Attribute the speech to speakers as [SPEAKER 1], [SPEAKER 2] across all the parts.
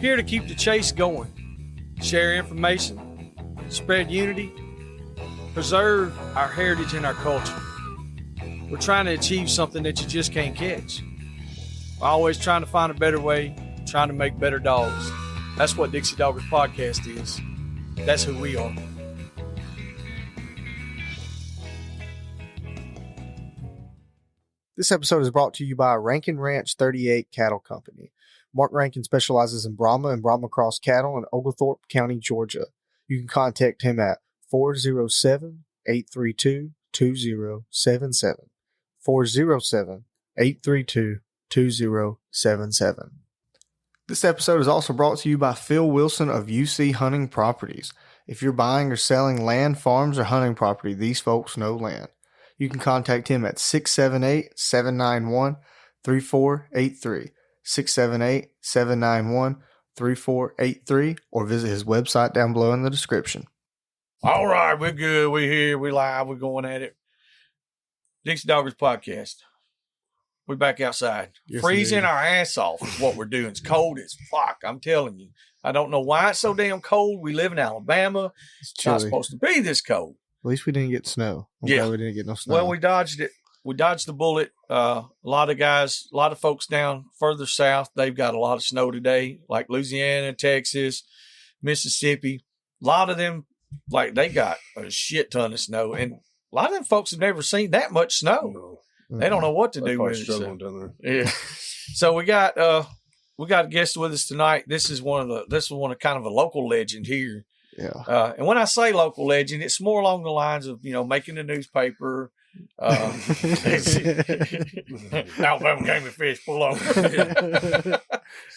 [SPEAKER 1] Here to keep the chase going, share information, spread unity, preserve our heritage and our culture. We're trying to achieve something that you just can't catch. We're always trying to find a better way, trying to make better dogs. That's what Dixie Doggers Podcast is. That's who we are.
[SPEAKER 2] This episode is brought to you by Rankin Ranch 38 Cattle Company. Marc Rankin specializes in Brahma and Brahma Cross cattle in Oglethorpe County, Georgia. You can contact him at 407-832-2077. 407-832-2077. This episode is also brought to you by Phil Wilson of UC Hunting Properties. If you're buying or selling land, farms, or hunting property, these folks know land. You can contact him at 678-791-3483, 678-791-3483, or visit his website down below in the description.
[SPEAKER 1] All right, we're good. We're here. We're live. We're going at it. Dixie Doggers Podcast. We're back outside. Yes, freezing indeed. Our ass off is what we're doing. It's cold as fuck. I'm telling you. I don't know why it's so damn cold. We live in Alabama. It's not supposed to be this cold.
[SPEAKER 2] At least we didn't get snow. We didn't get no snow.
[SPEAKER 1] Well, we dodged it. We dodged the bullet. A lot of folks down further south, they've got a lot of snow today, like Louisiana, Texas, Mississippi. A lot of them, like, they got a shit ton of snow. And a lot of them folks have never seen that much snow. No. They don't know what to do with it.
[SPEAKER 3] Struggling down there.
[SPEAKER 1] Yeah. So we got a guest with us tonight. This is one of kind of a local legend here.
[SPEAKER 2] Yeah.
[SPEAKER 1] And when I say local legend, it's more along the lines of, making the newspaper. Alabama Game and Fish, pull over.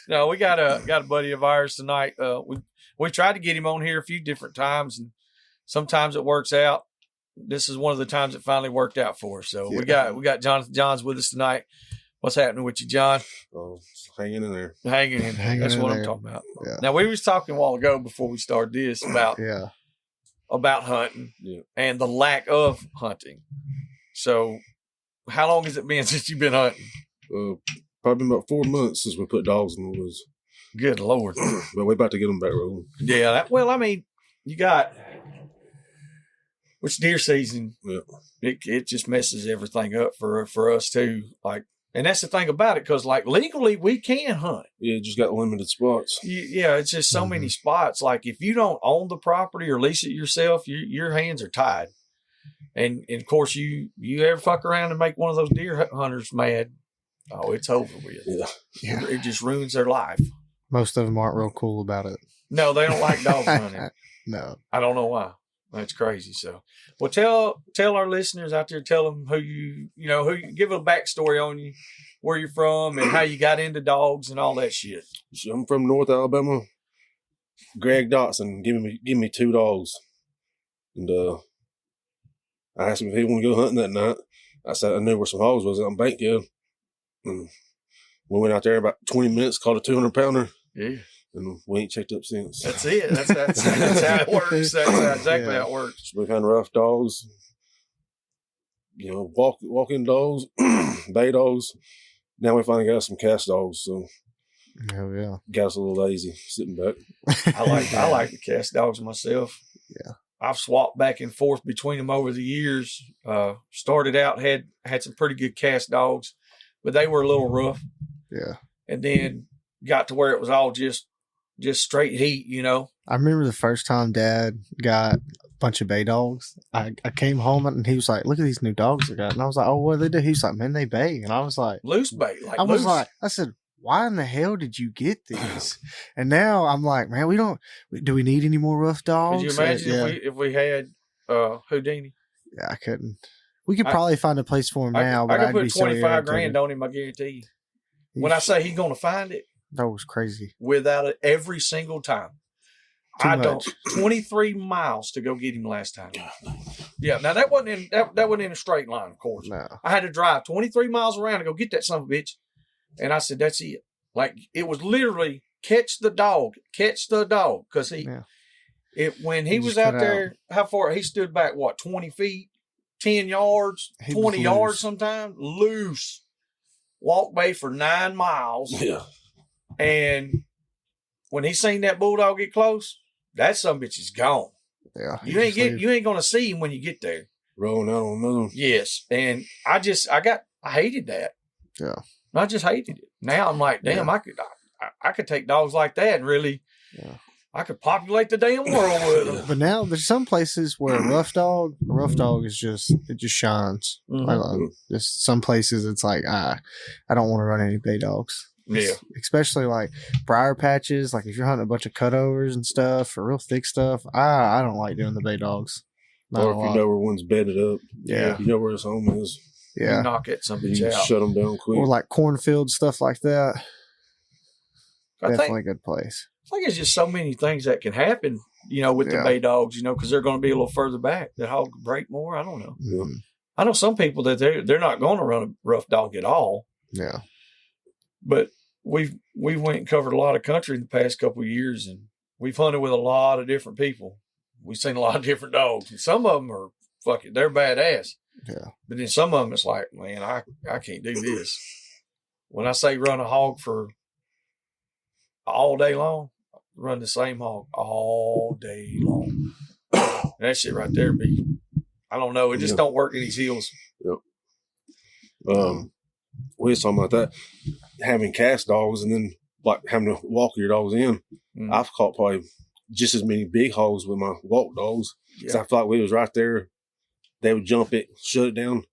[SPEAKER 1] No, we got a buddy of ours tonight. We tried to get him on here a few different times, and sometimes it works out. This is one of the times it finally worked out for us. So we got Jonathan Johns with us tonight. What's happening with you, John?
[SPEAKER 3] Oh, hanging in there.
[SPEAKER 1] Hanging in there. That's what I'm talking about. Yeah. Now, we was talking a while ago before we started this about hunting and the lack of hunting. So, how long has it been since you've been hunting?
[SPEAKER 3] Probably about 4 months since we put dogs in the woods.
[SPEAKER 1] Good Lord.
[SPEAKER 3] But we're about to get them back rolling.
[SPEAKER 1] Yeah. You got... Which deer season, it just messes everything up for us too. Like, and that's the thing about it, because like legally we can hunt.
[SPEAKER 3] Yeah, just got limited spots.
[SPEAKER 1] It's just so many spots. Like if you don't own the property or lease it yourself, your hands are tied. And of course, you ever fuck around and make one of those deer hunters mad, oh, it's over with. Yeah, it just ruins their life.
[SPEAKER 2] Most of them aren't real cool about it.
[SPEAKER 1] No, they don't like dog hunting.
[SPEAKER 2] No,
[SPEAKER 1] I don't know why. That's crazy. So, well, tell our listeners out there, tell them who you give a backstory on you, where you're from, and how you got into dogs and all that shit.
[SPEAKER 3] So I'm from North Alabama. Greg Dotson give me 2 dogs, and I asked him if he wanted to go hunting that night. I said I knew where some hogs was on Bankhead, and we went out there about 20 minutes, caught a 200-pounder.
[SPEAKER 1] Yeah.
[SPEAKER 3] And we ain't checked up since.
[SPEAKER 1] That's it. That's how it works. That's exactly how it works.
[SPEAKER 3] So we found rough dogs, walk-in dogs, bay dogs. Now we finally got some cast dogs. So got us a little lazy sitting back.
[SPEAKER 1] I like the cast dogs myself.
[SPEAKER 2] Yeah,
[SPEAKER 1] I've swapped back and forth between them over the years. Started out had some pretty good cast dogs, but they were a little rough.
[SPEAKER 2] Yeah,
[SPEAKER 1] and then got to where it was all just straight heat,
[SPEAKER 2] I remember the first time Dad got a bunch of bay dogs. I came home and he was like, "Look at these new dogs I got." And I was like, "Oh, what do they do?" He was like, "Man, they bay." And I was like,
[SPEAKER 1] "Loose bay."
[SPEAKER 2] I said, "Why in the hell did you get these?" And now I'm like, "Man, do we need any more rough dogs?"
[SPEAKER 1] Could you imagine if we had Houdini?
[SPEAKER 2] Yeah, I couldn't. We could probably find a place for him now, but
[SPEAKER 1] I could put 25 grand on him, I guarantee you. When I say he's going to find it,
[SPEAKER 2] that was crazy.
[SPEAKER 1] Without it, every single time. 23 miles to go get him last time. Yeah, now that wasn't in a straight line, of course.
[SPEAKER 2] No.
[SPEAKER 1] I had to drive 23 miles around to go get that son of a bitch. And I said, that's it. Like, it was literally catch the dog. Because when he was out there, how far? He stood back, 20 feet, 10 yards, 20 yards sometimes, loose. Walked bay for 9 miles.
[SPEAKER 3] Yeah.
[SPEAKER 1] And when he seen that bulldog get close, that son bitch is gone.
[SPEAKER 2] Yeah.
[SPEAKER 1] You ain't gonna see him when you get there.
[SPEAKER 3] Rolling out on another one.
[SPEAKER 1] Yes. And I hated that.
[SPEAKER 2] Yeah.
[SPEAKER 1] I just hated it. Now I'm like, damn, I could take dogs like that and really, I could populate the damn world with them.
[SPEAKER 2] But now there's some places where a rough dog is it just shines. Just some places it's like, I don't want to run any bay dogs.
[SPEAKER 1] Yeah.
[SPEAKER 2] Especially like briar patches, like if you're hunting a bunch of cutovers and stuff or real thick stuff, I don't like doing the bay dogs.
[SPEAKER 3] Or if you know where one's bedded up.
[SPEAKER 2] Yeah.
[SPEAKER 3] You know where his home is.
[SPEAKER 2] Yeah.
[SPEAKER 1] You knock that some bitch
[SPEAKER 3] You
[SPEAKER 1] out.
[SPEAKER 3] shut them down quick.
[SPEAKER 2] Or like cornfield, stuff like that. Definitely a good place.
[SPEAKER 1] I think it's just so many things that can happen, with the bay dogs, because they're going to be a little further back. That hog could break more. I don't know.
[SPEAKER 3] Yeah.
[SPEAKER 1] I know some people that they're not going to run a rough dog at all.
[SPEAKER 2] Yeah.
[SPEAKER 1] But we went and covered a lot of country in the past couple of years, and we've hunted with a lot of different people. We've seen a lot of different dogs, and some of them are they're badass.
[SPEAKER 2] Yeah.
[SPEAKER 1] But then some of them, it's like, man, I can't do this. When I say run a hog for all day long, run the same hog all day long. That shit right there I don't know. It just don't work in these hills.
[SPEAKER 3] Yep. We was talking about that, having cast dogs and then like having to walk your dogs in. I've caught probably just as many big hogs with my walk dogs. Because I feel like we was right there. They would jump it, shut it down.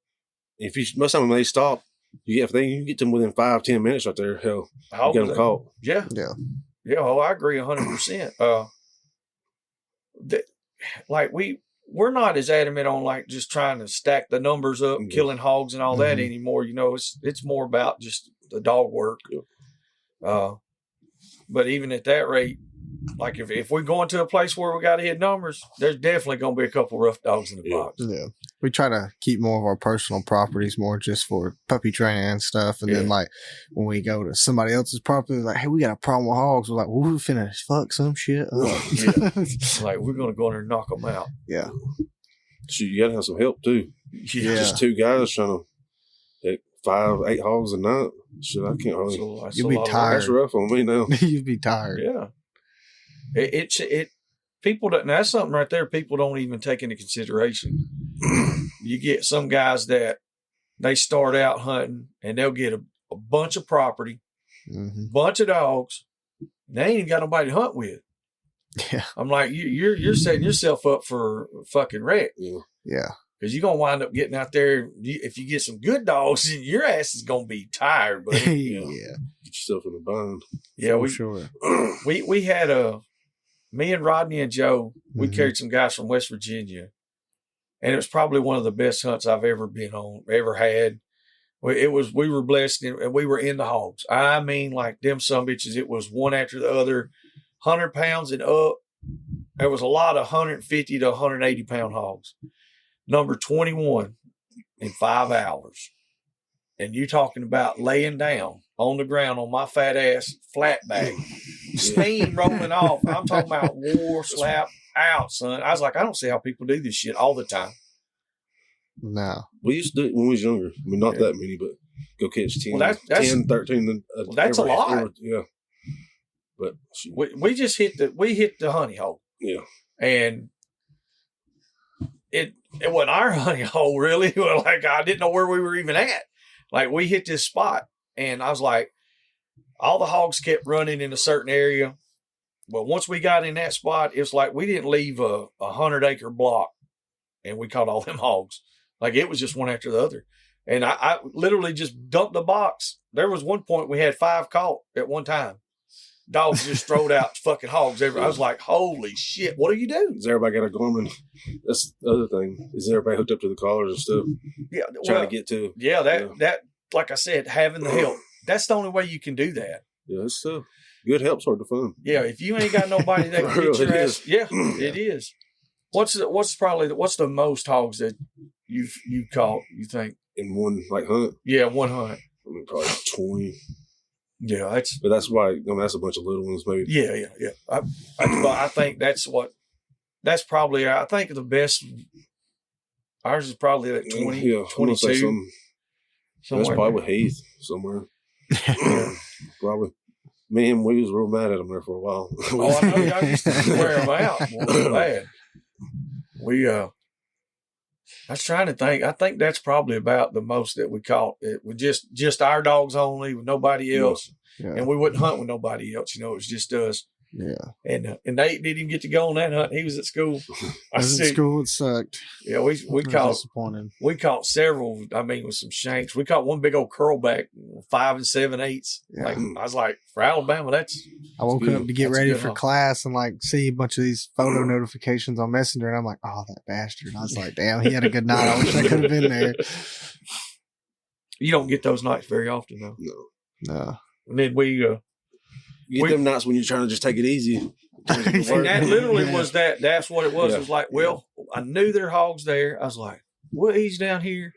[SPEAKER 3] If you most of the time when they stop, you get them within 5-10 minutes right there. Hell, you get them caught.
[SPEAKER 1] Yeah.
[SPEAKER 2] Yeah.
[SPEAKER 1] Yeah. Oh, I agree 100%. Like we're not as adamant on like just trying to stack the numbers up and killing hogs and all that anymore. It's more about just the dog work. But even at that rate, like if we're going to a place where we got to hit numbers, there's definitely going to be a couple rough dogs in the box.
[SPEAKER 2] Yeah. We try to keep more of our personal properties more just for puppy training and stuff. And then like when we go to somebody else's property, like, hey, we got a problem with hogs. We're like, well, we're finna fuck some shit up.
[SPEAKER 1] Like we're going to go in there and knock them out.
[SPEAKER 2] Yeah.
[SPEAKER 3] Shoot, you got to have some help too.
[SPEAKER 1] Yeah.
[SPEAKER 3] Just two guys trying to take 5-8 hogs a night. Shit, I can't hardly.
[SPEAKER 2] You'll be tired.
[SPEAKER 3] That's rough on me now.
[SPEAKER 2] You'd be tired.
[SPEAKER 1] Yeah. People don't, now that's something right there people don't even take into consideration. You get some guys that they start out hunting and they'll get a bunch of property, bunch of dogs, and they ain't even got nobody to hunt with.
[SPEAKER 2] Yeah.
[SPEAKER 1] I'm like, you're setting yourself up for a fucking wreck.
[SPEAKER 2] Yeah.
[SPEAKER 1] Because you're going to wind up getting out there. If you get some good dogs, your ass is going to be tired, buddy.
[SPEAKER 2] Yeah.
[SPEAKER 3] Get yourself in a bind.
[SPEAKER 1] Yeah,
[SPEAKER 2] for sure.
[SPEAKER 1] We had me and Rodney and Joe, we carried some guys from West Virginia. And it was probably one of the best hunts I've ever been on, ever had. We were blessed and we were in the hogs. I mean, like them sumbitches, it was one after the other, 100 pounds and up. There was a lot of 150 to 180 pound hogs. Number 21 in 5 hours. And you talking about laying down on the ground on my fat ass flat back, steam rolling off. I'm talking about war slap out, son. I was like, I don't see how people do this shit all the time.
[SPEAKER 2] No.
[SPEAKER 3] We used to do it when we was younger. I mean, not that many, but go catch 10,
[SPEAKER 1] Well, that's
[SPEAKER 3] 10 13.
[SPEAKER 1] That's a lot.
[SPEAKER 3] Yeah. But
[SPEAKER 1] we just hit the honey hole.
[SPEAKER 3] Yeah.
[SPEAKER 1] And it wasn't our honey hole, really. Like, I didn't know where we were even at. Like, we hit this spot, and I was like, all the hogs kept running in a certain area. But once we got in that spot, it's like we didn't leave a 100-acre block, and we caught all them hogs. Like, it was just one after the other. And I literally just dumped the box. There was one point we had 5 caught at one time. Dogs just strode out fucking hogs everywhere. I was like, holy shit, what do you do?
[SPEAKER 3] Does everybody got a Gorman? That's the other thing. Is everybody hooked up to the collars and stuff?
[SPEAKER 1] Yeah,
[SPEAKER 3] Trying to get to.
[SPEAKER 1] Yeah, that like I said, having the help. That's the only way you can do that.
[SPEAKER 3] Yeah, it's tough. Good help's hard to find.
[SPEAKER 1] Yeah, if you ain't got nobody that can get your ass. Yeah, it is. What's the most hogs that you caught, you think?
[SPEAKER 3] In one hunt?
[SPEAKER 1] Yeah, one hunt.
[SPEAKER 3] I mean, probably 20.
[SPEAKER 1] Yeah,
[SPEAKER 3] that's why. I mean, that's a bunch of little ones, maybe.
[SPEAKER 1] Yeah. I think that's probably. I think the best. Ours is probably like 20,
[SPEAKER 3] yeah, 22. That's probably with Heath somewhere.
[SPEAKER 2] Yeah.
[SPEAKER 3] Probably. Me and we was real mad at him there for a while.
[SPEAKER 1] Oh, I know y'all used to wear them out. Boy, bad. I was trying to think. I think that's probably about the most that we caught. It was just our dogs only, with nobody else.
[SPEAKER 2] Yeah.
[SPEAKER 1] And we wouldn't hunt with nobody else. It was just us.
[SPEAKER 2] Yeah.
[SPEAKER 1] And Nate didn't even get to go on that hunt. He was at school.
[SPEAKER 2] I was at school. It sucked.
[SPEAKER 1] Yeah, we caught
[SPEAKER 2] disappointed.
[SPEAKER 1] We caught several. I mean, with some shanks. We caught one big old curlback, 5 7/8.
[SPEAKER 2] Yeah.
[SPEAKER 1] Like I was like, for Alabama, that's.
[SPEAKER 2] I woke up to get
[SPEAKER 1] That's a
[SPEAKER 2] ready
[SPEAKER 1] good
[SPEAKER 2] for
[SPEAKER 1] hunt.
[SPEAKER 2] class and like see a bunch of these photo notifications on Messenger, and I'm like, oh, that bastard. And I was like, damn, he had a good night. I wish I could have been there.
[SPEAKER 1] You don't get those nights very often, though.
[SPEAKER 2] No.
[SPEAKER 1] And then we.
[SPEAKER 3] You get them nights when you're trying to just take it easy.
[SPEAKER 1] And that literally
[SPEAKER 2] Yeah.
[SPEAKER 1] was that. That's what it was.
[SPEAKER 3] Yeah.
[SPEAKER 1] It was like, well, I knew there were hogs there. I was like, we'll ease down here.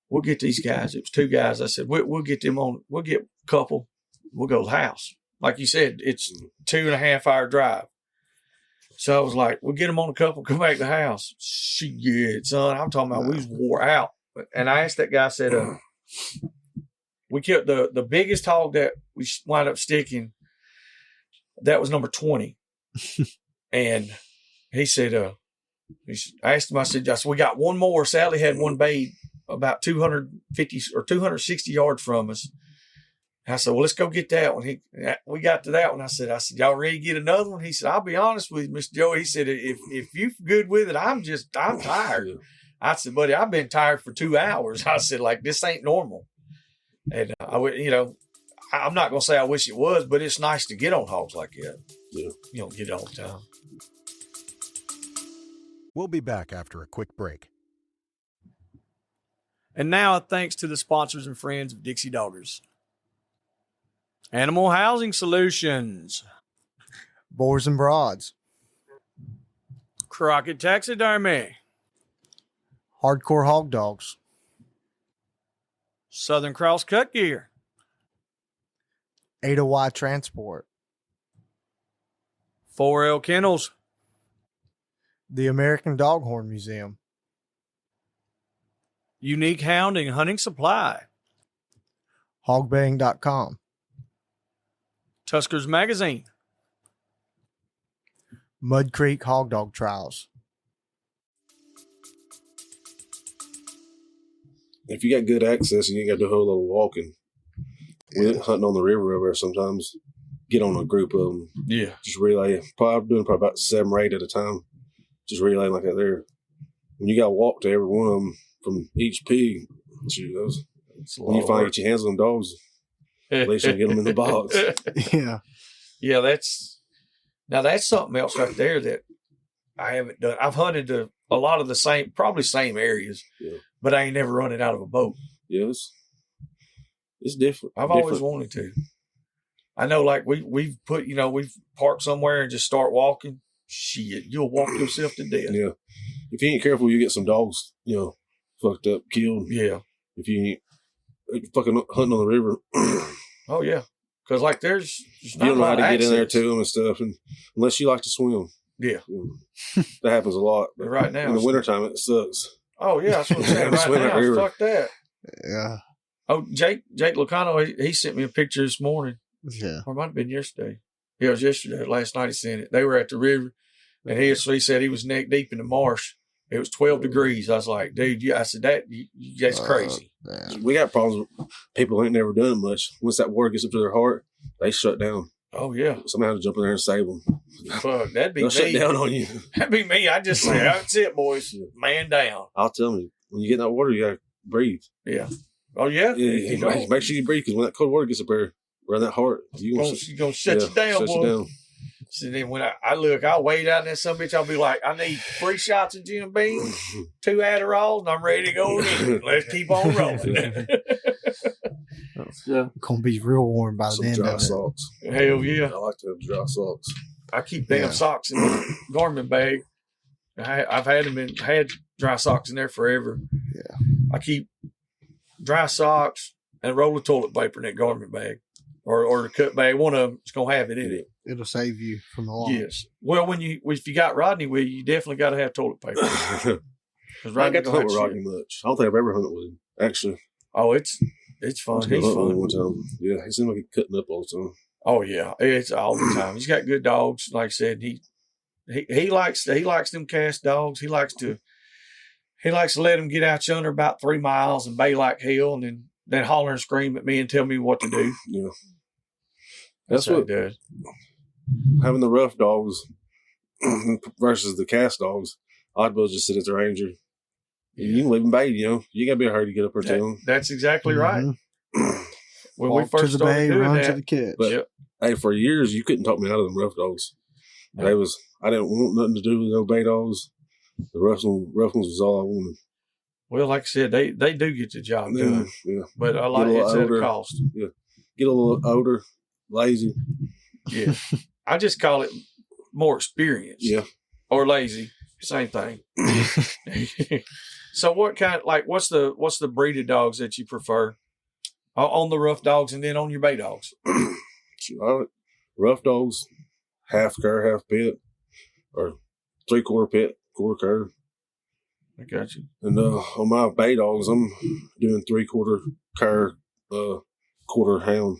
[SPEAKER 1] We'll get these guys. It was 2 guys. I said, we'll get them on. We'll get a couple. We'll go to the house. Like you said, it's 2.5 hour drive. So I was like, we'll get them on a couple. Come back to the house. Shit, son. I'm talking about we was wore out. And I asked that guy. I said, we killed the biggest hog that we wound up sticking. That was number 20. And he said, I asked him, I said, we got one more. Sally had one bayed about 250 or 260 yards from us. And I said, well, let's go get that one. We got to that one. I said, y'all ready to get another one? He said, I'll be honest with you, Mr. Joey. He said, if you're good with it, I'm tired. I said, buddy, I've been tired for 2 hours. I said, like, this ain't normal. And I would, I'm not going to say I wish it was, but it's nice to get on hogs like that.
[SPEAKER 3] Yeah.
[SPEAKER 1] You don't get it all the time.
[SPEAKER 4] We'll be back after a quick break.
[SPEAKER 1] And now, thanks to the sponsors and friends of Dixie Doggers. Animal Housing Solutions.
[SPEAKER 2] Boars and Broads.
[SPEAKER 1] Crockett Taxidermy.
[SPEAKER 2] Hardcore Hog Dogs.
[SPEAKER 1] Southern Cross Cut Gear.
[SPEAKER 2] Ada Y Transport.
[SPEAKER 1] 4L Kennels.
[SPEAKER 2] The American Doghorn Museum.
[SPEAKER 1] Unique Hounding Hunting Supply.
[SPEAKER 2] Hogbaying.com.
[SPEAKER 1] Tuskers Magazine.
[SPEAKER 2] Mud Creek Hog Dog Trials.
[SPEAKER 3] If you got good access and you ain't got to do a whole lot of walking, we're hunting on the river over there sometimes. Get on a group of them.
[SPEAKER 1] Yeah.
[SPEAKER 3] Just relay. I'm doing probably about 7 or 8 at a time. Just relay like that there. When you got to walk to every one of them from each pig, shoot, when you finally get your hands on them dogs, at least you get them in the box.
[SPEAKER 2] Yeah.
[SPEAKER 1] Yeah, that's something else right there that I haven't done. I've hunted a lot of the probably same areas, but I ain't never run it out of a boat.
[SPEAKER 3] Yeah, it's different.
[SPEAKER 1] I've always wanted to. I know, like we've parked somewhere and just start walking. Shit, you'll walk yourself to death.
[SPEAKER 3] Yeah, if you ain't careful, you get some dogs, fucked up, killed.
[SPEAKER 1] Yeah.
[SPEAKER 3] If you ain't fucking hunting on the river.
[SPEAKER 1] Oh yeah, because like there's
[SPEAKER 3] you
[SPEAKER 1] not
[SPEAKER 3] don't know how to get in there
[SPEAKER 1] access.
[SPEAKER 3] to them and stuff, and unless you like to swim.
[SPEAKER 1] Yeah.
[SPEAKER 3] That happens a lot.
[SPEAKER 1] But right now,
[SPEAKER 3] in the wintertime, it sucks.
[SPEAKER 1] Oh yeah, that's what I'm saying. Right
[SPEAKER 3] Swim that
[SPEAKER 1] now,
[SPEAKER 3] river.
[SPEAKER 1] fuck that.
[SPEAKER 2] Yeah.
[SPEAKER 1] Oh, Jake Lucano, he sent me a picture this morning.
[SPEAKER 2] Yeah.
[SPEAKER 1] Or it might have been yesterday. Yeah, it was yesterday. Last night he sent it. They were at the river, and he said he was neck deep in the marsh. It was 12 degrees. I was like, dude, I said, that's crazy.
[SPEAKER 2] Man.
[SPEAKER 3] We got problems with people who ain't never done much. Once that water gets up to their heart, they shut down.
[SPEAKER 1] Oh, yeah.
[SPEAKER 3] Somebody has to jump in there and save them.
[SPEAKER 1] Fuck, that'd be
[SPEAKER 3] They'll
[SPEAKER 1] me.
[SPEAKER 3] shut down on you.
[SPEAKER 1] That'd be me. I just say, that's it, boys. Man down.
[SPEAKER 3] I'll tell them, when you get in that water, you got to breathe.
[SPEAKER 1] Yeah. Oh, yeah?
[SPEAKER 3] Yeah, make sure you breathe, because when that cold water gets up there, around that heart,
[SPEAKER 1] She's going to shut you down,
[SPEAKER 3] shut
[SPEAKER 1] boy.
[SPEAKER 3] you down.
[SPEAKER 1] So then when I'll wait out there, some bitch, I'll be like, I need 3 shots of Jim Beam, 2 Adderalls, and I'm ready to go in. Let's keep on rolling.
[SPEAKER 2] Yeah. Gonna be real warm by the
[SPEAKER 3] Some
[SPEAKER 2] end
[SPEAKER 3] dry
[SPEAKER 2] of it.
[SPEAKER 3] socks.
[SPEAKER 1] Hell yeah.
[SPEAKER 3] I like to have dry socks.
[SPEAKER 1] I keep damn socks in my garment bag. I've had dry socks in there forever.
[SPEAKER 2] Yeah.
[SPEAKER 1] I keep dry socks and a roll of toilet paper in that garment bag. Or the cut bag. One of them is gonna have it in it.
[SPEAKER 2] It'll save you from the long.
[SPEAKER 1] Yes. Well, if you got Rodney with you definitely got to have toilet paper.
[SPEAKER 3] I
[SPEAKER 1] Rodney
[SPEAKER 3] got to
[SPEAKER 1] gonna
[SPEAKER 3] hunt with
[SPEAKER 1] have
[SPEAKER 3] Rodney much. I don't think I've ever hunted with him, actually.
[SPEAKER 1] Oh, it's
[SPEAKER 3] I
[SPEAKER 1] fun.
[SPEAKER 3] was
[SPEAKER 1] He's
[SPEAKER 3] gonna hunt with
[SPEAKER 1] fun.
[SPEAKER 3] him one time. Yeah, he seemed like he cutting up all the time.
[SPEAKER 1] Oh yeah, it's all the time. He's got good dogs. Like I said, he likes them cast dogs. He likes to let them get out yonder about 3 miles and bay like hell, and then holler and scream at me and tell me what to do.
[SPEAKER 3] Yeah.
[SPEAKER 1] That's what he does.
[SPEAKER 3] Having the rough dogs versus the cast dogs, I'd both just sit at the Ranger. You can leave them bait, You got to be in a hurry to get up there to them.
[SPEAKER 1] That's exactly right. When
[SPEAKER 2] Walk
[SPEAKER 1] we first
[SPEAKER 2] to the
[SPEAKER 1] started
[SPEAKER 2] bay,
[SPEAKER 1] doing
[SPEAKER 2] run
[SPEAKER 1] that,
[SPEAKER 2] to the catch.
[SPEAKER 3] But, hey, for years, you couldn't talk me out of them rough dogs.
[SPEAKER 1] No.
[SPEAKER 3] I didn't want nothing to do with no bay dogs. The rough ones was all I wanted.
[SPEAKER 1] Well, like I said, they do get the job done.
[SPEAKER 3] Yeah.
[SPEAKER 1] But I like it's at a cost.
[SPEAKER 3] Yeah. Get a little older, lazy.
[SPEAKER 1] Yeah. I just call it more experienced.
[SPEAKER 3] Yeah.
[SPEAKER 1] Or lazy. Same thing. So what's the breed of dogs that you prefer? On the rough dogs and then on your bay dogs?
[SPEAKER 3] Rough dogs, half cur, half pit, or 3/4 pit, quarter cur.
[SPEAKER 1] I got you.
[SPEAKER 3] And on my bay dogs, I'm doing 3/4 cur, quarter hound,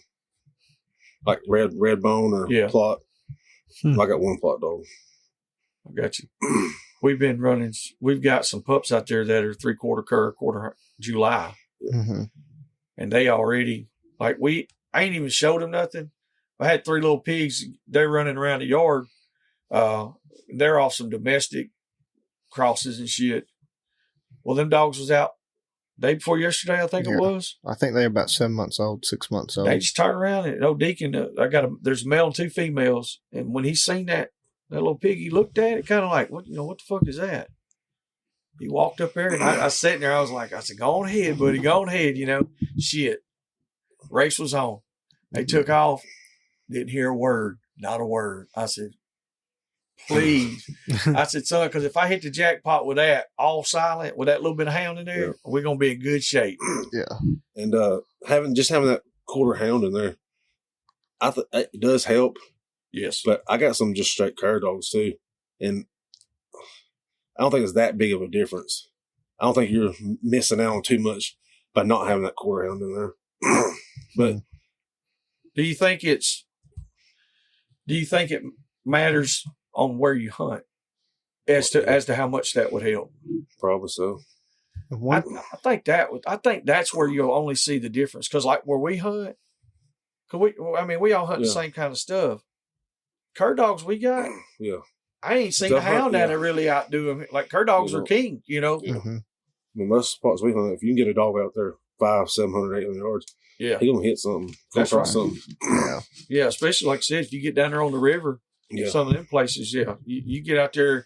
[SPEAKER 3] like red bone or plot. I got one plot dog.
[SPEAKER 1] I got you. We've got some pups out there that are 3/4 cur, quarter July.
[SPEAKER 2] Mm-hmm.
[SPEAKER 1] And they already, I ain't even showed them nothing. I had 3 little pigs. They're running around the yard. They're off some domestic crosses and shit. Well, them dogs was out day before yesterday, I think it was.
[SPEAKER 2] I think they're about 7 months old, 6 months old.
[SPEAKER 1] They just turned around and old Deacon, there's a male and 2 females. And when he seen that little pig, he looked at it kind of like, what the fuck is that? He walked up there and I sat there. I said, go on ahead, buddy, go on ahead, Shit. Race was on. They took off. Didn't hear a word, not a word. I said, please. I said, son, because if I hit the jackpot with that, all silent, with that little bit of hound in there, we're going to be in good shape.
[SPEAKER 2] Yeah.
[SPEAKER 3] And having that quarter hound in there, it does help.
[SPEAKER 1] Yes.
[SPEAKER 3] But I got some just straight cur dogs too. And I don't think it's that big of a difference. I don't think you're missing out on too much by not having that quarter hound in there. But
[SPEAKER 1] do you think it matters on where you hunt as to how much that would help?
[SPEAKER 3] Probably so.
[SPEAKER 1] I think that's where you'll only see the difference. Because like where we hunt, we all hunt the same kind of stuff. Cur dogs we got, I ain't seen a hound that really outdo them. Like cur dogs are king,
[SPEAKER 2] Mm-hmm.
[SPEAKER 3] I mean, most spots we hunt, if you can get a dog out there 500, 700, 800 yards, he's gonna hit something.
[SPEAKER 1] That's right.
[SPEAKER 3] Something.
[SPEAKER 1] Yeah, especially like I said, if you get down there on the river, some of them places, you get out there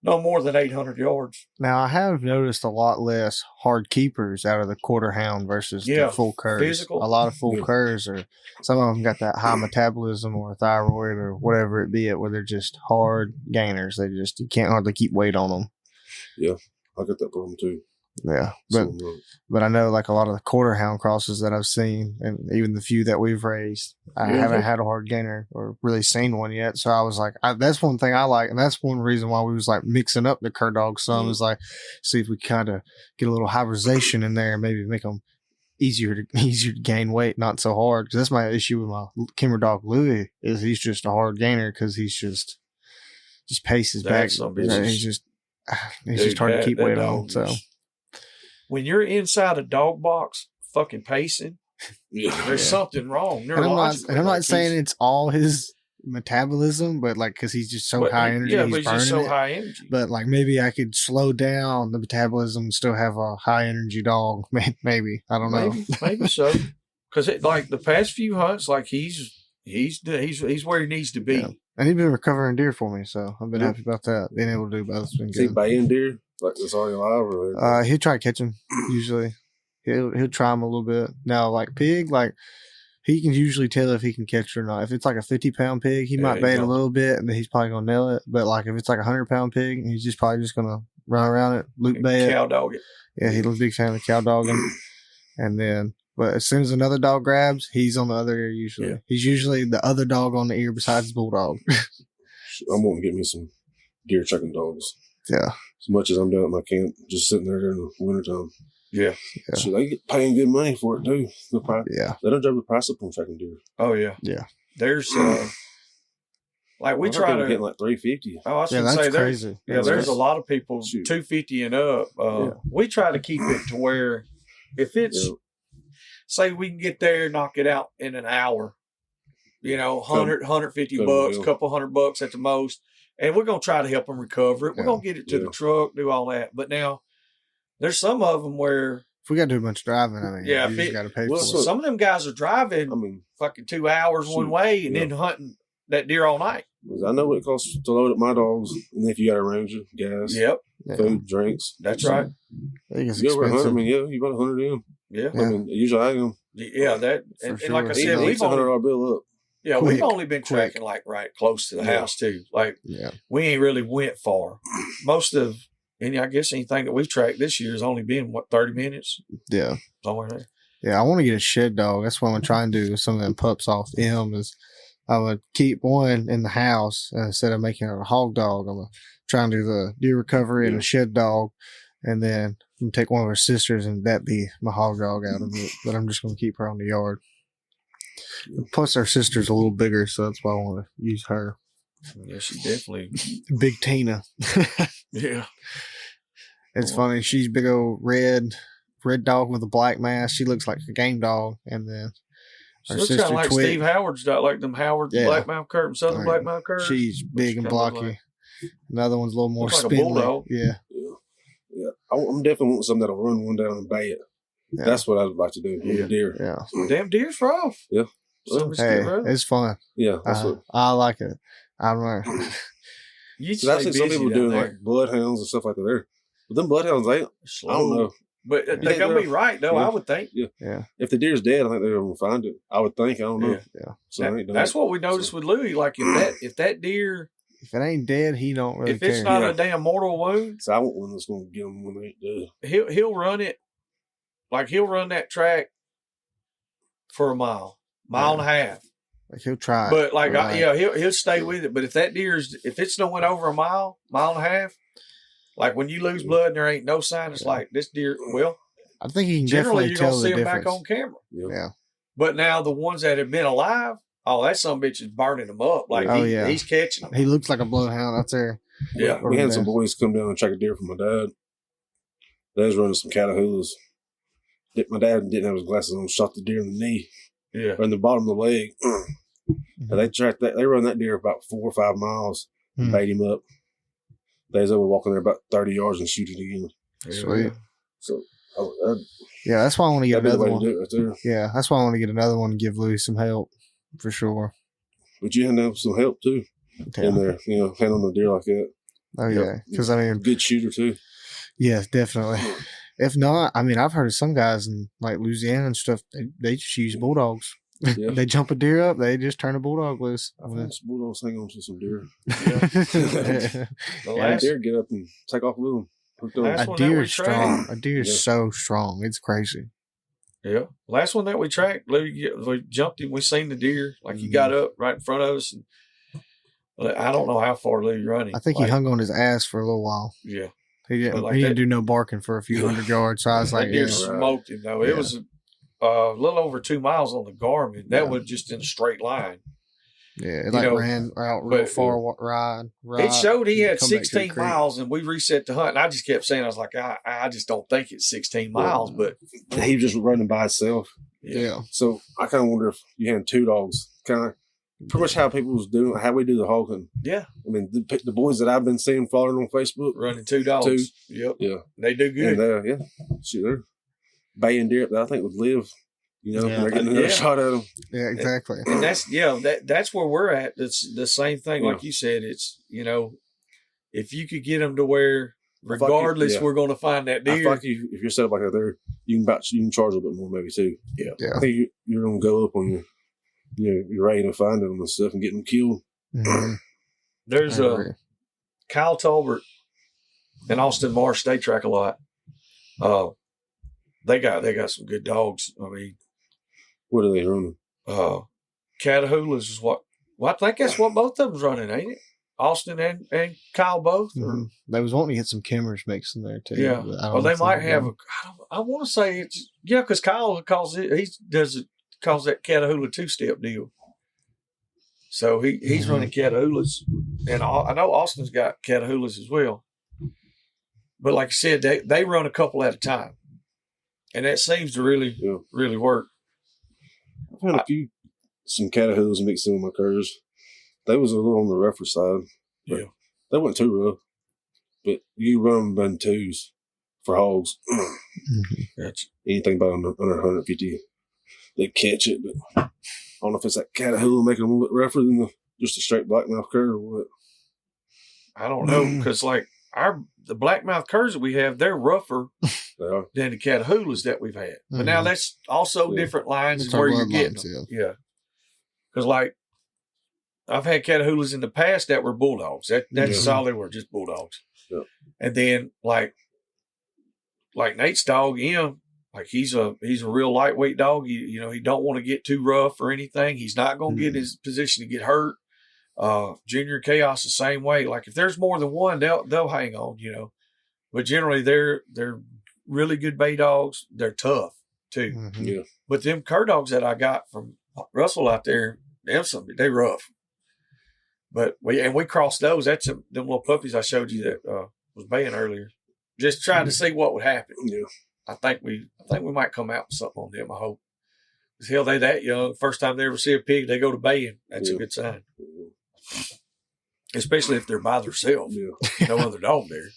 [SPEAKER 1] no more than 800 yards.
[SPEAKER 2] Now, I have noticed a lot less hard keepers out of the quarter hound versus the full curs.
[SPEAKER 1] Physical.
[SPEAKER 2] A lot of full curs, or some of them got that high metabolism or thyroid or whatever it be, where they're just hard gainers. You can't hardly keep weight on them.
[SPEAKER 3] Yeah, I got that problem too.
[SPEAKER 2] Yeah, but I know like a lot of the quarter hound crosses that I've seen, and even the few that we've raised, I haven't had a hard gainer or really seen one yet. So I was like, that's one thing I like, and that's one reason why we was like mixing up the cur dogs some is like see if we kind of get a little hybridization in there and maybe make them easier to gain weight, not so hard. Because that's my issue with my Kimmer dog Louis is he's just a hard gainer because he's just paces back. He's just hard to keep weight on. So.
[SPEAKER 1] When you're inside a dog box, fucking pacing, there's something wrong.
[SPEAKER 2] And I'm not saying it's all his metabolism, but like because he's just so high energy,
[SPEAKER 1] he's just so high energy.
[SPEAKER 2] But like maybe I could slow down the metabolism and still have a high energy dog. Maybe I don't know.
[SPEAKER 1] Maybe so. Because like the past few hunts, like he's where he needs to be.
[SPEAKER 2] Yeah. And he's been recovering deer for me, so I've been happy about that. Being able to do both has been good.
[SPEAKER 3] Is he baying deer? Like this already alive? Or
[SPEAKER 2] he'll try to catch him. Usually, he'll try him a little bit. Now, like pig, like he can usually tell if he can catch it or not. If it's like a 50-pound pig, he might bait a little bit, and then he's probably gonna nail it. But like if it's like a 100-pound pig, he's probably just gonna run around it, loop bait,
[SPEAKER 1] cow dog it.
[SPEAKER 2] Yeah, he's a big fan of cow dogging. And then, but as soon as another dog grabs, he's on the other ear usually. Yeah. He's usually the other dog on the ear besides the bulldog.
[SPEAKER 3] I'm gonna get me some deer checking dogs.
[SPEAKER 2] Yeah.
[SPEAKER 3] As much as I'm down at my camp, just sitting there during the wintertime.
[SPEAKER 1] Yeah.
[SPEAKER 3] So they get paying good money for it too.
[SPEAKER 2] Yeah.
[SPEAKER 3] They don't drive the price up on tracking deer.
[SPEAKER 1] Oh yeah.
[SPEAKER 2] Yeah.
[SPEAKER 1] There's like we
[SPEAKER 3] I
[SPEAKER 1] try
[SPEAKER 3] think we're
[SPEAKER 1] to
[SPEAKER 3] getting like $350.
[SPEAKER 1] Oh, I was
[SPEAKER 2] Yeah,
[SPEAKER 1] gonna
[SPEAKER 2] that's
[SPEAKER 1] say
[SPEAKER 2] crazy.
[SPEAKER 1] there's
[SPEAKER 2] That's
[SPEAKER 1] a lot of people
[SPEAKER 3] Shoot.
[SPEAKER 1] 250 and up. We try to keep it to where if it's say we can get there, knock it out in an hour, 150 bucks, couple $100 at the most, and we're gonna try to help them recover it. We're gonna get it to the truck, do all that. But now there's some of them where
[SPEAKER 2] if we got to do a bunch of driving, I mean, you just got to pay for it.
[SPEAKER 1] Some of them guys are driving fucking 2 hours one way and then hunting that deer all night.
[SPEAKER 3] I know what it costs to load up my dogs, and if you got a ranger, gas, food, drinks.
[SPEAKER 1] That's right.
[SPEAKER 2] I think it's
[SPEAKER 3] you over
[SPEAKER 2] expensive.
[SPEAKER 3] 100, you about 100 in.
[SPEAKER 1] Yeah.
[SPEAKER 3] I mean, usually I am.
[SPEAKER 1] Yeah, that and like I said,
[SPEAKER 3] we've $100 bill up.
[SPEAKER 1] Yeah, we've only been tracking like right close to the house too. Like we ain't really went far. Most of I guess anything that we've tracked this year has only been 30 minutes.
[SPEAKER 2] Yeah.
[SPEAKER 1] Somewhere there.
[SPEAKER 2] Yeah, I want to get a shed dog. That's what I'm trying to do with some of them pups off him is I would keep one in the house instead of making it a hog dog. I'm trying to do the deer recovery and a shed dog, and then I'm take one of her sisters and that be my hog dog out of it. But I'm just going to keep her on the yard. Plus, our sister's a little bigger, so that's why I want to use her.
[SPEAKER 1] Yeah, she definitely
[SPEAKER 2] Big Tina.
[SPEAKER 1] Yeah,
[SPEAKER 2] it's funny. She's big old red dog with a black mask. She looks like a game dog, and then
[SPEAKER 1] she looks kind of like Steve Howard's dog, like them Howard blackmouth curve, Southern blackmouth curve.
[SPEAKER 2] She's big and blocky.
[SPEAKER 1] Like,
[SPEAKER 2] another one's a little more spindly.
[SPEAKER 1] Like a bulldog.
[SPEAKER 2] Yeah.
[SPEAKER 3] I'm definitely wanting something that'll run one down and bay it. Yeah. That's what I'd like to do with a deer.
[SPEAKER 2] Yeah.
[SPEAKER 1] Damn deer's rough.
[SPEAKER 3] Yeah.
[SPEAKER 2] Well, hey, it's fun.
[SPEAKER 3] Yeah.
[SPEAKER 2] I like it. I don't know.
[SPEAKER 3] I've seen some people doing like bloodhounds and stuff like that there. But them bloodhounds, I don't know.
[SPEAKER 1] But they're going to be right, though, I would think.
[SPEAKER 3] Yeah. If the deer's dead, I think they're going to find it. I would think. I don't know.
[SPEAKER 2] Yeah.
[SPEAKER 3] So
[SPEAKER 1] that's what we noticed with Louis. Like, if that deer...
[SPEAKER 2] If it ain't dead, he don't really care.
[SPEAKER 1] If it's not a damn mortal wound...
[SPEAKER 3] So I want one that's going to get them when they ain't dead.
[SPEAKER 1] He'll run it. Like, he'll run that track for a mile and a half.
[SPEAKER 2] Like he'll try.
[SPEAKER 1] But, like, he'll stay with it. But if that if it's no went over a mile and a half, like when you lose blood and there ain't no sign, it's like this deer,
[SPEAKER 2] I think he can
[SPEAKER 1] generally
[SPEAKER 2] definitely tell the difference.
[SPEAKER 1] You're going to see him back on camera.
[SPEAKER 2] Yeah.
[SPEAKER 1] But now the ones that have been alive, that son of a bitch is burning them up. Like, he's catching them.
[SPEAKER 2] He looks like a bloodhound out there.
[SPEAKER 3] Yeah. We had some boys come down and track a deer for my dad. They was running some Catahoulas. My dad didn't have his glasses on, shot the deer in the knee.
[SPEAKER 1] Yeah.
[SPEAKER 3] Or in the bottom of the leg. And they tracked that. They run that deer about 4 or 5 miles, bait him up. They was over walking there about 30 yards and shoot it again.
[SPEAKER 2] Sweet.
[SPEAKER 3] So,
[SPEAKER 2] that's why I want to get another one.
[SPEAKER 3] Right there.
[SPEAKER 2] Yeah, that's why I want to get another one and give Louis some help for sure.
[SPEAKER 3] But you have some help too in there, handling the deer like that.
[SPEAKER 2] Oh yeah, because I mean,
[SPEAKER 3] good shooter too.
[SPEAKER 2] Yeah, definitely. If not, I mean, I've heard of some guys in like Louisiana and stuff. They just use bulldogs. Yeah. They jump a deer up. They just turn a bulldog loose.
[SPEAKER 3] I've had some bulldogs hang on to some deer.
[SPEAKER 1] The
[SPEAKER 3] deer get up and take off with them.
[SPEAKER 2] A deer is strong. A deer is so strong. It's crazy.
[SPEAKER 1] Yeah. Last one that we tracked, we jumped him. We seen the deer. Like he got up right in front of us. And I don't know how far Louis running.
[SPEAKER 2] I think he hung on his ass for a little while.
[SPEAKER 1] Yeah.
[SPEAKER 2] He didn't do no barking for a few hundred yards. So I was like,
[SPEAKER 1] that deer smoked him though. It was a little over 2 miles on the Garmin. That was just in a straight line.
[SPEAKER 2] Yeah, it ran out real far ride.
[SPEAKER 1] It showed he had 16 miles, and we reset the hunt. And I just kept saying, I was like, I just don't think it's 16 miles, but
[SPEAKER 3] he was just running by himself.
[SPEAKER 2] Yeah.
[SPEAKER 3] So I kind of wonder if you had 2 dogs, kind of pretty much how people was doing, how we do the hog hunting.
[SPEAKER 1] Yeah.
[SPEAKER 3] I mean, the boys that I've been seeing following on Facebook,
[SPEAKER 1] running 2 dogs.
[SPEAKER 3] 2.
[SPEAKER 1] Yep.
[SPEAKER 3] Yeah.
[SPEAKER 1] They do good.
[SPEAKER 3] And, they're baying deer that I think would live. They're getting another shot at them.
[SPEAKER 2] Yeah, exactly.
[SPEAKER 1] And that's where we're at. It's the same thing, like you said. It's if you could get them to where, regardless, we're going to find that deer.
[SPEAKER 3] I feel like if you're set up like that, there you can charge a little bit more, maybe too.
[SPEAKER 1] Yeah.
[SPEAKER 3] I think you're going to go up on your rate of finding them and stuff and getting them killed.
[SPEAKER 2] Mm-hmm.
[SPEAKER 1] There's Kyle Tolbert and Austin Marsh. They track a lot. They got some good dogs. I mean.
[SPEAKER 3] What are they running?
[SPEAKER 1] Catahoulas is what? Well, I think that's what both of them's running, ain't it? Austin and Kyle both? Or?
[SPEAKER 2] They was wanting to get some Kimmers mixed in there too.
[SPEAKER 1] Yeah. Well, they might have I want to say it's, because Kyle calls it, calls that Catahoula two-step deal. So he's running Catahoulas. And I know Austin's got Catahoulas as well. But like I said, they run a couple at a time. And that seems to really, really work.
[SPEAKER 3] I've had some Catahoulas mixed in with my curs. They was a little on the rougher side.
[SPEAKER 1] Yeah.
[SPEAKER 3] They weren't too rough. But you run them in twos for hogs.
[SPEAKER 1] Gotcha.
[SPEAKER 3] Anything about under 150, they catch it. But I don't know if it's that Catahoula making them a little bit rougher than just a straight blackmouth cur or what.
[SPEAKER 1] I don't know, because like the blackmouth curs that we have, they're rougher than the Catahoulas that we've had. But now that's also different lines where you're getting them. Yeah. Because like I've had Catahoulas in the past that were bulldogs. That's all they were, just bulldogs.
[SPEAKER 3] Yeah.
[SPEAKER 1] And then like Nate's dog, like he's a real lightweight dog. You know, he don't want to get too rough or anything. He's not going to get in his position to get hurt. Junior Chaos the same way. Like if there's more than one, they'll hang on, But generally they're really good bay dogs. They're tough too.
[SPEAKER 3] Yeah.
[SPEAKER 1] But them cur dogs that I got from Russell out there, they rough. But we crossed those. That's them little puppies I showed you that was baying earlier. Just trying to see what would happen.
[SPEAKER 3] Yeah.
[SPEAKER 1] I think we might come out with something on them. I hope. Because hell, they that young. First time they ever see a pig, they go to baying. That's a good sign. Especially if they're by themselves.
[SPEAKER 3] Yeah.
[SPEAKER 1] No other dog there.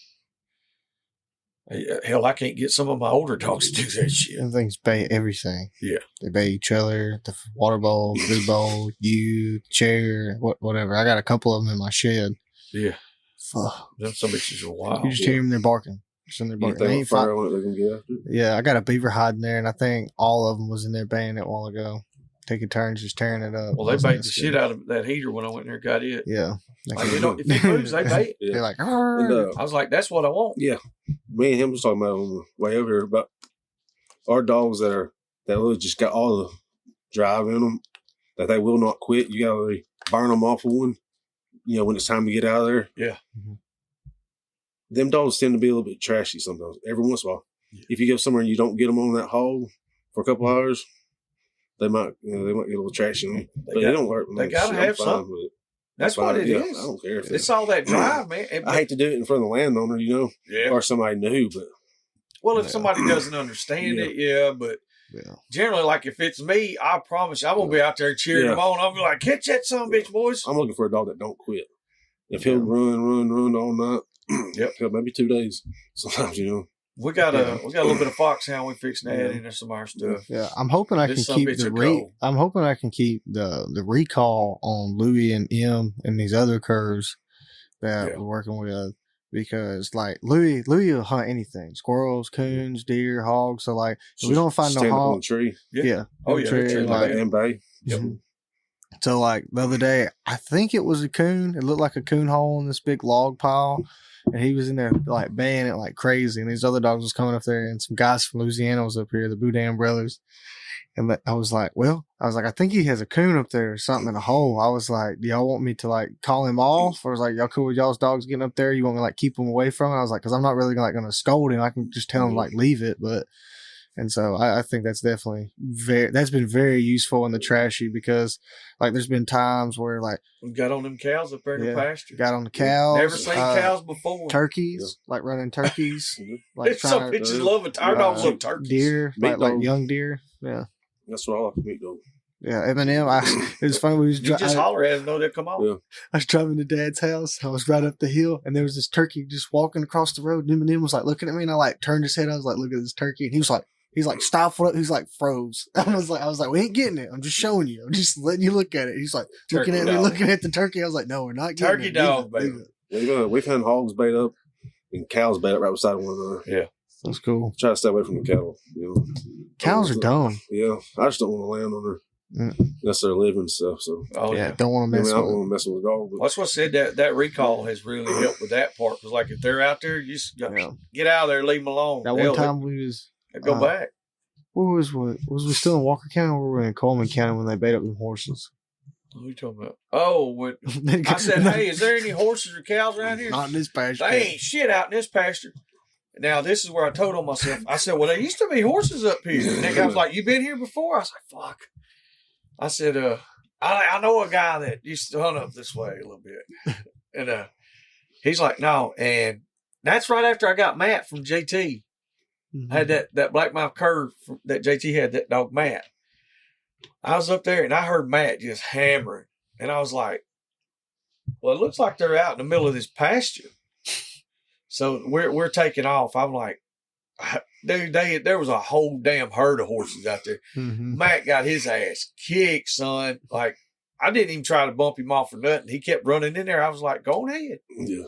[SPEAKER 1] Hell, I can't get some of my older dogs to do that shit.
[SPEAKER 2] And things bay everything.
[SPEAKER 1] Yeah.
[SPEAKER 2] They bay each other, the water bowl, food bowl, you, chair, whatever. I got a couple of them in my shed.
[SPEAKER 1] Yeah.
[SPEAKER 2] Fuck.
[SPEAKER 1] Them some bitches are wild.
[SPEAKER 2] You just hear them, they're barking. Just in there barking. They ain't
[SPEAKER 3] fire on it, they're gonna get after it.
[SPEAKER 2] Yeah, I got a beaver hide in there, and I think all of them was in there baying it a while ago. Taking turns just tearing it up.
[SPEAKER 1] Well, they bayed the shit out of that heater when I went in there and got it.
[SPEAKER 2] Yeah.
[SPEAKER 1] Like, if it moves, they bait.
[SPEAKER 3] Yeah.
[SPEAKER 2] They're like,
[SPEAKER 3] And,
[SPEAKER 1] I was like, that's what I want.
[SPEAKER 3] yeah. Me and him was talking about on the way over here about our dogs that really just got all the drive in them, that they will not quit. You gotta really burn them off of one, when it's time to get out of there.
[SPEAKER 1] Yeah.
[SPEAKER 3] Them dogs tend to be a little bit trashy sometimes. Every once in a while.
[SPEAKER 1] Yeah.
[SPEAKER 3] If you go somewhere and you don't get them on that hog for a couple hours, they might get a little trashy on you. But they don't hurt.
[SPEAKER 1] They gotta have something. That's what it is.
[SPEAKER 3] I don't care.
[SPEAKER 1] It's all that drive, man.
[SPEAKER 3] I hate to do it in front of the landowner,
[SPEAKER 1] Yeah.
[SPEAKER 3] or somebody new, but.
[SPEAKER 1] Well, if somebody doesn't understand it, but generally, like if it's me, I promise you, I'm going to be out there cheering them on. I'm like, catch that son of a bitch, boys.
[SPEAKER 3] I'm looking for a dog that don't quit. If he'll run all night, hell, maybe 2 days. Sometimes,
[SPEAKER 1] We got a little bit of foxhound we fixing to add in there, some of our stuff.
[SPEAKER 2] Yeah, I'm hoping I can keep the recall on Louie and M and these other curs that we're working with, because like Louie will hunt anything: squirrels, coons, deer, hogs. So like, if we don't find no hog,
[SPEAKER 3] tree.
[SPEAKER 2] Yeah.
[SPEAKER 1] Oh yeah,
[SPEAKER 2] tree,
[SPEAKER 3] like and bay.
[SPEAKER 1] Yep.
[SPEAKER 2] So like the other day, I think it was a coon. It looked like a coon hole in this big log pile. And he was in there like baying it like crazy. And these other dogs was coming up there, and some guys from Louisiana was up here, the Boudin brothers. And I was like, I think he has a coon up there or something in a hole. I was like, do y'all want me to like call him off? Or was like, y'all cool with y'all's dogs getting up there? You want me to like keep him away from it? I was like, cause I'm not really going to scold him. I can just tell him like leave it. And so I think that's definitely that's been very useful in the trashy, because like there's been times where like
[SPEAKER 1] we got on them cows up there in the pasture.
[SPEAKER 2] Got on the cows.
[SPEAKER 1] Never seen cows before.
[SPEAKER 2] Turkeys, like running turkeys. Like
[SPEAKER 1] some bitches love it. Our dogs love turkeys.
[SPEAKER 2] Deer, like young deer. Yeah.
[SPEAKER 3] That's what I like to meet though.
[SPEAKER 2] Yeah, Eminem. It was funny. We was
[SPEAKER 1] just holler at them, though they'll come on.
[SPEAKER 3] Yeah.
[SPEAKER 2] I was driving to Dad's house. I was right up the hill, and there was this turkey just walking across the road. And Eminem was like looking at me, and I like turned his head. I was like, "Look at this turkey," and he's like stifled up. He's like froze. I was like, we ain't getting it. I'm just showing you. I'm just letting you look at it. He's like looking at me, looking at the turkey. I was like, no, we're not getting
[SPEAKER 1] turkey
[SPEAKER 2] it.
[SPEAKER 1] dog, baby.
[SPEAKER 3] We've had hogs bait up and cows bait up right beside one another.
[SPEAKER 1] Yeah.
[SPEAKER 2] That's cool.
[SPEAKER 3] Try to stay away from the cattle.
[SPEAKER 2] Cows are dumb.
[SPEAKER 3] Yeah. I just don't want to land on her. That's their living stuff. So
[SPEAKER 2] don't want to mess with.
[SPEAKER 3] I don't want to mess with the dog.
[SPEAKER 1] That's what I said. That recall has really helped with that part. Because like if they're out there, you just get out of there, leave them alone.
[SPEAKER 2] That one time we was
[SPEAKER 1] go back.
[SPEAKER 2] Was we still in Walker County, or were we in Coleman County when they bait up them horses?
[SPEAKER 1] What are you talking about? Oh, when I said, hey, is there any horses or cows around here?
[SPEAKER 2] Not in this pasture.
[SPEAKER 1] They ain't shit out in this pasture. Now, this is where I told on myself. I said, well, there used to be horses up here. And that guy was like, you been here before? I was like, fuck. I said, I know a guy that used to hunt up this way a little bit. And he's like, no. And that's right after I got Matt from JT.
[SPEAKER 2] Mm-hmm.
[SPEAKER 1] I had that black mouth cur that JT had, that dog Matt. I was up there and I heard Matt just hammering. And I was like, well, it looks like they're out in the middle of this pasture. So we're taking off. I'm like, dude, there was a whole damn herd of horses out there.
[SPEAKER 2] Mm-hmm.
[SPEAKER 1] Matt got his ass kicked, son. Like, I didn't even try to bump him off or nothing. He kept running in there. I was like, go ahead.
[SPEAKER 3] Yeah.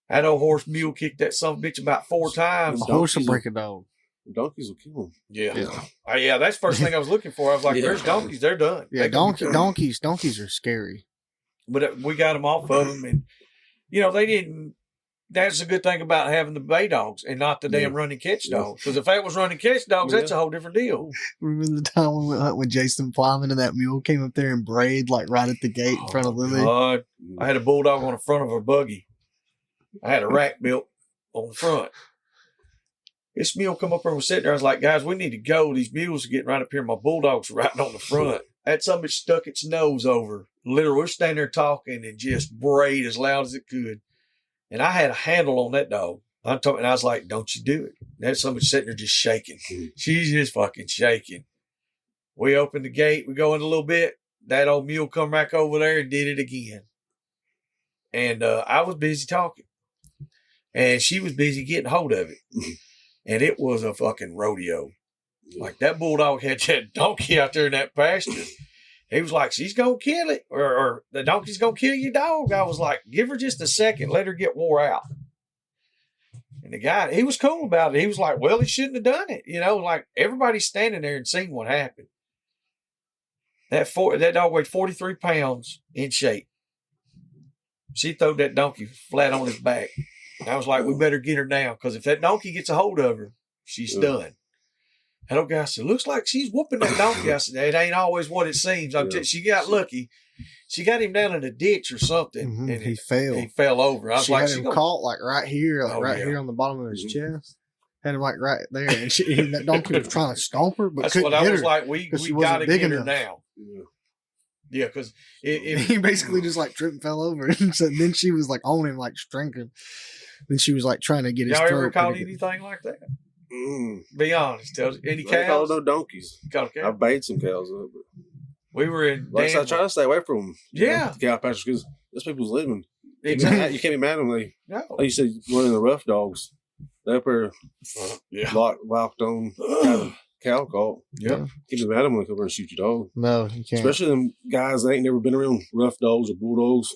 [SPEAKER 1] That old horse mule kicked that son of a bitch about 4 times.
[SPEAKER 2] A horse will break a dog.
[SPEAKER 3] Donkeys will kill them.
[SPEAKER 1] Yeah. Yeah, that's the first thing I was looking for. I was like, there's donkeys. They're done.
[SPEAKER 2] Yeah, donkeys are scary.
[SPEAKER 1] But we got them off of them. And, they didn't. That's a good thing about having the bay dogs and not the damn running catch dogs. Because if that was running catch dogs, that's a whole different deal.
[SPEAKER 2] Remember the time we went hunting with Jason Flyman and that mule came up there and brayed like right at the gate in front of Lily?
[SPEAKER 1] God. I had a bulldog on the front of a buggy. I had a rack built on the front. This mule come up there and was sitting there. I was like, guys, we need to go. These mules are getting right up here. My bulldog's right on the front. That son of a bitch stuck its nose over. Literally, we're standing there talking and just brayed as loud as it could. And I had a handle on that dog. And I was like, don't you do it. That son of a bitch sitting there just shaking. She's just fucking shaking. We opened the gate. We go in a little bit. That old mule come back over there and did it again. And I was busy talking. And she was busy getting hold of it. And it was a fucking rodeo. Like, that bulldog had that donkey out there in that pasture. He was like, she's going to kill it. Or the donkey's going to kill your dog. I was like, give her just a second. Let her get wore out. And the guy, he was cool about it. He was like, well, he shouldn't have done it. Like, everybody's standing there and seeing what happened. That dog weighed 43 pounds in shape. She threw that donkey flat on his back. And I was like, we better get her down, because if that donkey gets a hold of her, she's done. That old guy said, looks like she's whooping that donkey. I said, it ain't always what it seems. She got lucky. She got him down in a ditch or something.
[SPEAKER 2] Mm-hmm.
[SPEAKER 1] And
[SPEAKER 2] he fell.
[SPEAKER 1] He fell over. I was
[SPEAKER 2] she
[SPEAKER 1] like,
[SPEAKER 2] had him caught like right here, here on the bottom of his chest. Had him like right there. And that donkey was trying to stomp her, but
[SPEAKER 1] that's
[SPEAKER 2] couldn't
[SPEAKER 1] what I
[SPEAKER 2] hit
[SPEAKER 1] was
[SPEAKER 2] her
[SPEAKER 1] like. We got to get her now. Yeah, because
[SPEAKER 2] he basically just like tripped and fell over. And so then she was like on him, like strengthening. Then she was like trying to get his throat.
[SPEAKER 1] Y'all ever caught anything like that? Be honest. Any cows?
[SPEAKER 3] Caught no donkeys.
[SPEAKER 1] Caught a cow?
[SPEAKER 3] I baited some cows up.
[SPEAKER 1] We were in.
[SPEAKER 3] Like I try to stay away from them.
[SPEAKER 1] Yeah.
[SPEAKER 3] The cow pastures, because that's people's living.
[SPEAKER 1] Exactly.
[SPEAKER 3] You can't be mad at them. Like you said, one of the rough dogs. They're up there locked on cow caught.
[SPEAKER 1] Yeah.
[SPEAKER 3] Can't be mad at them when they come over and shoot your dog.
[SPEAKER 2] No, you can't.
[SPEAKER 3] Especially them guys that ain't never been around rough dogs or bulldogs.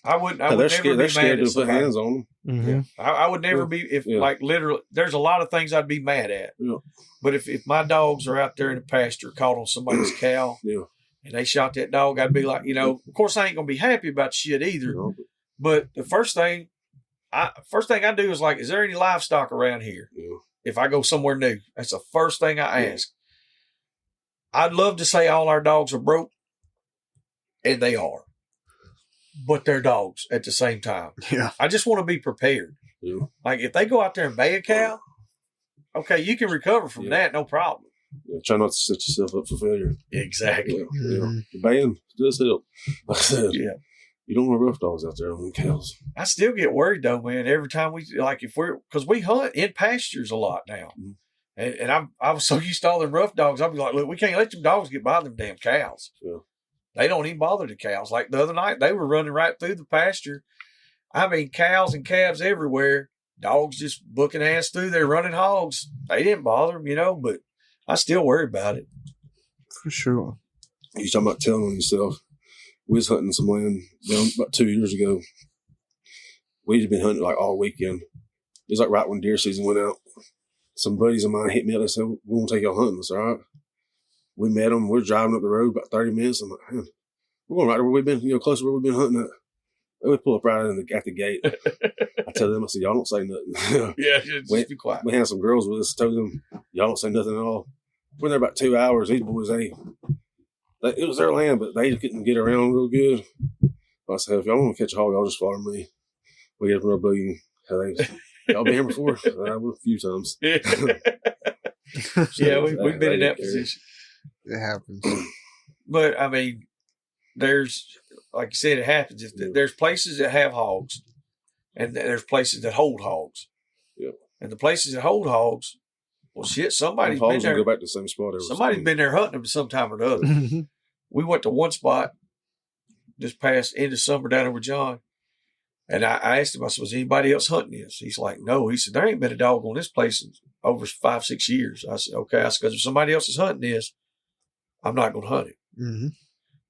[SPEAKER 1] I would
[SPEAKER 3] they're
[SPEAKER 1] never
[SPEAKER 3] scared.
[SPEAKER 1] be
[SPEAKER 3] They're scared
[SPEAKER 1] mad
[SPEAKER 3] to put hands on them.
[SPEAKER 2] Mm-hmm.
[SPEAKER 1] Yeah. I would never be like literally. There's a lot of things I'd be mad at.
[SPEAKER 3] Yeah.
[SPEAKER 1] But if my dogs are out there in the pasture caught on somebody's cow, and they shot that dog, I'd be like, of course I ain't gonna be happy about shit either. No. But the first thing I do is like, is there any livestock around here?
[SPEAKER 3] Yeah.
[SPEAKER 1] If I go somewhere new, that's the first thing I ask. I'd love to say all our dogs are broke, and they are. But they're dogs at the same time.
[SPEAKER 2] Yeah.
[SPEAKER 1] I just want to be prepared.
[SPEAKER 3] Yeah.
[SPEAKER 1] Like, if they go out there and bay a cow, okay, you can recover from that, no problem.
[SPEAKER 3] Yeah, try not to set yourself up for failure.
[SPEAKER 1] Exactly.
[SPEAKER 3] The baying does help. Like I said, you don't want rough dogs out there on them cows.
[SPEAKER 1] I still get worried though, man. Every time because we hunt in pastures a lot now. Mm-hmm. And I was so used to all them rough dogs. I'd be like, look, we can't let them dogs get by them damn cows.
[SPEAKER 3] Yeah.
[SPEAKER 1] They don't even bother the cows. Like the other night, they were running right through the pasture. I mean, cows and calves everywhere. Dogs just booking ass through there running hogs. They didn't bother them, but I still worry about it.
[SPEAKER 2] For sure.
[SPEAKER 3] You're talking about telling on yourself. We was hunting some land about 2 years ago. We had been hunting like all weekend. It was like right when deer season went out. Some buddies of mine hit me up and said, we want to take y'all hunting. I said, all right. We met them. We're driving up the road about 30 minutes. I'm like, man, we're going right where we've been, close to where we've been hunting at. We pull up right at the gate. I tell them, I said, y'all don't say nothing.
[SPEAKER 1] Just be quiet.
[SPEAKER 3] We had some girls with us. Told them, y'all don't say nothing at all. We're there about 2 hours. These boys, they it was their land, but they couldn't get around real good. I said, if y'all want to catch a hog, y'all just follow me. We get up real boogie. Y'all been here before? I would a few times.
[SPEAKER 1] Yeah, we've been in that position.
[SPEAKER 2] It happens.
[SPEAKER 1] But I mean, there's, like you said, it happens. There's places that have hogs, and there's places that hold hogs.
[SPEAKER 3] Yeah.
[SPEAKER 1] And the places that hold hogs, well, shit, somebody's been there.
[SPEAKER 3] Go back to the same spot.
[SPEAKER 1] Somebody's been there hunting them sometime or another. We went to one spot this past end of summer down there with John, and I asked him, I said, was anybody else hunting this? He's like, no. He said, there ain't been a dog on this place in over 5-6 years. I said, okay. I said, because if somebody else is hunting this, I'm not going to hunt it.
[SPEAKER 2] Mm-hmm.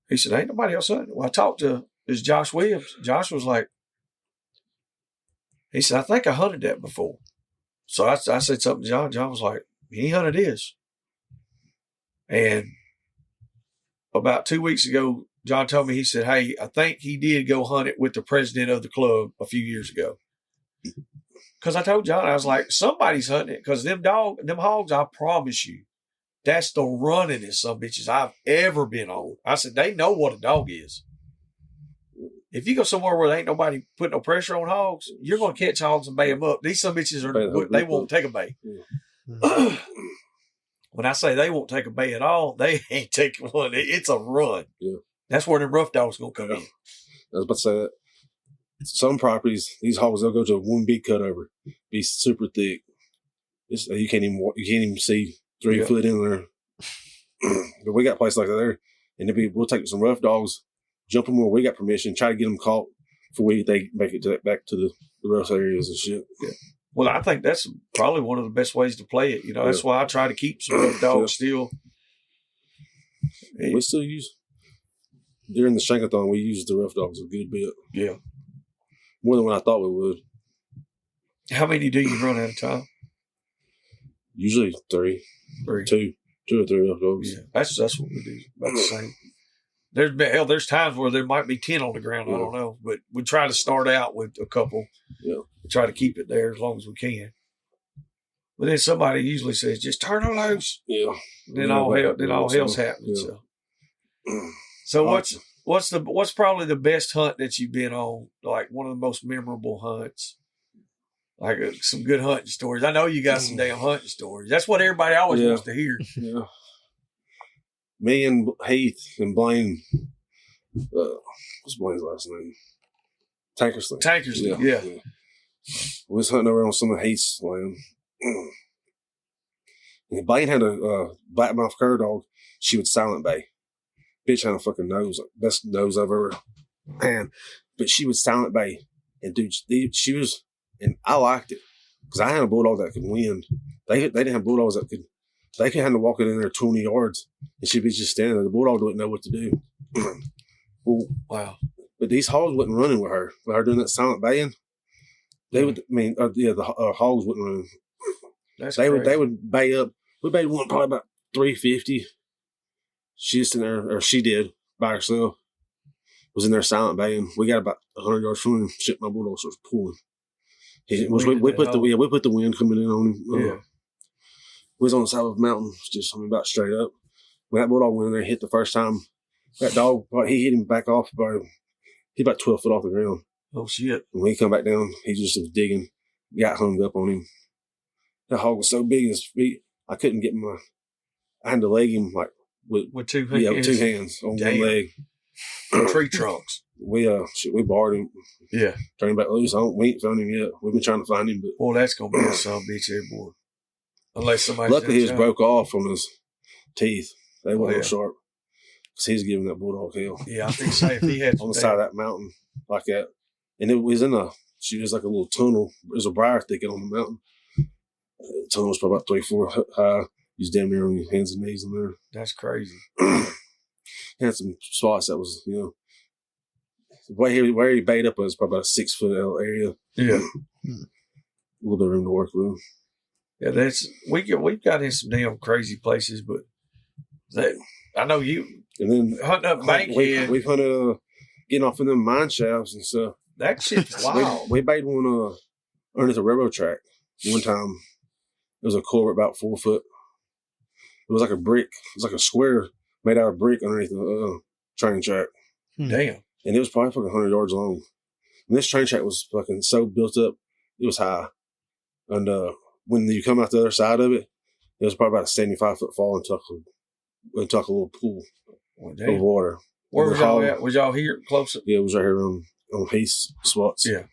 [SPEAKER 1] He said, ain't nobody else hunting it. Well, I talked to this Josh Williams. Josh was like, he said, I think I hunted that before. So I said something to John. John was like, he hunted this. And about 2 weeks ago, John told me, he said, hey, I think he did go hunt it with the president of the club a few years ago. Because I told John, I was like, somebody's hunting it. Because them hogs, I promise you, that's the runningest some bitches I've ever been on. I said, they know what a dog is. If you go somewhere where there ain't nobody putting no pressure on hogs, you're going to catch hogs and bay them up. These some bitches they won't take a bay. Yeah. When I say they won't take a bay at all, they ain't taking one. It's a run. Yeah. That's where the rough dogs going to come in.
[SPEAKER 3] I was about to say that. Some properties, these hogs, they'll go to one big cutover, be super thick. You can't even see 3 foot in there. But we got places like that there, and we'll take some rough dogs, jump them where we got permission, try to get them caught before they make it back to the rough areas and shit. Yeah.
[SPEAKER 1] Well, I think that's probably one of the best ways to play it. That's why I try to keep some rough dogs still.
[SPEAKER 3] We still use, during the Shankathon, we used the rough dogs a good bit.
[SPEAKER 1] Yeah.
[SPEAKER 3] More than what I thought we would.
[SPEAKER 1] How many do you run at a time?
[SPEAKER 3] Usually 3. 2 or 3 rough dogs.
[SPEAKER 1] Yeah, that's what we do. About the same. There's times where there might be 10 on the ground. I don't know, but we try to start out with a couple. Yeah. Try to keep it there as long as we can. But then somebody usually says, "Just turn them loose."
[SPEAKER 3] Yeah.
[SPEAKER 1] Then all hell's happening. Yeah. So what's probably the best hunt that you've been on? Like one of the most memorable hunts. Like some good hunting stories. I know you got some damn hunting stories. That's what everybody always wants to hear.
[SPEAKER 3] Yeah. Me and Heath and Blaine. What's Blaine's last name? Tankersley. Yeah. We was hunting over on some of Heath's land. And Blaine had a blackmouth cur dog. She would silent bay. Bitch had a fucking nose, best nose I've ever had. But she would silent bay. And dude, she was, and I liked it because I had a bulldog that could win. They didn't have bulldogs that could. They could have to walk it in there 20 yards, and she'd be just standing there. The bulldog wouldn't know what to do. Well, wow! But these hogs wasn't running with her doing that silent baying. They would. I mean, the hogs wouldn't run. They would bay up. We bayed one probably about 350. She's in there, or she did by herself. Was in there silent baying. We got about 100 yards from him. Shit, my bulldog starts pulling. We put the wind coming in on him. We was on the side of a mountain, just about straight up. When that bulldog went in there and hit the first time, that dog, he hit him back off. He about 12 foot off the ground.
[SPEAKER 1] Oh, shit.
[SPEAKER 3] And when he come back down, he just was digging, got hung up on him. That hog was so big in his feet, I couldn't get I had to leg him like
[SPEAKER 1] with 2 hands.
[SPEAKER 3] Yeah, with 2 hands on one leg.
[SPEAKER 1] Tree trunks.
[SPEAKER 3] We barred him.
[SPEAKER 1] Yeah.
[SPEAKER 3] Turned him back loose. We ain't found him yet. We've been trying to find him. But
[SPEAKER 1] boy, that's going to be a son of a bitch here, boy. Unless somebody.
[SPEAKER 3] Luckily, his broke off from his teeth. They weren't sharp. Because he's giving that bulldog hell.
[SPEAKER 1] Yeah, I think so. If he had
[SPEAKER 3] on the side of that mountain like that. And it was she was like a little tunnel. There's a briar thicket on the mountain. The tunnel was probably about 3-4 foot high. He was damn near on your hands and knees in there.
[SPEAKER 1] That's crazy.
[SPEAKER 3] He had some spots that was, where he bayed up was probably about a 6 foot area.
[SPEAKER 1] Yeah.
[SPEAKER 3] A little bit of room to work with.
[SPEAKER 1] Yeah, we've got in some damn crazy places, but I know you.
[SPEAKER 3] And then
[SPEAKER 1] hunting up Bankhead.
[SPEAKER 3] We've hunted getting off in them mine shafts and stuff.
[SPEAKER 1] That shit's wild.
[SPEAKER 3] We bayed one underneath a railroad track one time. It was a culvert about 4 foot. It was like a brick. It was like a square made out of brick underneath the train track.
[SPEAKER 1] Damn.
[SPEAKER 3] And it was probably fucking 100 yards long. And this train track was fucking so built up, it was high. And when you come out the other side of it, it was probably about a 75-foot fall into a little pool of water.
[SPEAKER 1] Where was y'all at? Was y'all here close?
[SPEAKER 3] Yeah, it was right here on Heath's spots.
[SPEAKER 1] Yeah.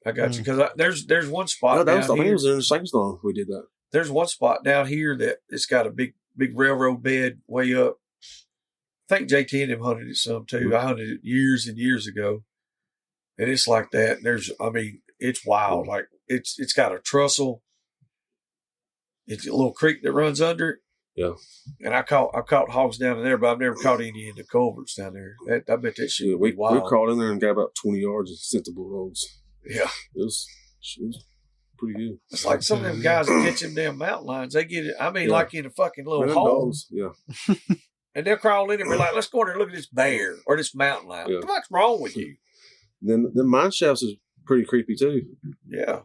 [SPEAKER 1] I got you. Because there's one spot down here.
[SPEAKER 3] I think it was in the second storm we did that.
[SPEAKER 1] There's one spot down here that it's got a big railroad bed way up. I think JT and them hunted it some too.
[SPEAKER 3] Mm-hmm.
[SPEAKER 1] I hunted it years and years ago. And it's like that. It's wild. Like it's got a trestle. It's a little creek that runs under it.
[SPEAKER 3] Yeah.
[SPEAKER 1] And I caught hogs down in there, but I've never caught any in the culverts down there. I bet that shit would be wild.
[SPEAKER 3] We crawled in there and got about 20 yards and sent the bulldogs.
[SPEAKER 1] Yeah.
[SPEAKER 3] It was pretty good.
[SPEAKER 1] It's like some of them guys that catch them damn mountain lions. They get it, like in a fucking little hole.
[SPEAKER 3] Dogs, yeah.
[SPEAKER 1] And they'll crawl in and be like, let's go in there and look at this bear or this mountain lion.
[SPEAKER 3] Yeah.
[SPEAKER 1] What's wrong with you?
[SPEAKER 3] Then the mine shafts is pretty creepy too.
[SPEAKER 1] Yeah.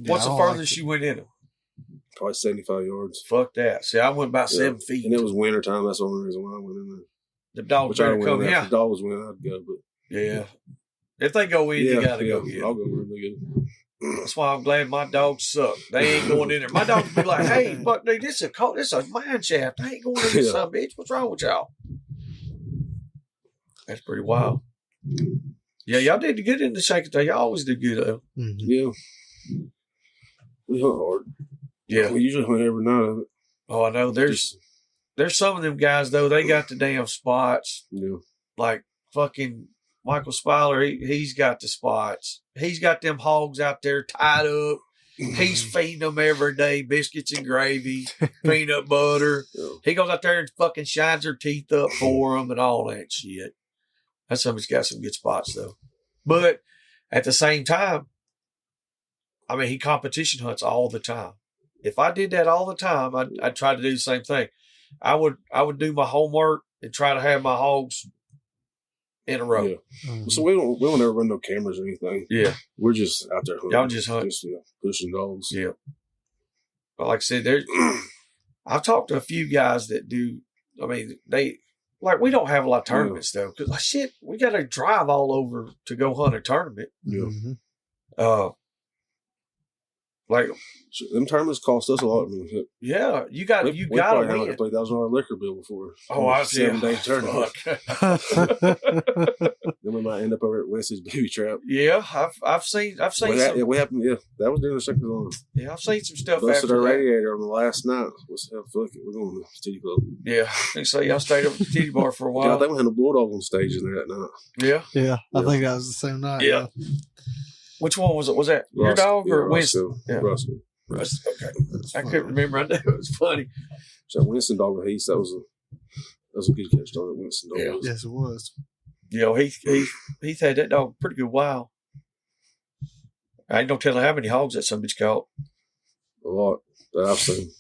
[SPEAKER 1] What's the furthest you went in them?
[SPEAKER 3] Probably 75 yards.
[SPEAKER 1] Fuck that. See, I went about 7 feet.
[SPEAKER 3] And it was winter time. That's the only reason why I went in there.
[SPEAKER 1] The dogs better come. Yeah.
[SPEAKER 3] If the dogs went, I'd go. But
[SPEAKER 1] yeah. If they go in, you got to go get
[SPEAKER 3] I'll go where they go.
[SPEAKER 1] That's why I'm glad my dogs suck. They ain't going in there. My dogs be like, hey, fuck, dude, this is a mine shaft. I ain't going in this son of a bitch. What's wrong with y'all? That's pretty wild. Yeah, y'all did good in the shaking thing. Y'all always do good, though.
[SPEAKER 2] Mm-hmm.
[SPEAKER 3] Yeah. We hunt hard.
[SPEAKER 1] Yeah.
[SPEAKER 3] We usually hunt every night of it.
[SPEAKER 1] Oh, I know. There's some of them guys, though, they got the damn spots.
[SPEAKER 3] Yeah.
[SPEAKER 1] Like fucking Michael Spiler, he's got the spots. He's got them hogs out there tied up. He's feeding them every day, biscuits and gravy, peanut butter. Yeah. He goes out there and fucking shines their teeth up for them and all that shit. That's somebody's got some good spots, though. But at the same time, he competition hunts all the time. If I did that all the time, I'd try to do the same thing. I would do my homework and try to have my hogs in a row.
[SPEAKER 3] Yeah. Mm-hmm. So we don't ever run no cameras or anything.
[SPEAKER 1] Yeah.
[SPEAKER 3] We're just out there hunting.
[SPEAKER 1] Y'all just hunt.
[SPEAKER 3] Just, pushing dogs.
[SPEAKER 1] Yeah. But like I said, I've talked to a few guys that do, we don't have a lot of tournaments though. Because shit, we got to drive all over to go hunt a tournament.
[SPEAKER 3] Yeah.
[SPEAKER 2] Mm-hmm.
[SPEAKER 3] Them tournaments cost us a lot.
[SPEAKER 1] Yeah, you got to win.
[SPEAKER 3] We probably had like a $3,000 liquor bill before.
[SPEAKER 1] Oh, I see.
[SPEAKER 3] 7-day tournament. Then we might end up over at Wesley's Booby Trap.
[SPEAKER 1] Yeah, I've seen.
[SPEAKER 3] Yeah, we happened. Yeah, that was during the second one.
[SPEAKER 1] Yeah, I've seen some stuff.
[SPEAKER 3] Busted our radiator on the last night. We said, "Fuck it, we're going to the Titty Club."
[SPEAKER 1] Yeah, and so y'all stayed up at the Titty Bar for a while.
[SPEAKER 3] Yeah, I think we had a bulldog on stage in there that night.
[SPEAKER 2] Yeah. I think that was the same night.
[SPEAKER 1] Yeah. Which one was it? Was that your dog or Winston?
[SPEAKER 3] Yeah, Russell.
[SPEAKER 1] Okay, I couldn't remember. I knew it was funny.
[SPEAKER 3] So Winston dog with Heath, that was a good catch dog. That Winston dog.
[SPEAKER 1] Yeah.
[SPEAKER 3] Was.
[SPEAKER 2] Yes, it was.
[SPEAKER 1] Heath had that dog a pretty good while. I ain't no telling how many hogs that son bitch caught.
[SPEAKER 3] A lot that I've seen.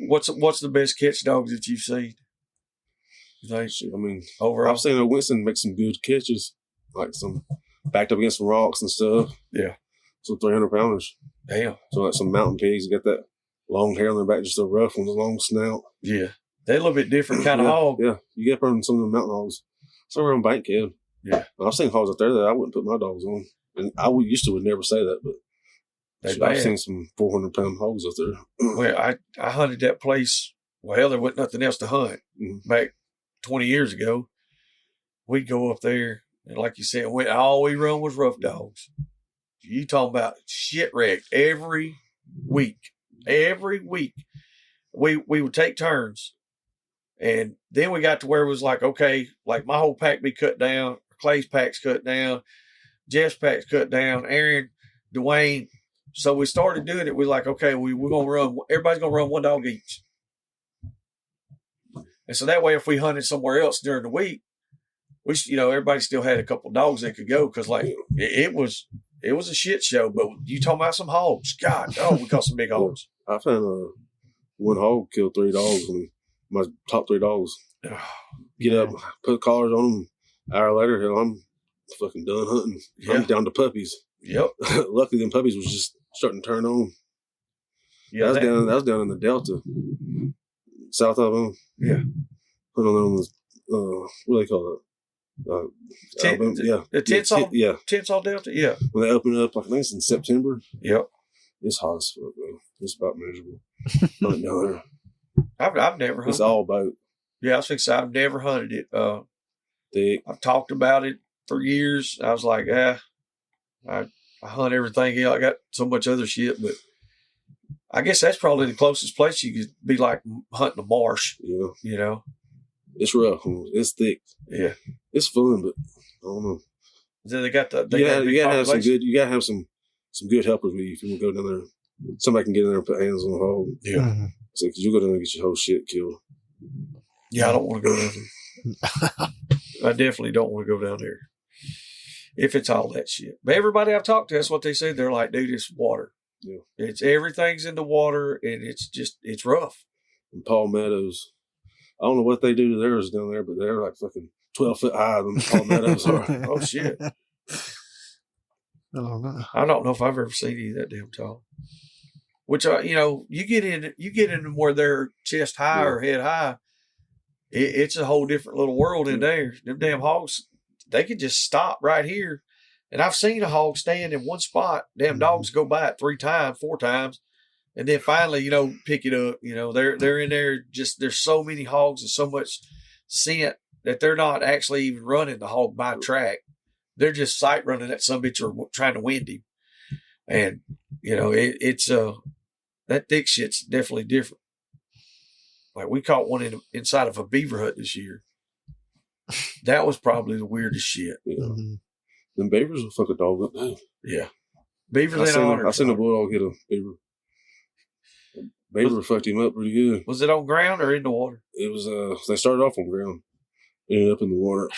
[SPEAKER 1] What's the best catch dogs that you've seen? Overall,
[SPEAKER 3] I've seen Winston make some good catches, like some backed up against some rocks and stuff.
[SPEAKER 1] Yeah,
[SPEAKER 3] some 300-pounders.
[SPEAKER 1] Damn.
[SPEAKER 3] So like some mountain pigs got that long hair on their back, just a rough one, a long snout.
[SPEAKER 1] Yeah, they're a little bit different kind of hog.
[SPEAKER 3] Yeah, you get from some of the mountain hogs. Some are on Bankhead.
[SPEAKER 1] Yeah,
[SPEAKER 3] I've seen hogs out there that I wouldn't put my dogs on, and I would never say that, but I've seen some 400-pound hogs out there.
[SPEAKER 1] Well, I hunted that place. Well, there wasn't nothing else to hunt back 20 years ago. We'd go up there, and like you said, all we run was rough dogs. You talking about shit wrecked every week. Every week. We would take turns. And then we got to where it was like, okay, like my whole pack be cut down, Clay's pack's cut down, Jeff's pack's cut down, Aaron, Dwayne. So we started doing it. We're like, okay, we're going to run, everybody's going to run one dog each. And so that way, if we hunted somewhere else during the week, everybody still had a couple dogs that could go. Cause like it was a shit show, but you talking about some hogs. God, we caught some big hogs.
[SPEAKER 3] I found one hog killed 3 dogs, and my top 3 dogs get up, put collars on them. An hour later, hell, I'm fucking done hunting. Yeah. I'm down to puppies.
[SPEAKER 1] Yep.
[SPEAKER 3] Luckily, them puppies was just starting to turn on.
[SPEAKER 1] Yeah,
[SPEAKER 3] that was down in the Delta. south of them.
[SPEAKER 1] Yeah.
[SPEAKER 3] Put on them, what do they call it?
[SPEAKER 1] The Tensall Delta? Yeah.
[SPEAKER 3] When they open it up, like I think it's in September.
[SPEAKER 1] Yep.
[SPEAKER 3] It's hot as fuck, man. It's about miserable. Hunting down there.
[SPEAKER 1] I've never hunted.
[SPEAKER 3] It's all boat.
[SPEAKER 1] Yeah, I was thinking I've never hunted it.
[SPEAKER 3] Thick.
[SPEAKER 1] I've talked about it for years. I was like, I hunt everything else. I got so much other shit, but I guess that's probably the closest place you could be like hunting a marsh.
[SPEAKER 3] Yeah.
[SPEAKER 1] You know?
[SPEAKER 3] It's rough. It's thick.
[SPEAKER 1] Yeah.
[SPEAKER 3] It's fun, but I don't know.
[SPEAKER 1] Then they got
[SPEAKER 3] you gotta have some good. You gotta have some good helpers with you if you want to go down there. Somebody can get in there and put hands on the hog.
[SPEAKER 1] Yeah.
[SPEAKER 2] Mm-hmm.
[SPEAKER 3] So, cause you go down there and get your whole shit killed.
[SPEAKER 1] Yeah, I don't want to go down there. I definitely don't want to go down there if it's all that shit. But everybody I've talked to, that's what they say. They're like, dude, it's water.
[SPEAKER 3] Yeah.
[SPEAKER 1] It's everything's in the water, and it's rough.
[SPEAKER 3] And palmettos. I don't know what they do to theirs down there, but they're like fucking 12 foot high. Them palmettos are.
[SPEAKER 1] Oh shit! I don't know if I've ever seen any that damn tall. Which you get in where they're chest high or head high. It's a whole different little world in there. Them damn hogs, they could just stop right here. And I've seen a hog stand in one spot. Damn dogs go by it 3 times, 4 times. And then finally, pick it up. They're in there just, there's so many hogs and so much scent that they're not actually even running the hog by track. They're just sight running that some bitch or trying to wind him. And, it's that thick shit's definitely different. Like we caught one inside of a beaver hut this year. That was probably the weirdest shit.
[SPEAKER 3] Yeah. Mm-hmm. Them beavers will fuck a dog up now.
[SPEAKER 1] Yeah. Beavers ain't honored.
[SPEAKER 3] I seen a bulldog hit a beaver. Beaver fucked him up pretty good.
[SPEAKER 1] Was it on ground or in the water?
[SPEAKER 3] It was, they started off on ground. Ended up in the water.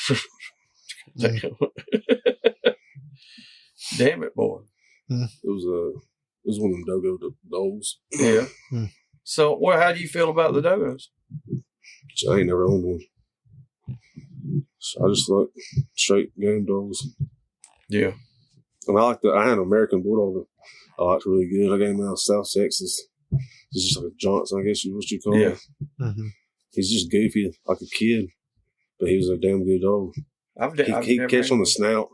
[SPEAKER 1] Damn it, boy.
[SPEAKER 3] It was one of them dogo dogs.
[SPEAKER 1] Yeah. So, how do you feel about the dogos?
[SPEAKER 3] I ain't never owned one. So I just like straight game dogs.
[SPEAKER 1] Yeah.
[SPEAKER 3] And I had an American bulldog I liked really good. I got him out of South Texas. He's just like a Johnson, I guess what you call him.
[SPEAKER 2] Mm-hmm.
[SPEAKER 3] He's just goofy, like a kid. But he was a damn good dog. He'd catch on the snout.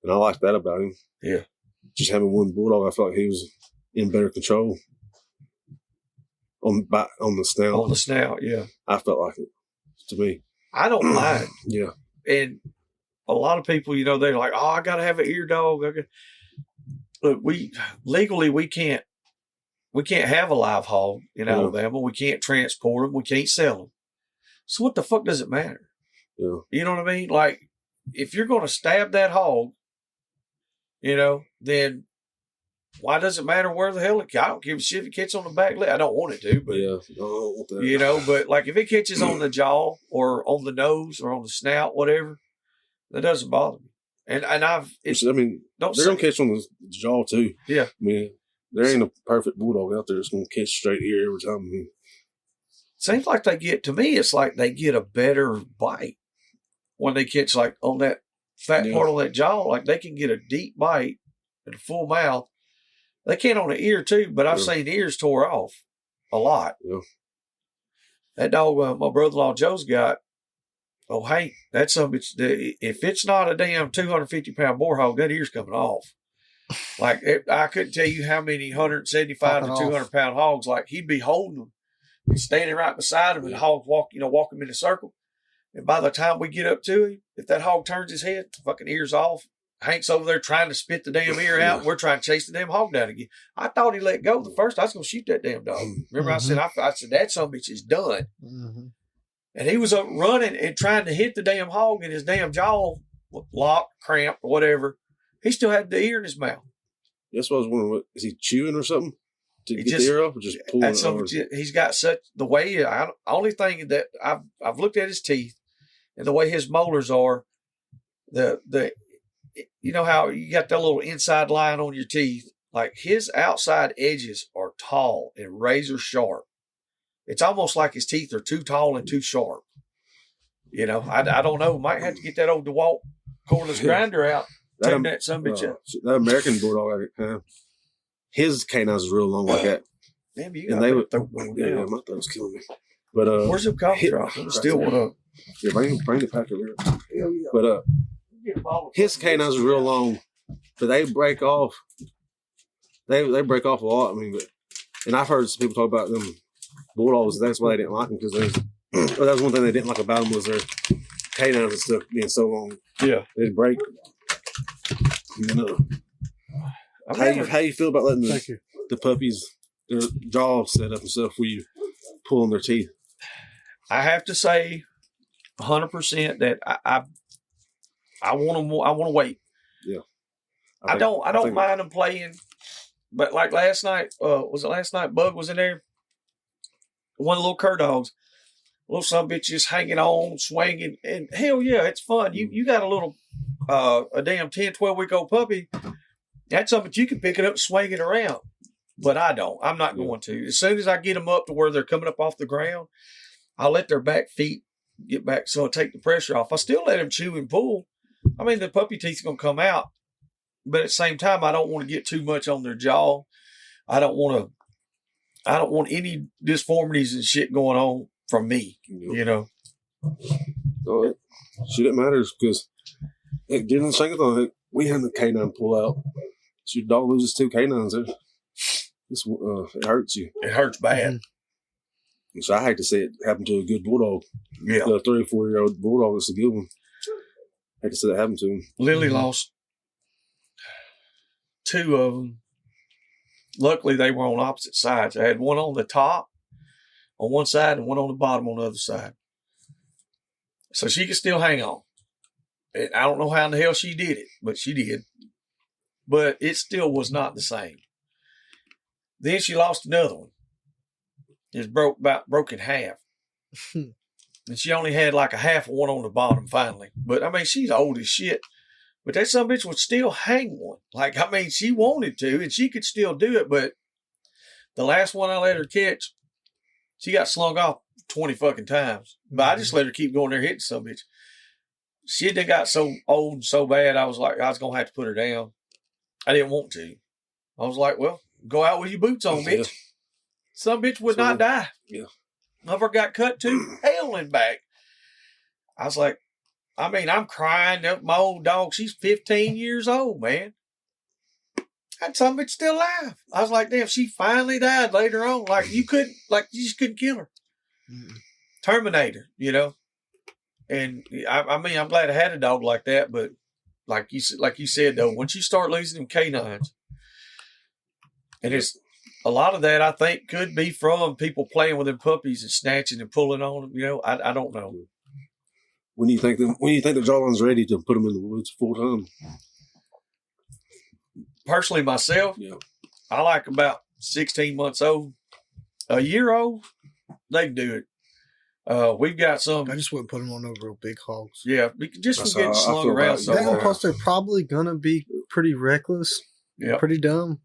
[SPEAKER 3] And I liked that about him.
[SPEAKER 1] Yeah.
[SPEAKER 3] Just having one bulldog, I felt like he was in better control. On the snout.
[SPEAKER 1] On the snout, yeah.
[SPEAKER 3] I felt like it, to me.
[SPEAKER 1] I don't mind.
[SPEAKER 3] Yeah.
[SPEAKER 1] And a lot of people, they're like, oh, I got to have an ear dog. Look, we can't have a live hog in Alabama. We can't transport them. We can't sell them. So what the fuck does it matter?
[SPEAKER 3] Yeah.
[SPEAKER 1] You know what I mean? Like, if you're going to stab that hog, then why does it matter where the hell I don't give a shit if it catches on the back leg. I don't want it to, but
[SPEAKER 3] yeah, I don't want that.
[SPEAKER 1] But like if it catches on the jaw or on the nose or on the snout, whatever, that doesn't bother me. And they're gonna
[SPEAKER 3] catch on the jaw too.
[SPEAKER 1] Yeah,
[SPEAKER 3] I mean, there ain't a perfect bulldog out there that's gonna catch straight ear every time.
[SPEAKER 1] Seems like it's like they get a better bite when they catch like on that fat part on that jaw. Like they can get a deep bite and a full mouth. They can on the ear too, but I've seen ears tore off a lot.
[SPEAKER 3] Yeah.
[SPEAKER 1] That dog, my brother-in-law Joe's got. Oh, Hank, that's something. If it's not a damn 250-pound boar hog, that ear's coming off. Like I couldn't tell you how many 175 to 200-pound hogs. Like he'd be holding them, and standing right beside him, and the hog walk him in a circle. And by the time we get up to him, if that hog turns his head, the fucking ear's off. Hank's over there trying to spit the damn ear out. We're trying to chase the damn hog down again. I thought he let go the first. I was going to shoot that damn dog. Remember, I said that son of a bitch is done. Mm-hmm. And he was up running and trying to hit the damn hog, and his damn jaw locked, cramped, or whatever. He still had the ear in his mouth.
[SPEAKER 3] That's what I was wondering. Is he chewing or something to get the ear off, or just pulling it?
[SPEAKER 1] He's got such the way. Only thing that I've looked at his teeth and the way his molars are. You know how you got that little inside line on your teeth? Like his outside edges are tall and razor sharp. It's almost like his teeth are too tall and too sharp. I don't know. Might have to get that old DeWalt cordless grinder out. Turn that son bitch up.
[SPEAKER 3] That American bulldog, his canines is real long like that.
[SPEAKER 1] Damn, you
[SPEAKER 3] got
[SPEAKER 1] my
[SPEAKER 3] throat's killing me. But
[SPEAKER 1] Where's the coffee drop? Still one up.
[SPEAKER 3] Yeah, bring the pack over here. Hell yeah. But his canines are real long, but they break off. They break off a lot. I mean, and I've heard some people talk about them bulldogs. That's why they didn't like them, because that was one thing they didn't like about them, was their canines and stuff being so long.
[SPEAKER 1] Yeah,
[SPEAKER 3] they'd break. How you feel about letting the puppies, their jaws set up and stuff, where you pulling their teeth?
[SPEAKER 1] I have to say, 100% that I want to. I want to wait.
[SPEAKER 3] Yeah,
[SPEAKER 1] I don't mind them playing, but like last night, was it last night? Bug was in there. One of the little cur dogs, little son of a bitch just hanging on, swinging, and hell yeah, it's fun. You got a little, a damn 10, 12-week-old puppy. That's something you can pick it up and swing it around. But I don't. I'm not going to. As soon as I get them up to where they're coming up off the ground, I'll let their back feet get back so I'll take the pressure off. I still let them chew and pull. I mean, the puppy teeth are going to come out. But at the same time, I don't want to get too much on their jaw. I don't want any deformities and shit going on from me, you know.
[SPEAKER 3] No, shit, it matters, because during the second we had the canine pull out. So your dog loses 2 canines. It hurts you.
[SPEAKER 1] It hurts bad.
[SPEAKER 3] So I hate to see it happen to a good bulldog.
[SPEAKER 1] Yeah.
[SPEAKER 3] A 3 or 4-year-old bulldog is a good one. I hate to see that happen to him.
[SPEAKER 1] Lily lost 2 of them. Luckily, they were on opposite sides. I had one on the top on one side and one on the bottom on the other side. So she could still hang on. And I don't know how in the hell she did it, but she did. But it still was not the same. Then she lost another one. It was broke in half. And she only had like a half of one on the bottom finally. But I mean, she's old as shit. But that son of a bitch would still hang one. Like, I mean, she wanted to, and she could still do it. But the last one I let her catch, she got slung off 20 fucking times. But I just let her keep going there hitting some bitch. She done got so old and so bad, I was like, I was going to have to put her down. I didn't want to. I was like, well, go out with your boots on, bitch. Yeah. Some bitch would not die.
[SPEAKER 3] Yeah.
[SPEAKER 1] Never got cut to hell and back. I was like, I mean, I'm crying. My old dog, she's 15 years old, man. And some bitch still alive. I was like, damn, she finally died later on. Like, you just couldn't kill her. Terminator, you know? And I mean, I'm glad I had a dog like that, but like you said though, once you start losing them canines, and it's a lot of that I think could be from people playing with them puppies and snatching and pulling on them. You know, I don't know.
[SPEAKER 3] When you think the jawline's ready to put them in the woods full time?
[SPEAKER 1] Personally, myself, I like about 16 months old, a year old. They can do it. We've got some.
[SPEAKER 2] I just wouldn't put them on no real big hogs.
[SPEAKER 1] Yeah, just from getting slung around so hard.
[SPEAKER 2] Plus, they're probably gonna be pretty reckless. Pretty dumb.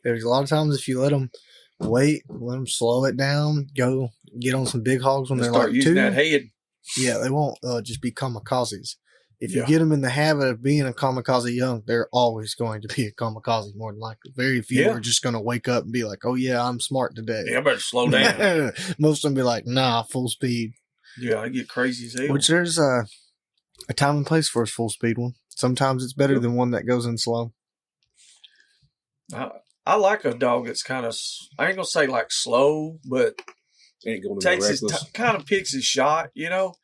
[SPEAKER 2] There's a lot of times if you let them wait, let them slow it down, go get on some big hogs when they're like
[SPEAKER 1] using
[SPEAKER 2] 2.
[SPEAKER 1] That head.
[SPEAKER 2] Yeah, they won't just be kamikazes. If you get them in the habit of being a kamikaze young, they're always going to be a kamikaze more than likely. Very few are just going to wake up and be like, oh, yeah, I'm smart today.
[SPEAKER 1] Yeah, I better slow down.
[SPEAKER 2] Most of them be like, nah, full speed.
[SPEAKER 1] Yeah, I get crazy as hell.
[SPEAKER 2] Which there's a time and place for a full speed one. Sometimes it's better than one that goes in slow.
[SPEAKER 1] I like a dog that's kind of, I ain't going to say like slow, but
[SPEAKER 3] ain't going
[SPEAKER 1] takes his kind of picks his shot, you know?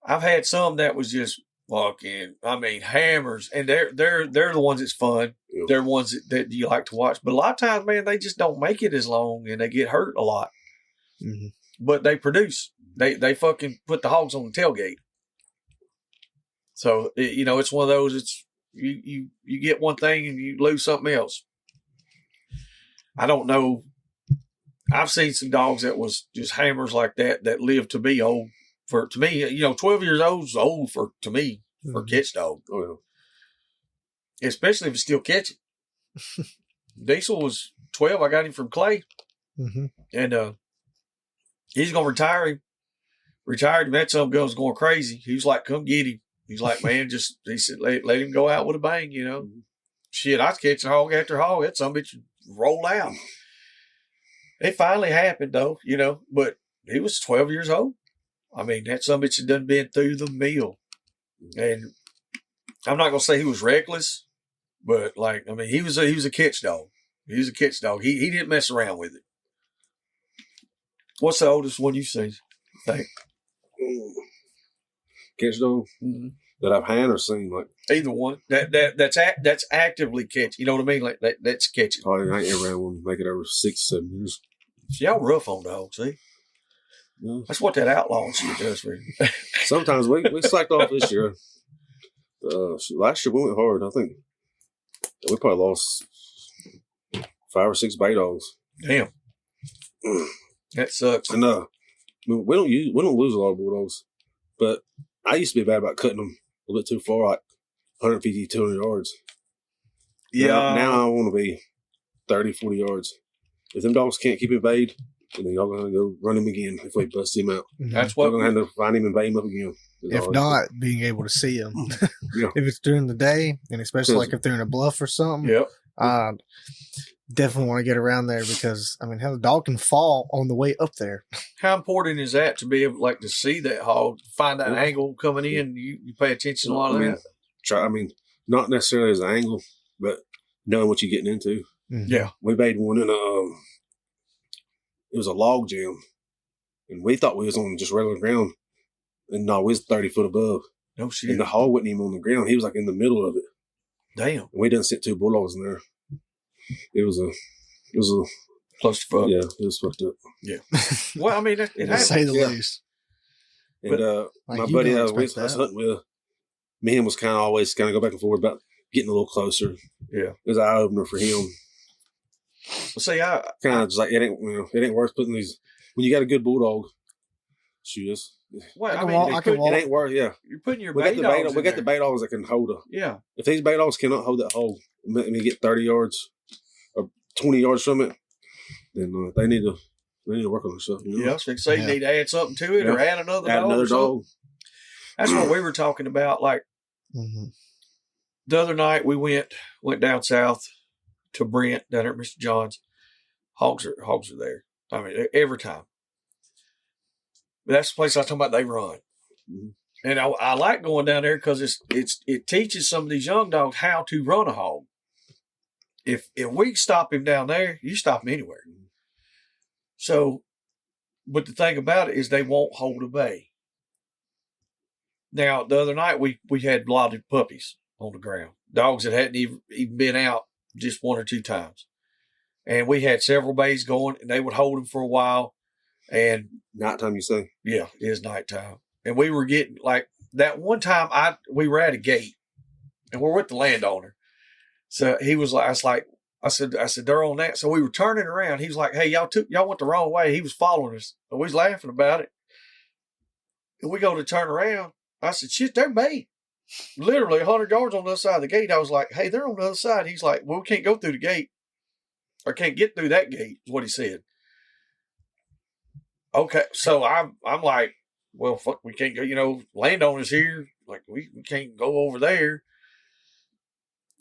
[SPEAKER 1] I've had some that was just fucking, I mean, hammers, and they're the ones that's fun. Yeah. They're ones that you like to watch. But a lot of times, man, they just don't make it as long, and they get hurt a lot. Mm-hmm. But they produce. They fucking put the hogs on the tailgate. So it's one of those. It's you get one thing and you lose something else. I don't know. I've seen some dogs that was just hammers like that lived to be old. To me, 12 years old is old to me, for a catch dog. Oh, yeah. Especially if it's still catching. Diesel was 12. I got him from Clay. Mm-hmm. And he's going to retire him. Retired him. That some girl's going crazy. He was like, come get him. He's like, man, he said, let him go out with a bang, Shit, I was catching hog after hog. That some bitch roll out. It finally happened, though, but he was 12 years old. I mean, that son of a bitch had done been through the mill. And I'm not going to say he was reckless, but like, I mean, he was a catch dog. He was a catch dog. He didn't mess around with it. What's the oldest one you've seen? Think?
[SPEAKER 3] Catch dog that I've had or seen, like
[SPEAKER 1] Either one. That's actively catch. You know what I mean? Like that's catching.
[SPEAKER 3] I ain't ever had one make it over 6, 7 years.
[SPEAKER 1] See, y'all rough on dogs, see?
[SPEAKER 3] Yeah.
[SPEAKER 1] That's what that outlaw shit does for you.
[SPEAKER 3] Sometimes we slacked off this year. Last year we went hard. I think we probably lost 5 or 6 bay dogs.
[SPEAKER 1] Damn. That sucks.
[SPEAKER 3] And we don't lose a lot of bulldogs, but I used to be bad about cutting them a little bit too far, like 150, 200 yards.
[SPEAKER 1] Yeah.
[SPEAKER 3] Now I want to be 30, 40 yards. If them dogs can't keep it bayed, then y'all going to go run him again if we bust him out.
[SPEAKER 1] That's
[SPEAKER 3] We're
[SPEAKER 1] what
[SPEAKER 3] going to have to find him and bait him up again.
[SPEAKER 2] If not, being able to see them.
[SPEAKER 3] Yeah.
[SPEAKER 2] If it's during the day, and especially like if they're in a bluff or something,
[SPEAKER 1] Yep.
[SPEAKER 2] definitely want to get around there because, I mean, hell, the dog can fall on the way up there.
[SPEAKER 1] How important is that to be able to see that hog, find that angle coming in? You pay attention to a lot of that?
[SPEAKER 3] I mean, not necessarily as an angle, but knowing what you're getting into.
[SPEAKER 2] Mm-hmm.
[SPEAKER 1] Yeah.
[SPEAKER 3] We made one in it was a log jam, and we thought we was on just regular ground, and no, we was 30 foot above.
[SPEAKER 1] No shit.
[SPEAKER 3] And the hog wasn't even on the ground; he was like in the middle of it.
[SPEAKER 1] Damn.
[SPEAKER 3] And we done sit 2 bulldogs in there. It was a
[SPEAKER 1] Clusterfuck.
[SPEAKER 3] yeah, it was fucked up.
[SPEAKER 1] Yeah. Well, I mean, it
[SPEAKER 2] To
[SPEAKER 1] happens.
[SPEAKER 2] say the least.
[SPEAKER 3] And
[SPEAKER 2] like,
[SPEAKER 3] my
[SPEAKER 2] you
[SPEAKER 3] buddy
[SPEAKER 2] don't
[SPEAKER 3] I was
[SPEAKER 2] expect that.
[SPEAKER 3] hunting with, me and him was kind of always kind of go back and forth about getting a little closer.
[SPEAKER 1] Yeah.
[SPEAKER 3] It was an eye opener for him.
[SPEAKER 1] Well, see,
[SPEAKER 3] Kind of just like it ain't worth putting these when you got a good bulldog. Shoes.
[SPEAKER 1] well,
[SPEAKER 2] I
[SPEAKER 1] I
[SPEAKER 2] can
[SPEAKER 1] mean,
[SPEAKER 2] walk-
[SPEAKER 1] it
[SPEAKER 2] I can
[SPEAKER 1] could-
[SPEAKER 2] walk.
[SPEAKER 3] It ain't worth. Yeah,
[SPEAKER 1] you're putting your
[SPEAKER 3] we got
[SPEAKER 1] bay
[SPEAKER 3] the
[SPEAKER 1] dogs
[SPEAKER 3] bay.
[SPEAKER 1] in
[SPEAKER 3] We got the
[SPEAKER 1] there.
[SPEAKER 3] bay dogs that can hold a.
[SPEAKER 1] Yeah.
[SPEAKER 3] If these bay dogs cannot hold that hole, and get 30 yards or 20 yards from it, then they need to work on themselves. You know?
[SPEAKER 1] Yeah. So you
[SPEAKER 2] Yeah.
[SPEAKER 1] need to add something to it or
[SPEAKER 3] Yeah.
[SPEAKER 1] add another
[SPEAKER 3] Add
[SPEAKER 1] dog.
[SPEAKER 3] another
[SPEAKER 1] or something.
[SPEAKER 3] dog.
[SPEAKER 1] That's what we were talking about. Like
[SPEAKER 2] Mm-hmm.
[SPEAKER 1] the other night, we went down south to Brent down at Mr. John's. Hogs are there. I mean, every time. But that's the place I was talking about. They run, and I like going down there because it teaches some of these young dogs how to run a hog. If we stop him down there, you stop him anywhere. So, but the thing about it is they won't hold a bay. Now, the other night we had a lot of puppies on the ground, dogs that hadn't even been out just 1 or 2 times. And we had several bays going, and they would hold them for a while. And
[SPEAKER 3] Nighttime, you say?
[SPEAKER 1] yeah, it is nighttime. And we were getting like that one time we were at a gate and we're with the landowner. So he was like, I said, they're on that. So we were turning around. He was like, hey, y'all went the wrong way. He was following us. And we was laughing about it. And we go to turn around. I said, shit, they're bay. Literally 100 yards on the other side of the gate. I was like, hey, they're on the other side. He's like, well, we can't go through the gate. Or can't get through that gate, is what he said. Okay, so I'm like, well, fuck, we can't go, landowners here, like we can't go over there.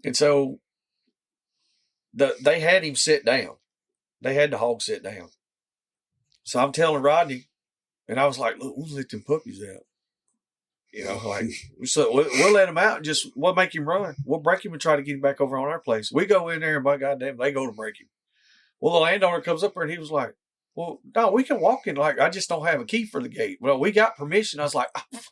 [SPEAKER 1] And so they had him sit down. They had the hog sit down. So I'm telling Rodney, and I was like, look, we'll let them puppies out. So we'll let him out and we'll make him run. We'll break him and try to get him back over on our place. We go in there and by goddamn, they go to break him. Well, the landowner comes up there and he was like, well, no, we can walk in. Like, I just don't have a key for the gate. Well, we got permission. I was like,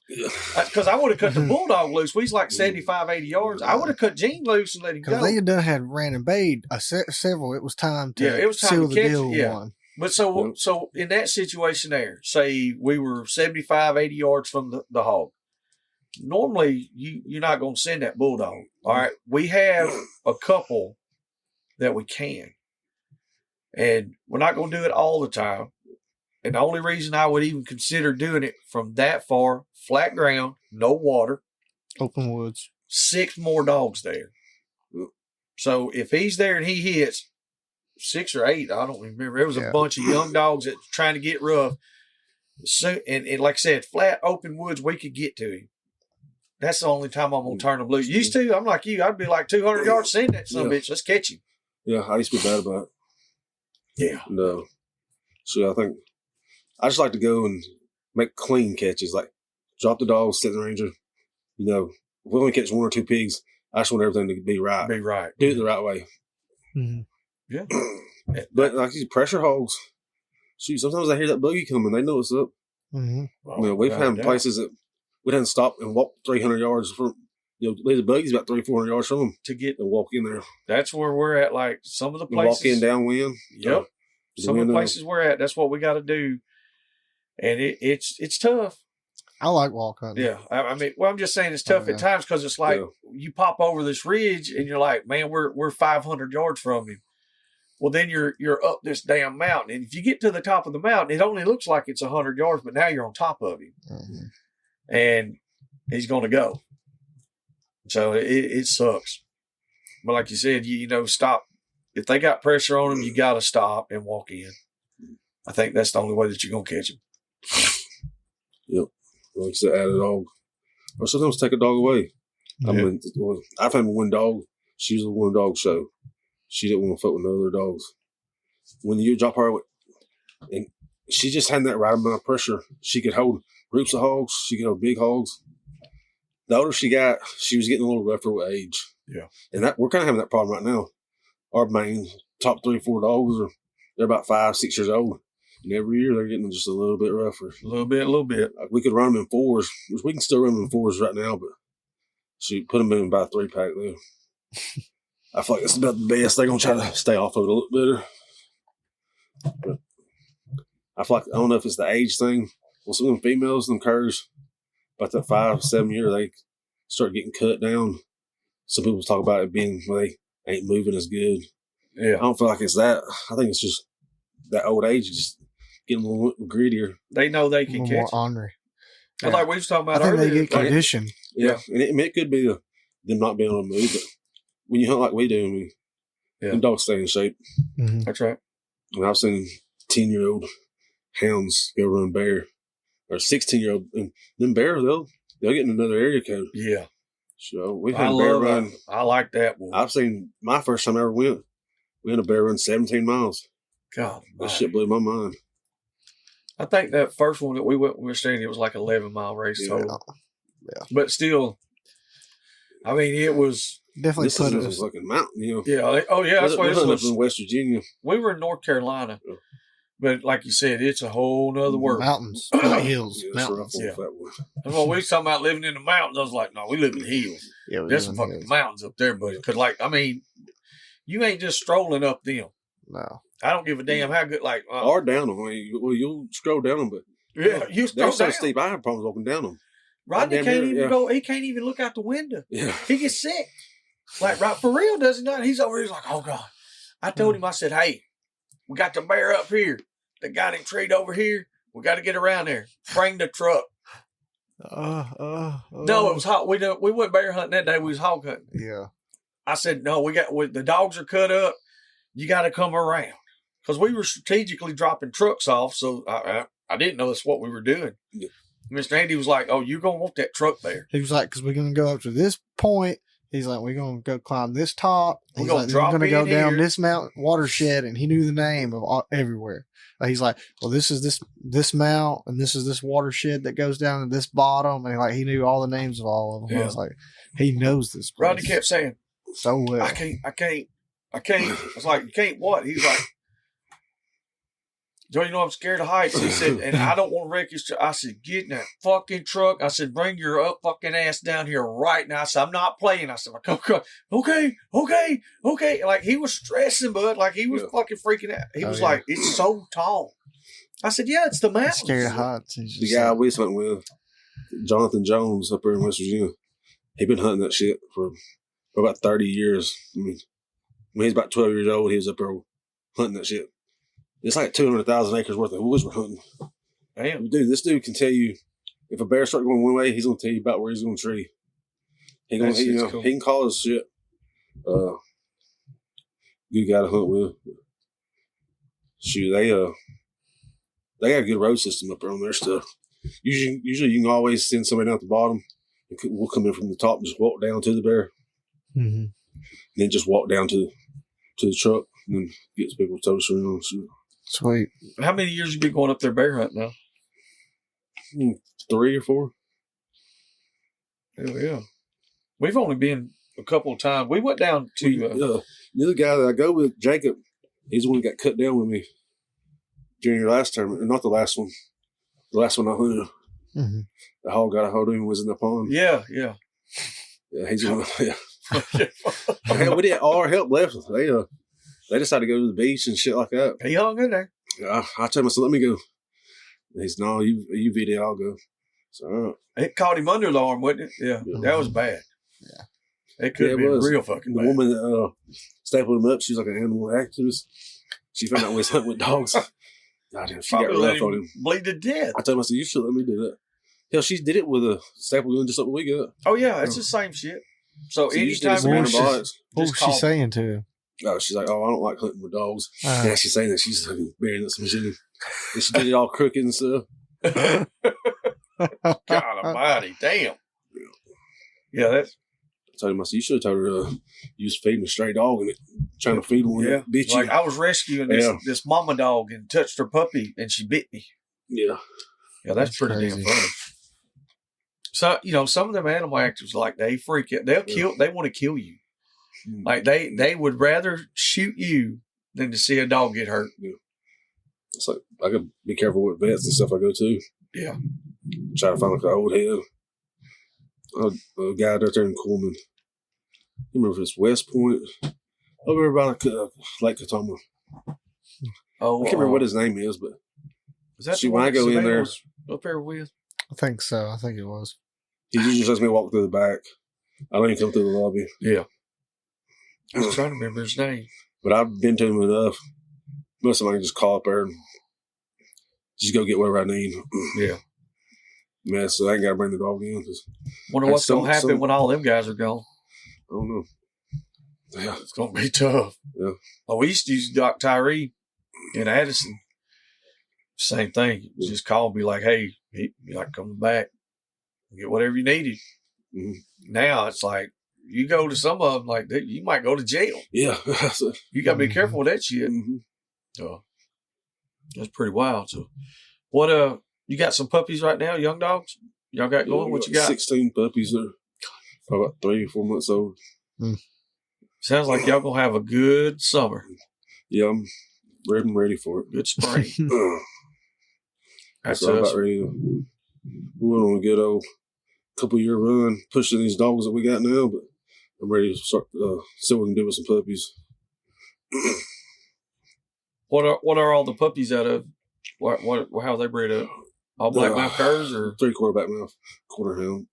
[SPEAKER 1] because I would have cut the bulldog loose. We was like 75, 80 yards. I would have cut Gene loose and let him go.
[SPEAKER 2] Because they had ran and bayed several. It was time to
[SPEAKER 1] it was time
[SPEAKER 2] seal
[SPEAKER 1] to
[SPEAKER 2] the
[SPEAKER 1] catch
[SPEAKER 2] deal
[SPEAKER 1] it. Yeah.
[SPEAKER 2] one.
[SPEAKER 1] But so in that situation there, say we were 75, 80 yards from the hog. Normally, you're not going to send that bulldog. All right. We have a couple that we can. And we're not going to do it all the time. And the only reason I would even consider doing it from that far, flat ground, no water,
[SPEAKER 2] open woods,
[SPEAKER 1] 6 more dogs there. So if he's there and he hits 6 or 8, I don't remember. It was a bunch of young dogs that were trying to get rough. So, and like I said, flat open woods, we could get to him. That's the only time I'm going to turn them loose. Used to, I'm like you, I'd be like 200 yards, send that son of a bitch, let's catch him.
[SPEAKER 3] Yeah, I used to be bad about it.
[SPEAKER 1] Yeah.
[SPEAKER 3] And so I think I just like to go and make clean catches, like drop the dog, sit in the ranger. You know, if we only catch 1 or 2 pigs, I just want everything to be right.
[SPEAKER 1] Be right.
[SPEAKER 3] Do it the right way.
[SPEAKER 2] Mm-hmm.
[SPEAKER 1] Yeah.
[SPEAKER 3] But like these pressure hogs, shoot, sometimes I hear that buggy coming. They know what's up.
[SPEAKER 2] Mm-hmm.
[SPEAKER 1] Well,
[SPEAKER 3] You know, we've
[SPEAKER 1] without a
[SPEAKER 3] had
[SPEAKER 1] doubt.
[SPEAKER 3] places that we didn't stop and walk 300 yards from, leave the buggies about 300-400 yards from them
[SPEAKER 1] to get.
[SPEAKER 3] and walk in there.
[SPEAKER 1] That's where we're at. Like some of the
[SPEAKER 3] And
[SPEAKER 1] places.
[SPEAKER 3] walk in downwind.
[SPEAKER 1] Yep. Some of the places we're at, that's what we got to do, and it's tough.
[SPEAKER 2] I like walk hunting.
[SPEAKER 1] Yeah, I mean, well, I'm just saying it's tough at times because it's like you pop over this ridge and you're like, man, we're 500 yards from him. Well, then you're up this damn mountain, and if you get to the top of the mountain, it only looks like it's 100 yards, but now you're on top of him, and he's going to go. So it sucks. But like you said, you know, stop. If they got pressure on him, you got to stop and walk in. I think that's the only way that you're going to catch him.
[SPEAKER 3] Yep. Like I said, add a dog. Or sometimes take a dog away.
[SPEAKER 1] Yeah.
[SPEAKER 3] I mean, I've had one dog. She was a one dog show. She didn't want to fuck with no other dogs. When you drop her, and she just had that right amount of pressure. She could hold groups of hogs. She could hold big hogs. The older she got, she was getting a little rougher with age.
[SPEAKER 1] Yeah.
[SPEAKER 3] And that we're kind of having that problem right now. Our main top 3-4 dogs they're about 5-6 years old. And every year they're getting just a little bit rougher.
[SPEAKER 1] A little bit.
[SPEAKER 3] Like we could run them in 4s, which we can still run them in 4s right now, but shoot, put them in about a 3-pack though. I feel like it's about the best. They're going to try to stay off of it a little better. But I feel like, I don't know if it's the age thing. Well, some of them females, them curs, about that 5-7 year, they start getting cut down. Some people talk about it being where they ain't moving as good.
[SPEAKER 1] Yeah.
[SPEAKER 3] I don't feel like it's that. I think it's just that old age, just getting a little grittier.
[SPEAKER 1] They know they can
[SPEAKER 2] More
[SPEAKER 1] catch.
[SPEAKER 2] ornery.
[SPEAKER 1] And like we was talking
[SPEAKER 2] I
[SPEAKER 1] about
[SPEAKER 2] think
[SPEAKER 1] earlier.
[SPEAKER 2] they get
[SPEAKER 1] like,
[SPEAKER 2] conditioned.
[SPEAKER 3] Yeah. And it could be them not being able to move, but when you hunt like we do, I mean, them dogs stay in shape.
[SPEAKER 2] Mm-hmm.
[SPEAKER 1] That's right.
[SPEAKER 3] And I've seen 10-year-old hounds go run bear, or 16-year-old, and them bears, they'll get in another area code.
[SPEAKER 1] Yeah.
[SPEAKER 3] So we've
[SPEAKER 1] I
[SPEAKER 3] had a bear
[SPEAKER 1] love
[SPEAKER 3] run.
[SPEAKER 1] that. I like that one.
[SPEAKER 3] I've seen my first time I ever went. We had a bear run 17 miles.
[SPEAKER 1] God,
[SPEAKER 3] That shit blew my mind.
[SPEAKER 1] I think that first one that we were staying, it was like 11-mile race total.
[SPEAKER 2] Yeah.
[SPEAKER 1] But still, I mean, it was
[SPEAKER 2] Definitely
[SPEAKER 3] This
[SPEAKER 2] put
[SPEAKER 3] is a
[SPEAKER 2] us.
[SPEAKER 3] fucking mountain, you know.
[SPEAKER 1] yeah. Oh yeah, that's why
[SPEAKER 3] We're
[SPEAKER 1] this
[SPEAKER 3] hunting up
[SPEAKER 1] was.
[SPEAKER 3] in West Virginia.
[SPEAKER 1] We were in North Carolina,
[SPEAKER 3] Yeah.
[SPEAKER 1] but like you said, it's a whole nother world.
[SPEAKER 2] Mountains, not hills,
[SPEAKER 3] Yeah, that's
[SPEAKER 2] mountains.
[SPEAKER 3] rough
[SPEAKER 1] Yeah.
[SPEAKER 3] on that one.
[SPEAKER 1] That's what we was talking about living in the mountains. I was like, no, we live in the hills.
[SPEAKER 2] Yeah, we
[SPEAKER 1] There's
[SPEAKER 2] live
[SPEAKER 1] some
[SPEAKER 2] in
[SPEAKER 1] fucking
[SPEAKER 2] hills.
[SPEAKER 1] mountains up there, buddy. Because like, I mean, you ain't just strolling up them.
[SPEAKER 2] No.
[SPEAKER 1] I don't give a damn how good. Like,
[SPEAKER 3] Or down them. I mean, well, you'll scroll down them, but
[SPEAKER 1] yeah, you
[SPEAKER 3] they're
[SPEAKER 1] scroll
[SPEAKER 3] so
[SPEAKER 1] down.
[SPEAKER 3] steep. I have problems walking down them.
[SPEAKER 1] Rodney
[SPEAKER 3] Damn
[SPEAKER 1] can't
[SPEAKER 3] near,
[SPEAKER 1] even
[SPEAKER 3] yeah.
[SPEAKER 1] go. He can't even look out the window.
[SPEAKER 3] Yeah.
[SPEAKER 1] He gets sick. Like, right, for real, does he not? He's over here, he's like, oh, God. I told him, I said, hey, we got the bear up here. They got him treed over here. We got to get around there. Bring the truck. No, it was hot. We went bear hunting that day. We was hog hunting.
[SPEAKER 2] Yeah.
[SPEAKER 1] I said, no, the dogs are cut up. You got to come around. Because we were strategically dropping trucks off, so I didn't know that's what we were doing.
[SPEAKER 3] Yeah.
[SPEAKER 1] Mr. Andy was like, oh, you're going to want that truck there.
[SPEAKER 2] He was like, because we're going to go up to this point. He's like, we're going to go climb this top.
[SPEAKER 1] We're
[SPEAKER 2] He's
[SPEAKER 1] gonna
[SPEAKER 2] like,
[SPEAKER 1] drop
[SPEAKER 2] we're going to go
[SPEAKER 1] in
[SPEAKER 2] down
[SPEAKER 1] here.
[SPEAKER 2] this mountain watershed. And he knew the name of everywhere. He's like, well, this is this mount, and this is this watershed that goes down to this bottom. And he knew all the names of all of them.
[SPEAKER 1] Yeah.
[SPEAKER 2] I was like, he knows this place
[SPEAKER 1] Rodney kept saying,
[SPEAKER 2] so well.
[SPEAKER 1] I can't. I was like, you can't what? He was like, Joe, you know I'm scared of heights. He said, and I don't want to wreck your truck. I said, get in that fucking truck. I said, bring your up fucking ass down here right now. I said, I'm not playing. I said, okay. Like he was stressing, bud. Like he was fucking freaking out. He was like, it's so tall. I said, yeah, it's the
[SPEAKER 2] He's
[SPEAKER 1] mountains.
[SPEAKER 2] scared of heights. He's
[SPEAKER 3] The
[SPEAKER 2] just
[SPEAKER 3] guy
[SPEAKER 2] like,
[SPEAKER 3] we was hunting with, Jonathan Jones, up there in West Virginia, he been hunting that shit for about 30 years. I mean, when he was about 12 years old, he was up there hunting that shit. It's like 200,000 acres worth of woods we're hunting.
[SPEAKER 1] Damn.
[SPEAKER 3] Dude, this dude can tell you if a bear starts going one way, he's going to tell you about where he's going to tree. He can call his shit. Good guy to hunt with. Shoot, they got a good road system up there on their stuff. Usually you can always send somebody down at the bottom. We'll come in from the top and just walk down to the bear.
[SPEAKER 2] mm-hmm.
[SPEAKER 3] And then just walk down to the truck and then get people to tow us around. So
[SPEAKER 2] Sweet.
[SPEAKER 5] How many years you been going up there bear hunting now?
[SPEAKER 3] 3 or 4.
[SPEAKER 5] Hell yeah. We've only been a couple of times. We went down to
[SPEAKER 3] The other guy that I go with, Jacob, he's the one that got cut down with me during your last term. Not the last one. The last one I hunted.
[SPEAKER 2] Mm-hmm.
[SPEAKER 3] The hog got a hold of him was in the pond.
[SPEAKER 5] Yeah.
[SPEAKER 3] Yeah, he's the one. Yeah. Hell, we didn't all our help left. They decided to go to the beach and shit like that.
[SPEAKER 5] He hung in there.
[SPEAKER 3] I told him, I said, let me go. And he's, no, you video, I'll go. So, all right.
[SPEAKER 5] It caught him under the arm, wasn't it? Yeah. That was bad.
[SPEAKER 2] Yeah.
[SPEAKER 5] It could have been real fucking
[SPEAKER 3] the
[SPEAKER 5] bad.
[SPEAKER 3] woman that stapled him up, she's like an animal activist. She found out we was hunting with dogs. Goddamn, she got rough on him.
[SPEAKER 5] Bleed to death.
[SPEAKER 3] I told him, I said, you should let me do that. Hell, she did it with a staple gun just like we got.
[SPEAKER 5] Oh, yeah. It's the same shit. So
[SPEAKER 3] you just did
[SPEAKER 5] anytime
[SPEAKER 3] some
[SPEAKER 2] What was she-
[SPEAKER 3] antibiotics.
[SPEAKER 2] What was she saying to him?
[SPEAKER 3] Oh, she's like, oh, I don't like hunting with dogs. Yeah, she's saying that she's fucking burying up some shit. And she did it all crooked and stuff.
[SPEAKER 5] God almighty. Damn. Yeah, that's...
[SPEAKER 3] I told him, I said, you should have told her you was feeding a stray dog and trying to feed one.
[SPEAKER 5] Yeah.
[SPEAKER 3] Bitch
[SPEAKER 5] Like,
[SPEAKER 3] you.
[SPEAKER 5] I was rescuing this mama dog and touched her puppy and she bit me.
[SPEAKER 3] Yeah.
[SPEAKER 5] Yeah, that's pretty
[SPEAKER 2] crazy.
[SPEAKER 5] damn funny. So, some of them animal actors, like, they freak out. They want to kill you. Like, they would rather shoot you than to see a dog get hurt.
[SPEAKER 3] Yeah. It's like, I gotta be careful with vets and stuff I go to.
[SPEAKER 5] Yeah.
[SPEAKER 3] Try to find like an old head. A guy out there in Coleman. You remember if it's West Point? Over by Lake Catoma.
[SPEAKER 5] Oh,
[SPEAKER 3] I can't remember what his name is, but
[SPEAKER 5] is that
[SPEAKER 3] see,
[SPEAKER 5] the
[SPEAKER 3] when
[SPEAKER 5] one
[SPEAKER 3] I go
[SPEAKER 5] that
[SPEAKER 3] in
[SPEAKER 5] Savannah
[SPEAKER 3] there,
[SPEAKER 5] was up there with?
[SPEAKER 2] I think so. I think it was.
[SPEAKER 3] he usually just lets me walk through the back. I don't even come through the lobby.
[SPEAKER 5] Yeah. I was trying to remember his name.
[SPEAKER 3] But I've been to him enough. Most of them I can just call up there and just go get whatever I need.
[SPEAKER 5] Yeah.
[SPEAKER 3] Man, so I ain't got to bring the dog in.
[SPEAKER 5] Wonder what's going to happen when all them guys are gone.
[SPEAKER 3] I don't know. Yeah.
[SPEAKER 5] It's going to be tough.
[SPEAKER 3] Yeah.
[SPEAKER 5] Oh, we used to use Doc Tyree in Addison. Same thing. Just call and be like, hey, you're not coming back. Get whatever you needed.
[SPEAKER 3] Mm-hmm.
[SPEAKER 5] Now it's like, you go to some of them, like, you might go to jail.
[SPEAKER 3] Yeah.
[SPEAKER 5] You got to be careful with that shit.
[SPEAKER 3] Mm-hmm.
[SPEAKER 5] So, that's pretty wild. So, what, you got some puppies right now, young dogs? Y'all got going? What you got?
[SPEAKER 3] 16 puppies that are about 3 or 4 months old.
[SPEAKER 5] Sounds like y'all going to have a good summer.
[SPEAKER 3] Yeah, I'm ready for it.
[SPEAKER 5] Good spring. That's
[SPEAKER 3] So I'm
[SPEAKER 5] us.
[SPEAKER 3] about ready to. We went on a good old couple-year run pushing these dogs that we got now, but I'm ready to start see what we can do with some puppies.
[SPEAKER 5] What are all the puppies out of? How are they bred up? All black mouth curs or
[SPEAKER 3] 3/4 black mouth, quarter hound.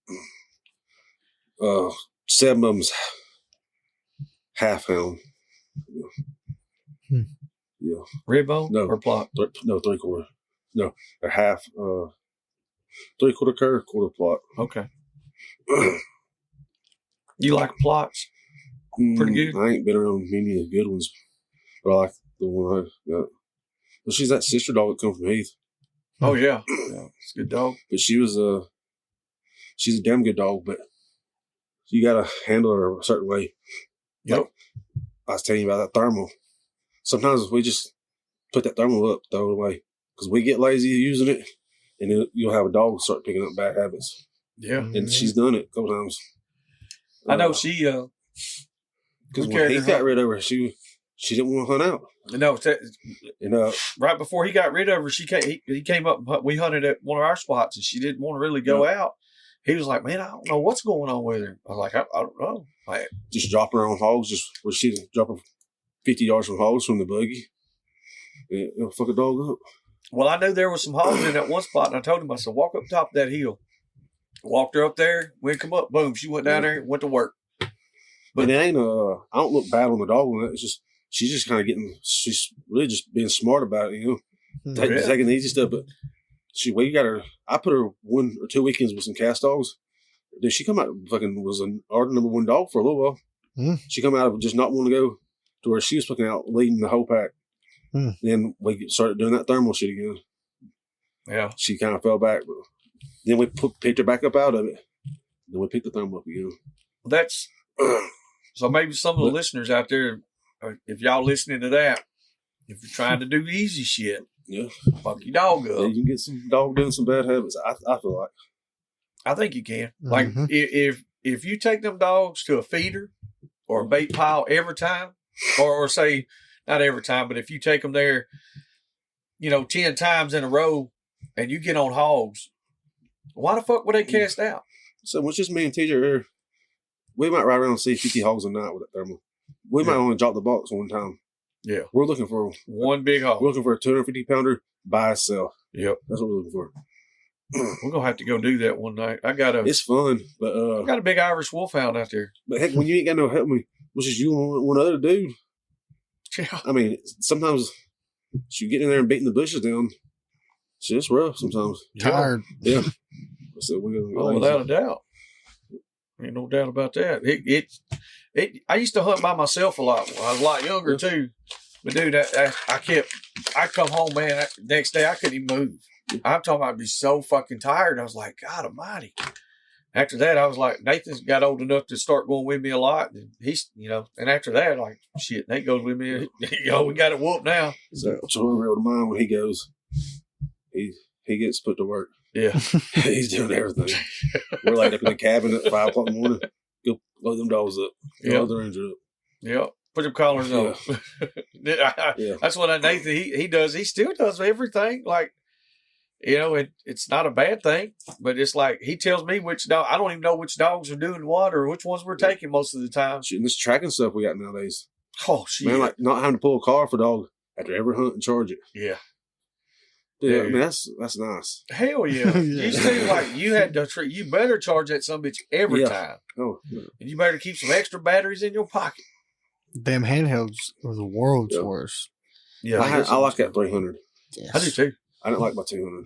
[SPEAKER 3] 7 of them's half hound. Yeah.
[SPEAKER 5] red bone
[SPEAKER 3] No.
[SPEAKER 5] or plot?
[SPEAKER 3] No, 3/4. No, they're half. 3/4 cur, quarter plot.
[SPEAKER 5] Okay. You like plots? Pretty good.
[SPEAKER 3] I ain't been around many of the good ones, but I like the one I got. Well, she's that sister dog that come from Heath.
[SPEAKER 5] Oh yeah, it's a good dog.
[SPEAKER 3] But she's a damn good dog, but you gotta handle her a certain way.
[SPEAKER 5] Yep.
[SPEAKER 3] Like, I was telling you about that thermal. Sometimes we just put that thermal up, throw it away, because we get lazy using it, and then you'll have a dog start picking up bad habits.
[SPEAKER 5] Yeah.
[SPEAKER 3] And she's done it a couple times.
[SPEAKER 5] I know she.
[SPEAKER 3] Because
[SPEAKER 5] we
[SPEAKER 3] when
[SPEAKER 5] carried
[SPEAKER 3] Heath
[SPEAKER 5] her
[SPEAKER 3] got
[SPEAKER 5] home.
[SPEAKER 3] rid of her, she didn't want to hunt out.
[SPEAKER 5] No,
[SPEAKER 3] And
[SPEAKER 5] right before he got rid of her, he came up. We hunted at one of our spots, and she didn't want to really go out. He was like, "Man, I don't know what's going on with her." I was like, "I don't know." Like,
[SPEAKER 3] just dropping her on hogs, just where she'd drop her 50 yards from hogs from the buggy. And it'll fuck a dog up.
[SPEAKER 5] well, I knew there was some hogs in that one spot, and I told him, I said, "Walk up top of that hill." Walked her up there. We come up. Boom. She went down there and went to work.
[SPEAKER 3] But it ain't I don't look bad on the dog. It's just she's just kind of she's really just being smart about it, taking the easy stuff. But we got her. I put her 1 or 2 weekends with some cast dogs. Then she come out was our number 1 dog for a little while.
[SPEAKER 2] Mm.
[SPEAKER 3] She come out of just not wanting to go to where she was fucking out leading the whole pack.
[SPEAKER 2] Mm. Then
[SPEAKER 3] we started doing that thermal shit again.
[SPEAKER 5] Yeah.
[SPEAKER 3] She kind of fell back, but then we picked her back up out of it. Then we picked the thermal up again.
[SPEAKER 5] That's so maybe some of the listeners out there, if y'all listening to that, If you're trying to do easy shit,
[SPEAKER 3] Yeah.
[SPEAKER 5] fuck your dog
[SPEAKER 3] Yeah,
[SPEAKER 5] up.
[SPEAKER 3] you can get some dog doing some bad habits. I feel like.
[SPEAKER 5] I think you can. Like
[SPEAKER 2] Mhm.
[SPEAKER 5] if you take them dogs to a feeder or a bait pile every time, or say not every time, but if you take them there, 10 times in a row, and you get on hogs, why the fuck would they cast out?
[SPEAKER 3] So it's just me and TJ here. We might ride around and see 50 hogs a night with a thermal. We might only drop the box one time.
[SPEAKER 5] Yeah,
[SPEAKER 3] We're looking for
[SPEAKER 5] one big hog.
[SPEAKER 3] We're looking for a 250 pounder by itself.
[SPEAKER 5] Yep,
[SPEAKER 3] That's what we're looking for.
[SPEAKER 5] we're gonna have to go do that one night.
[SPEAKER 3] It's fun, but
[SPEAKER 5] I got a big Irish wolfhound out there.
[SPEAKER 3] but heck, when you ain't got no help me, which is you and one other dude.
[SPEAKER 5] Yeah,
[SPEAKER 3] I mean, sometimes you get in there and beating the bushes down. It's just rough sometimes.
[SPEAKER 2] Tired.
[SPEAKER 3] Yeah. So we're gonna
[SPEAKER 5] oh, without a doubt, ain't no doubt about that. I used to hunt by myself a lot when I was a lot younger too. But dude, I come home, man. Next day I couldn't even move. I'm talking about I'd be so fucking tired. I was like, God Almighty. After that, I was like, Nathan's got old enough to start going with me a lot. And he's, and after that, like, shit, Nate goes with me. We got it whooped now.
[SPEAKER 3] So a real mind when he goes, he gets put to work.
[SPEAKER 5] Yeah.
[SPEAKER 3] He's doing everything. We're laid up in the cabin at 5 o'clock in the morning. Go load them dogs up. Load the ranger up.
[SPEAKER 5] Yep. Put them collars on.
[SPEAKER 3] Yeah.
[SPEAKER 5] That's what Nathan, he does. He still does everything. Like, it's not a bad thing, but it's like he tells me which dog. I don't even know which dogs are doing what or which ones we're taking most of the time.
[SPEAKER 3] Shit, and this tracking stuff we got nowadays.
[SPEAKER 5] Oh, shit.
[SPEAKER 3] Man, like not having to pull a car for a dog after every hunt and charge it.
[SPEAKER 5] Yeah.
[SPEAKER 3] Dude, I mean, that's nice.
[SPEAKER 5] Hell yeah. You seem like you had to you better charge that sumbitch every time.
[SPEAKER 3] Oh, yeah.
[SPEAKER 5] And you better keep some extra batteries in your pocket.
[SPEAKER 2] Damn handhelds are the world's
[SPEAKER 3] Yeah.
[SPEAKER 2] worst.
[SPEAKER 5] Yeah.
[SPEAKER 3] I like that 300.
[SPEAKER 2] Yes.
[SPEAKER 5] I do too.
[SPEAKER 3] I didn't like my 200.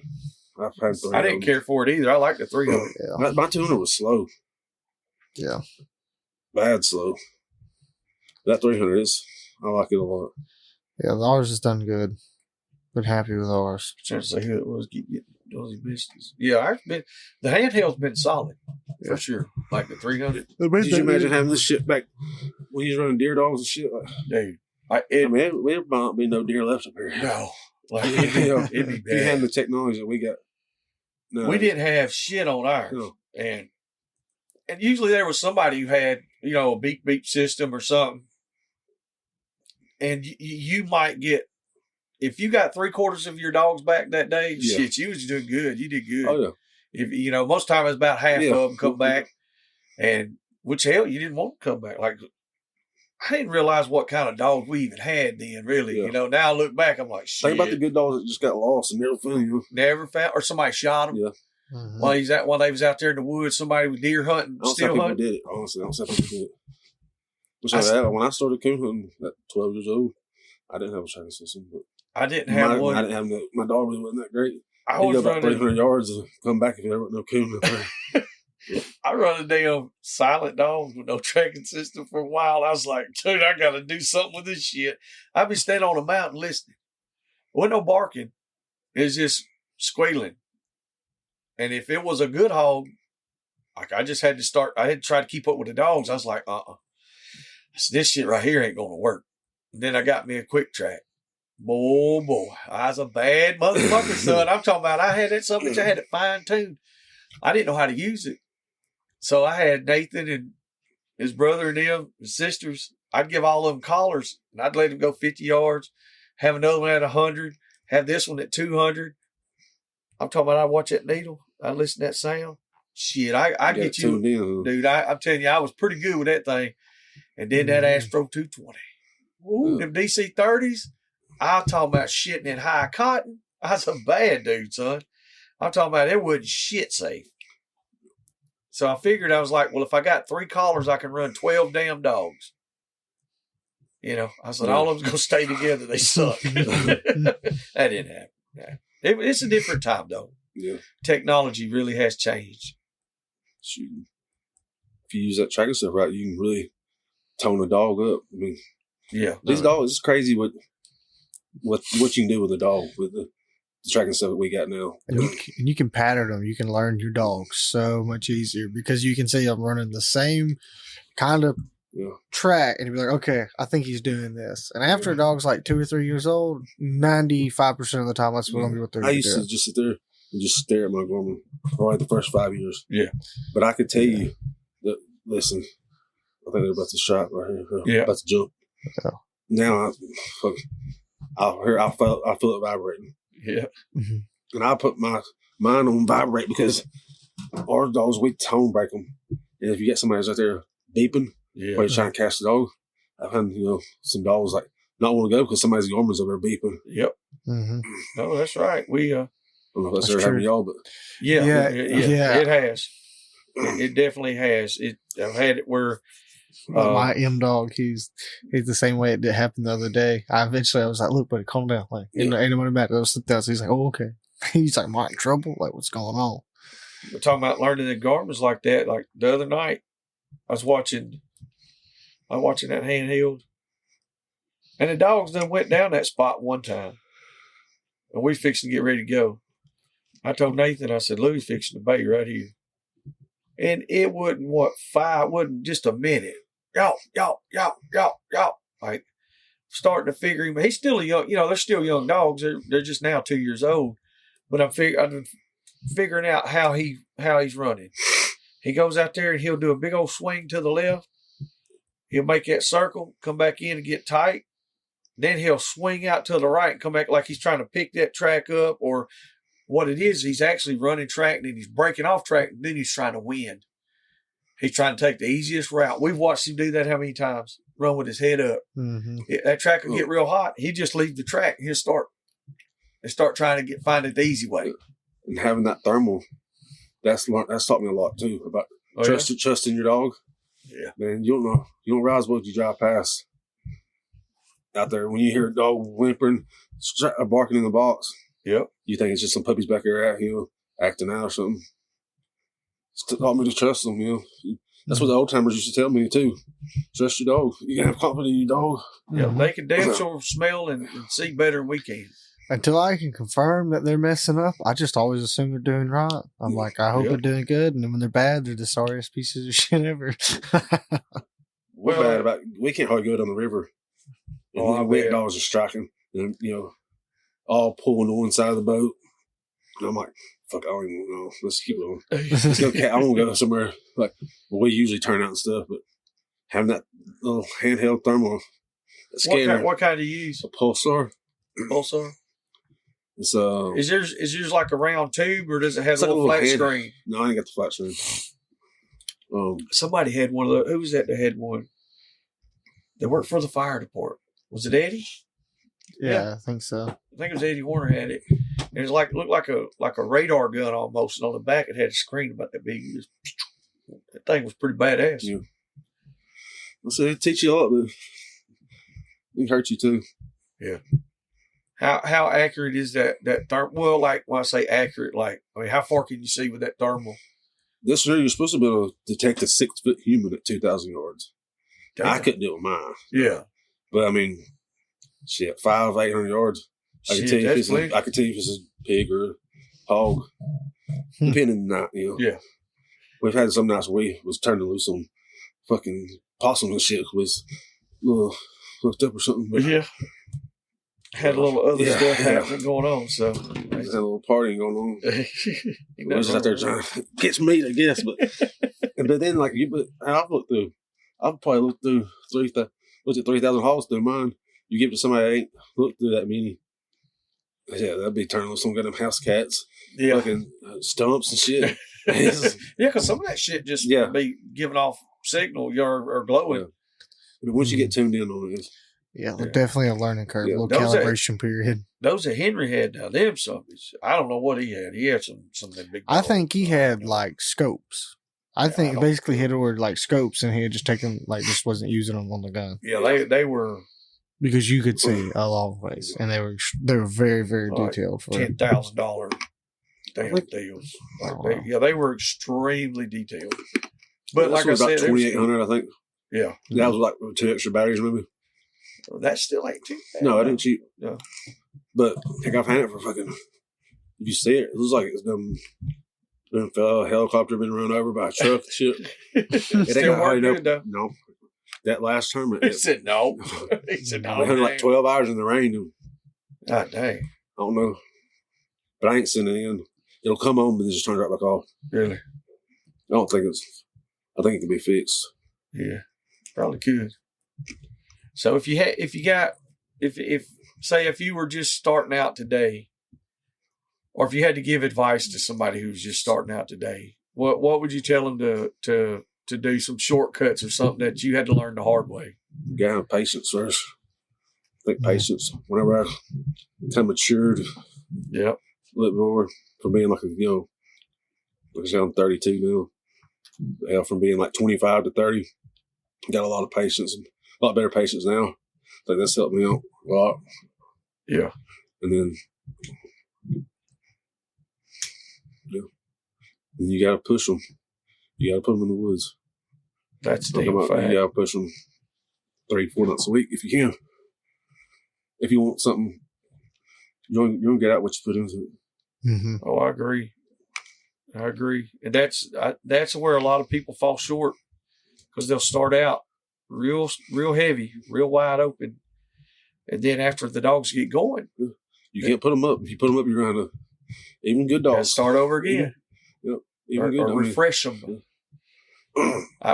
[SPEAKER 3] I've had 300.
[SPEAKER 5] I didn't care for it either. I like the 300.
[SPEAKER 2] Yeah.
[SPEAKER 3] My 200 was slow.
[SPEAKER 2] Yeah.
[SPEAKER 3] Bad slow. That 300 I like it a lot.
[SPEAKER 2] Yeah, ours has done good. Been happy with ours.
[SPEAKER 5] Trying to say who it was. Keep getting those business. Yeah, the handheld's been solid for sure. Like the 300.
[SPEAKER 3] Did you imagine having this shit back when you was running deer dogs and shit? Like,
[SPEAKER 5] Dude.
[SPEAKER 3] there might not be no deer left up here.
[SPEAKER 5] No. Like,
[SPEAKER 3] It'd be
[SPEAKER 5] it'd be
[SPEAKER 3] If you had
[SPEAKER 5] bad.
[SPEAKER 3] the technology that we got. No.
[SPEAKER 5] We didn't have shit on ours.
[SPEAKER 3] No.
[SPEAKER 5] And usually there was somebody who had, a beep beep system or something. And you might get, if you got 3/4 of your dogs back that day, shit, you was doing good. You did good.
[SPEAKER 3] Oh, yeah.
[SPEAKER 5] If most time it's about half of them come back. And which hell, you didn't want to come back. Like, I didn't realize what kind of dogs we even had then, really.
[SPEAKER 3] Yeah.
[SPEAKER 5] Now I look back, I'm like, shit.
[SPEAKER 3] Think about the good dogs that just got lost and never found.
[SPEAKER 5] Never found, or somebody shot them.
[SPEAKER 3] Yeah.
[SPEAKER 2] Mhm.
[SPEAKER 5] While they was out there in the woods, somebody was deer hunting,
[SPEAKER 3] I don't
[SPEAKER 5] still
[SPEAKER 3] think people
[SPEAKER 5] hunting.
[SPEAKER 3] did it, honestly. I don't think people did it. Which when I started coon hunting at 12 years old, I didn't have a tracking system. But
[SPEAKER 5] I didn't have one.
[SPEAKER 3] I didn't have my dog really wasn't that great.
[SPEAKER 5] I
[SPEAKER 3] He'd
[SPEAKER 5] was
[SPEAKER 3] go about
[SPEAKER 5] running.
[SPEAKER 3] 300 yards and come back if there wasn't no coon up there.
[SPEAKER 5] I run a damn silent dogs with no tracking system for a while. I was like, dude, I got to do something with this shit. I'd be standing on a mountain listening. Wasn't no barking. It was just squealing. And if it was a good hog, like I just had to start, I had to try to keep up with the dogs. I was like, this shit right here ain't going to work. And then I got me a quick track. Boy, I was a bad motherfucker, son. I'm talking about I had that something I had it fine-tuned. I didn't know how to use it. So I had Nathan and his brother and them, his sisters. I'd give all of them collars, and I'd let them go 50 yards, have another one at 100, have this one at 200. I'm talking about I'd watch that needle. I'd listen to that sound. Shit, I get you. Dude, I'm telling you, I was pretty good with that thing. And then that Astro 220. Ooh, them DC 30s. I'm talking about shitting in high cotton. I was a bad dude, son. I'm talking about it wasn't shit safe. So I figured, I was like, well, if I got 3 collars, I can run 12 damn dogs. I said, all of them's going to stay together. They suck. That didn't happen. Yeah. It's a different time, though.
[SPEAKER 3] Yeah.
[SPEAKER 5] Technology really has changed.
[SPEAKER 3] Shoot. If you use that tracking stuff right, you can really tone a dog up. I mean,
[SPEAKER 5] yeah.
[SPEAKER 3] These dogs, it's crazy what you can do with a dog with the tracking stuff that we got now.
[SPEAKER 2] And you can pattern them. You can learn your dogs so much easier because you can see them running the same kind of track, and you'd be like, okay, I think he's doing this. And after a dog's like 2 or 3 years old, 95% of the time that's what they're
[SPEAKER 3] I used to just sit there and just stare at my Gorman for like the first 5 years.
[SPEAKER 5] Yeah.
[SPEAKER 3] But I could tell you that, listen, I think they're about to shot right here.
[SPEAKER 5] Yeah.
[SPEAKER 3] About to jump.
[SPEAKER 2] Yeah.
[SPEAKER 3] Now I feel it vibrating.
[SPEAKER 5] Yeah.
[SPEAKER 2] Mm-hmm.
[SPEAKER 3] And I put mine on vibrate because our dogs, we tone break them. And if you get somebody who's out there beeping, or you're trying to catch the dog, I've had, some dogs like not want to go because somebody's Gorman's over there beeping.
[SPEAKER 5] Yep.
[SPEAKER 2] Mm-hmm.
[SPEAKER 5] No, that's right. We,
[SPEAKER 3] I don't know if that's ever happened to y'all, but
[SPEAKER 5] yeah, it has. It definitely has. I've had it where
[SPEAKER 2] my M dog, he's the same way it did happen the other day. I was like, look, buddy, calm down. Like, ain't nobody mad. I was slipped out. So he's like, oh, okay. He's like, am I in trouble? Like, what's going on?
[SPEAKER 5] we're talking about learning the Garmin's like that. Like the other night, I was watching that handheld, and the dogs done went down that spot one time, and we fixing to get ready to go. I told Nathan, I said, Louis fixing to bait right here. And it wasn't just a minute. Y'all. Like, starting to figure him. He's still a young, they're still young dogs. They're just now 2 years old. But I'm figuring out how he's running. He goes out there and he'll do a big old swing to the left. He'll make that circle, come back in and get tight. Then he'll swing out to the right and come back like he's trying to pick that track up, or what it is, he's actually running track and then he's breaking off track and then he's trying to win. He's trying to take the easiest route. We've watched him do that how many times? Run with his head up. Mm-hmm. That track will get real hot. He just leave the track and he'll start trying to find it the easy way.
[SPEAKER 3] And having that thermal, that's taught me a lot too about trusting your dog.
[SPEAKER 5] Yeah,
[SPEAKER 3] man, you don't realize what you drive past out there when you hear a dog whimpering, barking in the box.
[SPEAKER 5] Yep.
[SPEAKER 3] You think it's just some puppies back there acting out or something. It's taught me to trust them. That's what the old timers used to tell me too. Trust your dog. You can have confidence in your dog.
[SPEAKER 5] Yeah, they can damn sure smell and see better than we can.
[SPEAKER 2] Until I can confirm that they're messing up, I just always assume they're doing right. I'm like, I hope they're doing good, and then when they're bad, they're the sorriest pieces of shit ever.
[SPEAKER 3] We're bad about. We can't hardly go down the river. And wet dogs are striking, and all pulling on one side of the boat. And I'm like, fuck, I don't even know. Let's keep going. Let's go. I want to go somewhere like we usually turn out and stuff, but having that little handheld thermal.
[SPEAKER 5] What kind do you use?
[SPEAKER 3] A pulsar.
[SPEAKER 5] Pulsar.
[SPEAKER 3] It's
[SPEAKER 5] Is yours like a round tube, or does it have a little flat screen?
[SPEAKER 3] No, I ain't got the flat screen.
[SPEAKER 5] Somebody had one of those. Who was that had one? They worked for the fire department. Was it Eddie?
[SPEAKER 2] Yeah, I think so.
[SPEAKER 5] I think it was Eddie Warner had it. And it looked like a radar gun almost, and on the back it had a screen about that big. That thing was pretty badass.
[SPEAKER 3] Yeah. So it teach you a lot, but it can hurt you too.
[SPEAKER 5] Yeah. How accurate is that thermal? Well, like when I say accurate, how far can you see with that thermal?
[SPEAKER 3] This year you're supposed to be able to detect a 6-foot human at 2,000 yards. Damn. I couldn't do it with mine.
[SPEAKER 5] Yeah.
[SPEAKER 3] But I mean, shit, 800 yards. I can tell you if it's a pig or a hog, depending on that.
[SPEAKER 5] Yeah.
[SPEAKER 3] We've had some nights where we was turning loose on fucking possum and shit was a little hooked up or something. But
[SPEAKER 5] yeah. Had a little other stuff happening going on, so
[SPEAKER 3] just had a little partying going on. I was just out there trying to catch meat, I guess. But then I've probably looked through 3,000 hogs through mine. You give it to somebody that ain't looked through that many. Yeah, that'd be turning loose some goddamn house cats. Yeah. Fucking stumps and shit.
[SPEAKER 5] Yeah, because some of that shit just be giving off signal or glowing.
[SPEAKER 3] Yeah. But once you get tuned in on it,
[SPEAKER 2] definitely a learning curve, a little calibration period.
[SPEAKER 5] Those that Henry had now, them somethings. I don't know what he had. He had something big.
[SPEAKER 2] I think he had like scopes. I think basically he had ordered like scopes, and he had just taken just wasn't using them on the gun.
[SPEAKER 5] Yeah, they were
[SPEAKER 2] because you could see a long ways, and they were very very detailed for
[SPEAKER 5] $10,000 damn deals. They were extremely detailed. But like I said,
[SPEAKER 3] about 2,800, I think.
[SPEAKER 5] Yeah,
[SPEAKER 3] that was like 2 extra batteries, maybe.
[SPEAKER 5] That still ain't cheap.
[SPEAKER 3] No, it ain't cheap.
[SPEAKER 5] Yeah,
[SPEAKER 3] but pick I've had it for fucking. If you see it, it looks like it's been a helicopter been run over by a truck and shit. It ain't got hardly though. No, that last tournament.
[SPEAKER 5] He said no. He said no.
[SPEAKER 3] We hunted like 12 hours in the rain. And
[SPEAKER 5] God dang.
[SPEAKER 3] I don't know. But I ain't seen it in. It'll come on, but it just turns right back off.
[SPEAKER 5] Really?
[SPEAKER 3] I don't think I think it can be fixed.
[SPEAKER 5] Yeah. Probably could. So if you were just starting out today, or if you had to give advice to somebody who's just starting out today, what would you tell them to do some shortcuts or something that you had to learn the hard way?
[SPEAKER 3] You gotta have patience first. I think patience. Whenever I kind of matured,
[SPEAKER 5] Yep.
[SPEAKER 3] a little more from being like like I said, I'm 32 now. Hell, from being like 25 to 30, got a lot of patience, a lot better patience now. I think that's helped me out a lot.
[SPEAKER 5] Yeah.
[SPEAKER 3] And then, then you got to push them. You got to put them in the woods.
[SPEAKER 5] That's
[SPEAKER 3] Talking
[SPEAKER 5] damn
[SPEAKER 3] about,
[SPEAKER 5] fact.
[SPEAKER 3] you got to push them 3-4 nights a week if you can. If you want something, you don't get out what you put into it.
[SPEAKER 2] Mm-hmm.
[SPEAKER 5] Oh, I agree. And that's where a lot of people fall short, because they'll start out real heavy, real wide open. And then after the dogs get going,
[SPEAKER 3] you can't put them up. If you put them up, you're going to even good
[SPEAKER 5] gotta
[SPEAKER 3] dogs.
[SPEAKER 5] start over again.
[SPEAKER 3] Even good.
[SPEAKER 5] Or refresh them.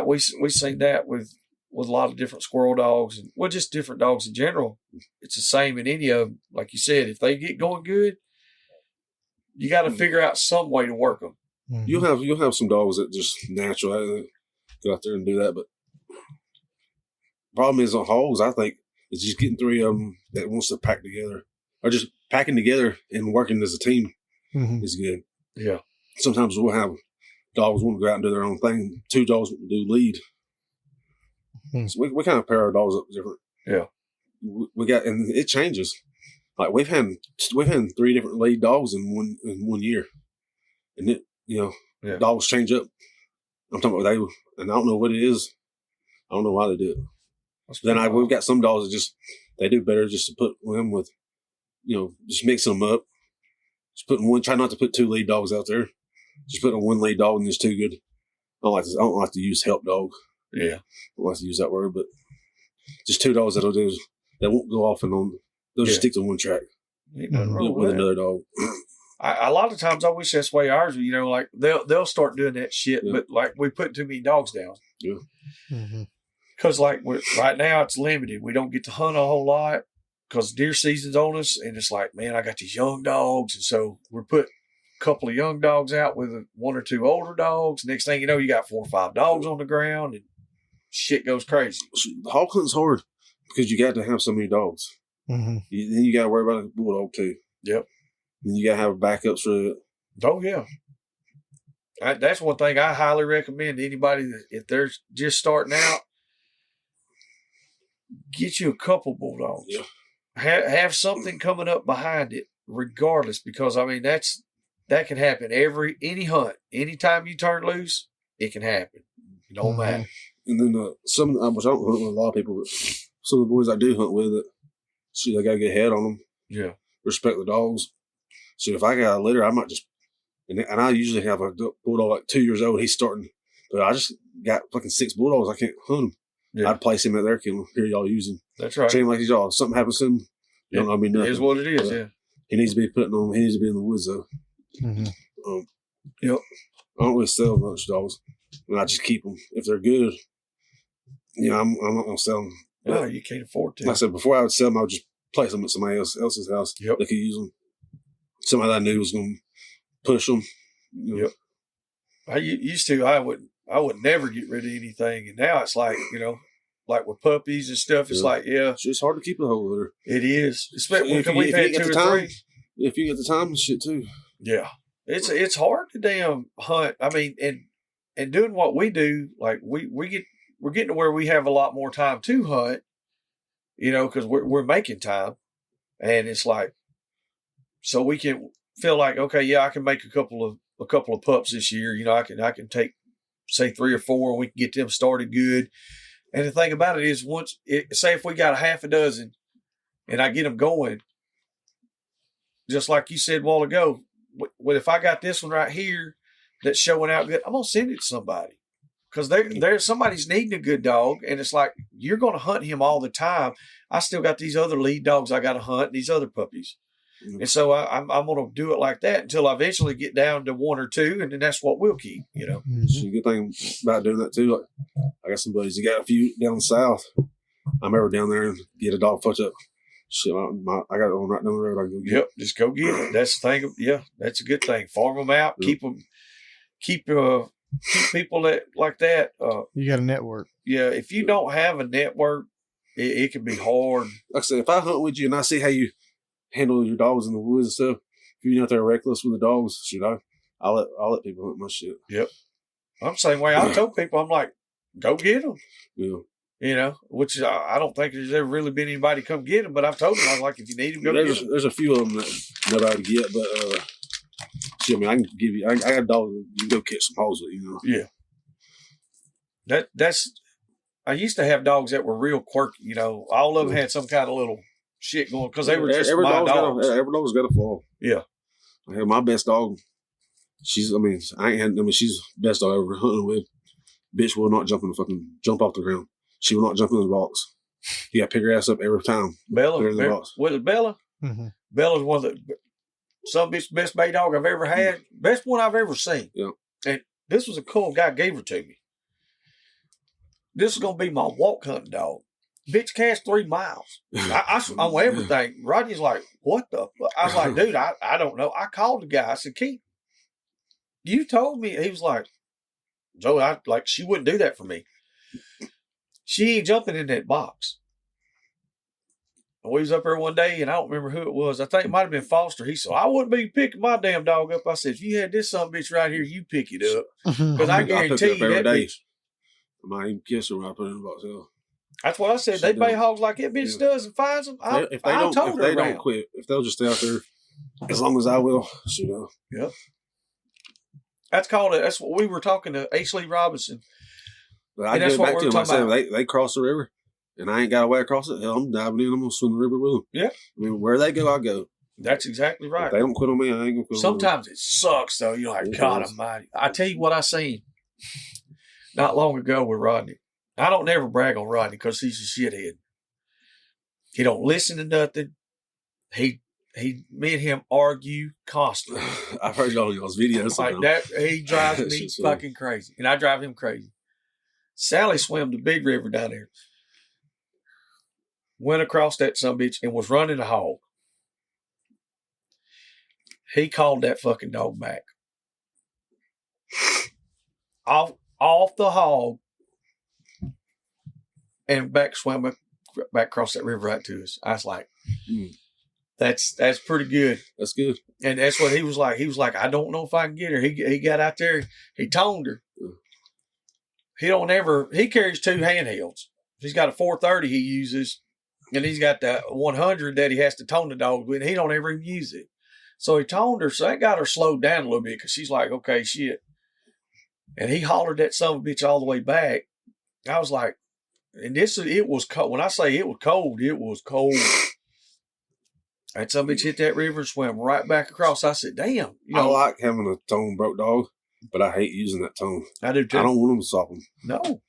[SPEAKER 5] We seen that with a lot of different squirrel dogs, and just different dogs in general. It's the same in any of them. Like you said, if they get going good, you got to figure out some way to work them.
[SPEAKER 2] Mm-hmm.
[SPEAKER 3] You'll have some dogs that just natural go out there and do that, but problem is on hogs, I think it's just getting 3 of them that wants to pack together, or just packing together and working as a team is good.
[SPEAKER 5] Yeah.
[SPEAKER 3] Sometimes we'll have dogs want to go out and do their own thing. 2 dogs want to do lead. So we kind of pair our dogs up different. Yeah. We got, and it changes. Like we've had 3 different lead dogs in one year, and it dogs change up. I'm talking about and I don't know what it is. I don't know why they do it. We've got some dogs that they do better just to put them with, just mixing them up. Just putting one. Try not to put 2 lead dogs out there. Just putting 1 lead dog and just 2 good. I don't like to use help dog. Yeah, I don't like to use that word, but just 2 dogs that won't go off and on. They'll just stick to one track.
[SPEAKER 5] Ain't nothing wrong with
[SPEAKER 3] another dog.
[SPEAKER 5] A lot of times I wish that's the way ours. Like they'll start doing that shit, but like we put too many dogs down.
[SPEAKER 3] Yeah.
[SPEAKER 5] Because right now it's limited. We don't get to hunt a whole lot because deer season's on us, and it's like, man, I got these young dogs, and so we put a couple of young dogs out with 1 or 2 older dogs. Next thing you know, you got 4 or 5 dogs on the ground, and shit goes crazy.
[SPEAKER 3] Hog hunting's hard because you got to have so many dogs. Then you got to worry about a bulldog too. Yep. Then you got to have backups for it.
[SPEAKER 5] Oh yeah. That's one thing I highly recommend to anybody that if they're just starting out. Get you a couple bulldogs. Yeah. Have something coming up behind it, regardless, because I mean that can happen any hunt, anytime you turn loose, it can happen. It don't matter.
[SPEAKER 3] And then which I don't hunt with a lot of people, but some of the boys I do hunt with, I got to get head on them. Yeah, respect the dogs. So if I got a litter, I might just and I usually have a bulldog like 2 years old. He's starting, but I just got fucking 6 bulldogs. I can't hunt them. Yeah. I'd place him at their kennel. Here y'all use him. That's right. Same like these y'all. Something happens to him. You don't know me nothing. It is what it is. Yeah. He needs to be putting on. He needs to be in the woods though. Yep. I don't really sell much dogs. I just keep them if they're good. I'm not gonna sell them.
[SPEAKER 5] No, you can't afford to.
[SPEAKER 3] Like I said before, I would sell them. I would just place them at somebody else's house. Yep. They could use them. Somebody that I knew was gonna push them.
[SPEAKER 5] Yep. I used to. I would never get rid of anything, and now it's like like with puppies and stuff. It's like it's
[SPEAKER 3] just hard to keep a hold of her.
[SPEAKER 5] It is, especially when we've had 2 or 3.
[SPEAKER 3] If you get the time and shit too.
[SPEAKER 5] Yeah, it's hard to damn hunt. I mean, and doing what we do, like we're getting to where we have a lot more time to hunt. Because we're making time, and it's like so we can feel like I can make a couple of pups this year. I can take say 3 or 4, and we can get them started good. And the thing about it is, say if we got a half a dozen, and I get them going, just like you said a while ago, if I got this one right here that's showing out good, I'm gonna send it to somebody Because there's somebody's needing a good dog, and it's like you're going to hunt him all the time. I still got these other lead dogs I got to hunt, these other puppies, and so I'm going to do it like that until I eventually get down to one or two, and then that's what we'll keep.
[SPEAKER 3] It's a good thing about doing that too. Like I got some buddies that got a few down south. I'm ever down there and get a dog fetch up. Shit, I got it on right down the road. I can go get
[SPEAKER 5] Yep, just go get it. That's the thing. Yeah, that's a good thing. Farm them out.
[SPEAKER 3] Yep.
[SPEAKER 5] Keep people like that.
[SPEAKER 2] You got a network.
[SPEAKER 5] Yeah, if you don't have a network, it can be hard.
[SPEAKER 3] Like I said, if I hunt with you and I see how you handle your dogs in the woods and stuff, if you're out there reckless with the dogs, I'll let people hunt my shit.
[SPEAKER 5] Yep, I'm the same way. I told people, I'm like, go get them.
[SPEAKER 3] Yeah.
[SPEAKER 5] Which I don't think there's ever really been anybody come get them, but I've told them, I was like, if you need them, go get them.
[SPEAKER 3] There's a few of them that nobody can get, but shit, I mean, I can give you. I got a dog that you can go catch some holes with.
[SPEAKER 5] Yeah. That's. I used to have dogs that were real quirky. All of them had some kind of little shit going because they were just
[SPEAKER 3] every
[SPEAKER 5] my
[SPEAKER 3] dogs.
[SPEAKER 5] dogs.
[SPEAKER 3] Every dog's got a flaw.
[SPEAKER 5] Yeah.
[SPEAKER 3] I have my best dog. She's the best dog I ever hunted with. Bitch will not jump off the ground. She will not jump in the box. You got to pick her ass up every time.
[SPEAKER 5] Bella,
[SPEAKER 3] in the box.
[SPEAKER 5] Was it Bella?
[SPEAKER 2] Mm-hmm.
[SPEAKER 5] Bella's one of the some bitch best bay dog I've ever had. Best one I've ever seen.
[SPEAKER 3] Yeah.
[SPEAKER 5] And this was a cool guy gave her to me. This is gonna be my walk hunting dog. Bitch cast 3 miles. I on everything. Rodney's like, what the fuck? I was like, dude, I don't know. I called the guy. I said, Keith, you told me. He was like, Joe, she wouldn't do that for me. She ain't jumping in that box. We was up there one day, and I don't remember who it was. I think it might have been Foster. He said, I wouldn't be picking my damn dog up. I said, if you had this son of a bitch right here, you pick it up. Because I guarantee you that bitch.
[SPEAKER 3] I might even kiss her when I put her in the box.
[SPEAKER 5] That's what I said. They bay hogs like that bitch does and finds them.
[SPEAKER 3] If they don't quit, if they'll just stay out there as long as I will,
[SPEAKER 5] Yep. That's what we were talking to H. Lee Robinson.
[SPEAKER 3] But I get back to them. I said, they cross the river, and I ain't got a way across it. Hell, I'm diving in. I'm going to swim the river with them.
[SPEAKER 5] Yeah.
[SPEAKER 3] I mean, where they go, I go.
[SPEAKER 5] That's exactly right.
[SPEAKER 3] If they don't quit on me, I ain't going to quit on them.
[SPEAKER 5] Sometimes it sucks, though. You're like, God almighty. I tell you what I seen not long ago with Rodney. I don't never brag on Rodney because he's a shithead. He don't listen to nothing. Me and him argue constantly.
[SPEAKER 3] I've heard all y'all's videos.
[SPEAKER 5] Like that, he drives me fucking crazy. And I drive him crazy. Sally swam the big river down there. Went across that sumbitch and was running a hog. He called that fucking dog back. Off the hog. And swam back across that river right to us. I was like, that's pretty good.
[SPEAKER 3] That's good.
[SPEAKER 5] And that's what he was like. He was like, I don't know if I can get her. He got out there. He toned her. He carries 2 handhelds. He's got a 430 he uses, and he's got the 100 that he has to tone the dog with, and he don't ever even use it. So he toned her, so that got her slowed down a little bit because she's like, okay, shit. And he hollered that son of a bitch all the way back. I was like, and it was cold. When I say it was cold, it was cold. And some bitch hit that river and swam right back across. I said, damn.
[SPEAKER 3] I like having a tone broke dog, but I hate using that tone.
[SPEAKER 5] I do too.
[SPEAKER 3] I don't want them to stop them.
[SPEAKER 5] No.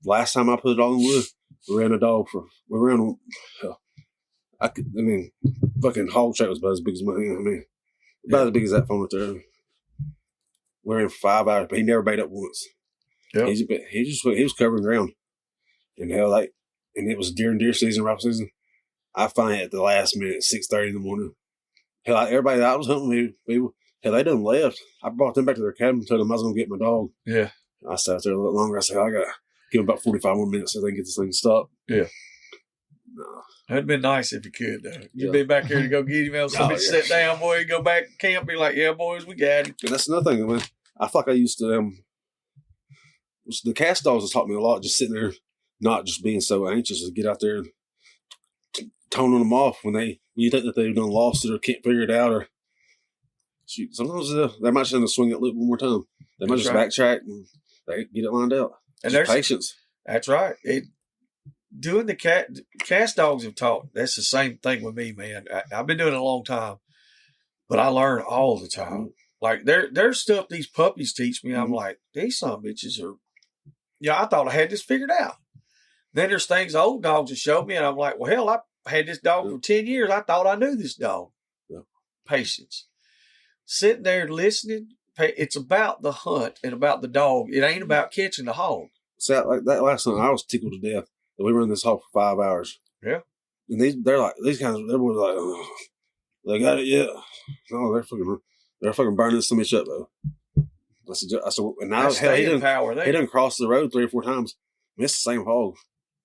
[SPEAKER 3] Last time I put it all in wood, fucking hog track was about as big as my hand. About as big as that phone right there. We ran for 5 hours, but he never bait up once. Yep. He was covering ground. And hell, and it was during deer season, rifle season. I find it at the last minute, 6:30 in the morning. Hell, everybody that I was hunting with, people, hell, they done left. I brought them back to their cabin and told them I was going to get my dog.
[SPEAKER 5] Yeah.
[SPEAKER 3] I sat out there a little longer. I said, I got to give them about 45 more minutes so they can get this thing stopped.
[SPEAKER 5] Yeah. No. That'd been nice if you could, though. You'd be back here to go get him else. Somebody sit down, boy, go back to camp, be like, yeah, boys, we got him.
[SPEAKER 3] And that's another thing, man. I feel like I used to, the cast dogs have taught me a lot, just sitting there, not just being so anxious to get out there and toning them off when you think that they've done lost it or can't figure it out, or shoot, sometimes they might just have to swing it loop one more time. They might just backtrack and they get it lined out. And there's patience.
[SPEAKER 5] That's right. Doing the cast dogs have taught. That's the same thing with me, man. I've been doing it a long time, but I learn all the time. Like there's stuff these puppies teach me. I'm like, these son of bitches are I thought I had this figured out. Then there's things old dogs have showed me, and I'm like, well, hell, I had this dog for 10 years. I thought I knew this dog.
[SPEAKER 3] Yeah.
[SPEAKER 5] Patience. Sitting there listening. It's about the hunt and about the dog. It ain't about catching the hog.
[SPEAKER 3] So like that last night, I was tickled to death that we run this hog for 5 hours.
[SPEAKER 5] Yeah.
[SPEAKER 3] And these everyone's like, oh, they got it yet? No, they're fucking burning so much up though. I said, and now he done crossed the road 3 or 4 times. I mean, it's the same hog.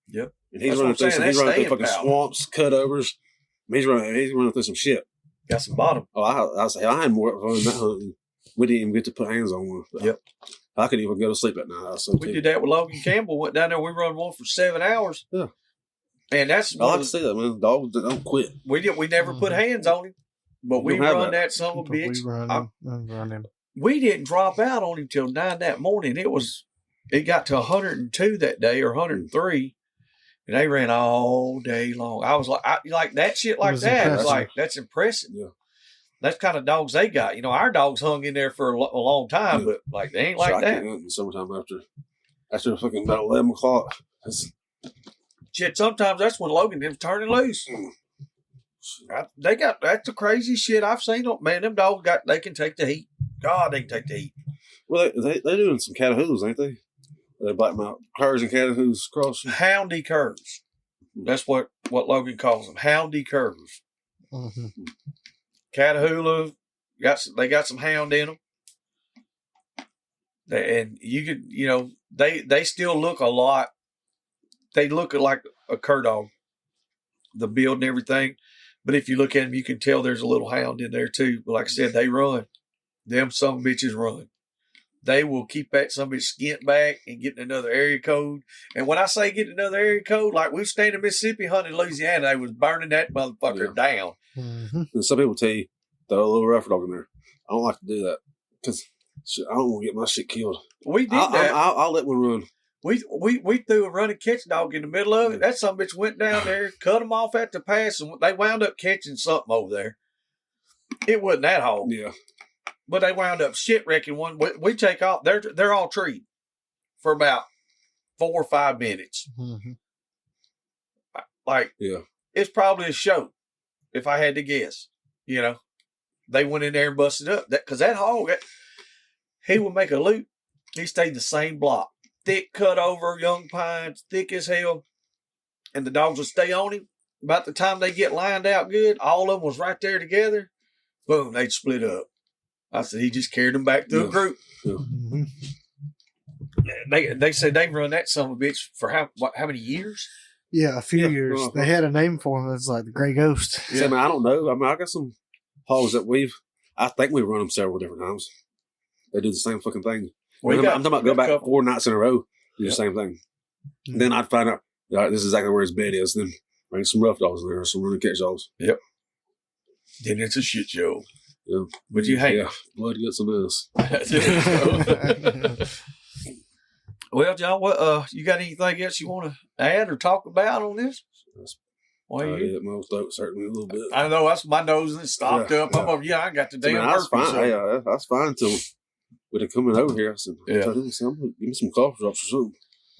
[SPEAKER 5] Yep.
[SPEAKER 3] And he's running through fucking swamps, cutovers. He's running through some shit.
[SPEAKER 5] Got some bottom.
[SPEAKER 3] Oh, I had more fun than that hunting. We didn't even get to put hands on one.
[SPEAKER 5] Yep.
[SPEAKER 3] I couldn't even go to sleep at night.
[SPEAKER 5] We did that with Logan Campbell. Went down there. We run one for 7 hours.
[SPEAKER 3] Yeah.
[SPEAKER 5] And that's.
[SPEAKER 3] I like to see that, man. Dogs don't quit.
[SPEAKER 5] We never put hands on him, but we run that son of a bitch. We didn't drop out on him till 9 that morning. It got to 102 that day or 103, and they ran all day long. I was like that shit like that. It's like that's impressive.
[SPEAKER 3] Yeah.
[SPEAKER 5] That's kind of dogs they got. Our dogs hung in there for a long time, but like they ain't like that.
[SPEAKER 3] In summertime after fucking about 11 o'clock.
[SPEAKER 5] Shit, sometimes that's when Logan them turning loose. That's the crazy shit I've seen. Man, them dogs they can take the heat. God, they can take the heat.
[SPEAKER 3] Well, they're doing some Catahoos, ain't they? They blackmouth curs and Catahoos crossing.
[SPEAKER 5] Houndy curs. That's what Logan calls them. Houndy curs.
[SPEAKER 2] Mm-hmm.
[SPEAKER 5] Catahoula, they got some hound in them. And you could, they still look a lot. They look like a cur dog, the build and everything. But if you look at them, you can tell there's a little hound in there too. But like I said, they run. Them some bitches run. They will keep that some bitch skint back and get another area code. And when I say get another area code, like we stayed in Mississippi, hunting Louisiana, they was burning that motherfucker down.
[SPEAKER 2] Mm-hmm.
[SPEAKER 3] And some people tell you throw a little rough dog in there. I don't like to do that because I don't want to get my shit killed.
[SPEAKER 5] We did that.
[SPEAKER 3] I'll let one run.
[SPEAKER 5] We threw a running catch dog in the middle of it. That some bitch went down there, cut them off at the pass, and they wound up catching something over there. It wasn't that hog.
[SPEAKER 3] Yeah.
[SPEAKER 5] But they wound up shit wrecking one. We take off. They're all treed for about 4 or 5 minutes.
[SPEAKER 2] Mm-hmm.
[SPEAKER 5] Like,
[SPEAKER 3] yeah,
[SPEAKER 5] it's probably a show, if I had to guess. They went in there and busted up. Because that hog, he would make a loop. He stayed the same block. Thick cut over, young pines, thick as hell. And the dogs would stay on him. About the time they get lined out good, all of them was right there together. Boom, they'd split up. I said, he just carried them back to a group.
[SPEAKER 3] Yeah.
[SPEAKER 2] Mm-hmm.
[SPEAKER 5] They said they run that son of a bitch for how many years?
[SPEAKER 2] Yeah, a few years.
[SPEAKER 3] Uh-huh.
[SPEAKER 2] They had a name for him. It's like the Gray Ghost.
[SPEAKER 3] Yeah. I mean, I don't know. I mean, I got some hogs that I think we've run them several different times. They do the same fucking thing. I'm talking about go back 4 nights in a row, do the same thing. Mm-hmm. Then I'd find out, this is exactly where his bed is. Then bring some rough dogs in there, some running catch dogs.
[SPEAKER 5] Yep. Then it's a shit show.
[SPEAKER 3] Yeah.
[SPEAKER 5] But you hate
[SPEAKER 3] blood gets some ass.
[SPEAKER 5] Well, John, what you got anything else you want to add or talk about on this?
[SPEAKER 3] My throat's hurting me a little bit.
[SPEAKER 5] I know that's my nose and stopped up. Yeah. I'm over. I got the damn.
[SPEAKER 3] That's fine. So. That's fine until with it coming over here. I said, give me some cough drops or something.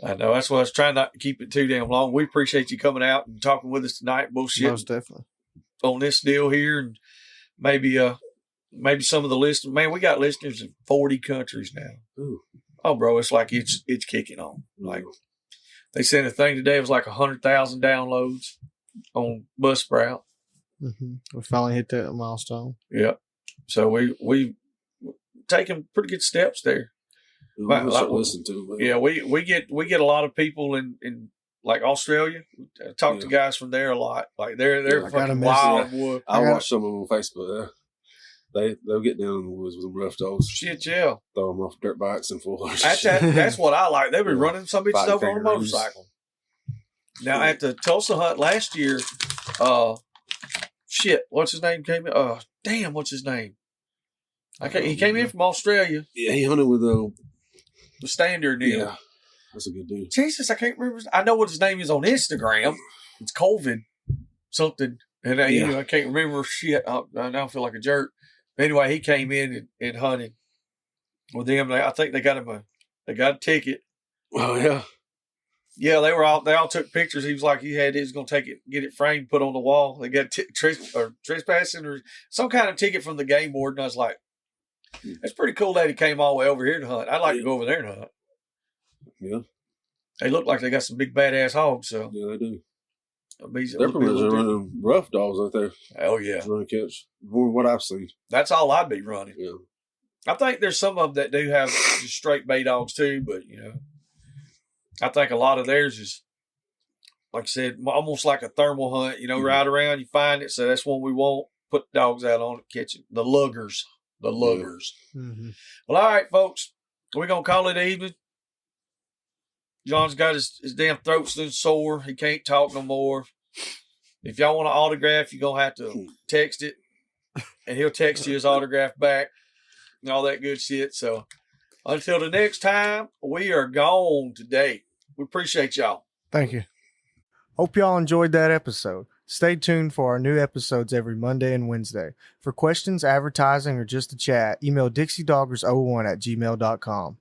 [SPEAKER 5] I know that's why I was trying not to keep it too damn long. We appreciate you coming out and talking with us tonight. Bullshit.
[SPEAKER 2] Most definitely.
[SPEAKER 5] On this deal here, and maybe some of the listeners. Man, we got listeners in 40 countries now.
[SPEAKER 3] Ooh.
[SPEAKER 5] Oh, bro, it's like it's kicking on. Like they sent a thing today. It was like 100,000 downloads on Buzzsprout.
[SPEAKER 2] Mm-hmm. We finally hit that milestone.
[SPEAKER 5] Yep. So we taking pretty good steps there.
[SPEAKER 3] Like, listen to them,
[SPEAKER 5] yeah, we get a lot of people in like Australia. I talk to guys from there a lot. Like they're fucking wild.
[SPEAKER 3] I watch some of them on Facebook. Yeah. They'll get down in the woods with some rough dogs.
[SPEAKER 5] Shit, yeah.
[SPEAKER 3] Throw them off dirt bikes and full horses.
[SPEAKER 5] That's what I like. They were running some bitches over on a motorcycle. Now at the Tulsa hunt last year, what's his name came in? What's his name? He came in from Australia.
[SPEAKER 3] Yeah, he hunted with the
[SPEAKER 5] standard deal.
[SPEAKER 3] Yeah, that's a good dude.
[SPEAKER 5] Jesus, I can't remember. I know what his name is on Instagram. It's COVID something, and I can't remember shit. I now feel like a jerk. Anyway, he came in and hunted with them. I think they got him a ticket,
[SPEAKER 3] Oh yeah.
[SPEAKER 5] Yeah, they all took pictures. He was like, he was going to take it, get it framed, put on the wall. They got trespassing or some kind of ticket from the game board. And I was like, it's pretty cool that he came all the way over here to hunt. I'd like to go over there and hunt.
[SPEAKER 3] Yeah.
[SPEAKER 5] They look like they got some big badass hogs. So
[SPEAKER 3] Yeah, they do.
[SPEAKER 5] They're
[SPEAKER 3] running rough dogs out there.
[SPEAKER 5] Oh yeah,
[SPEAKER 3] Running catch. What I've seen.
[SPEAKER 5] That's all I'd be running.
[SPEAKER 3] Yeah.
[SPEAKER 5] I think there's some of them that do have just straight bay dogs too, but I think a lot of theirs is, like I said, almost like a thermal hunt. Ride around, you find it, so that's what we want. Put the dogs out on it, catch it. The luggers.
[SPEAKER 2] Mm-hmm.
[SPEAKER 5] Well, all right, folks, we're gonna call it evening. John's got his damn throat still sore. He can't talk no more. If y'all want an autograph, you're going to have to text it, and he'll text you his autograph back and all that good shit. So until the next time, we are gone today. We appreciate y'all.
[SPEAKER 2] Thank you. Hope y'all enjoyed that episode. Stay tuned for our new episodes every Monday and Wednesday. For questions, advertising, or just to chat, email DixieDoggers01@gmail.com.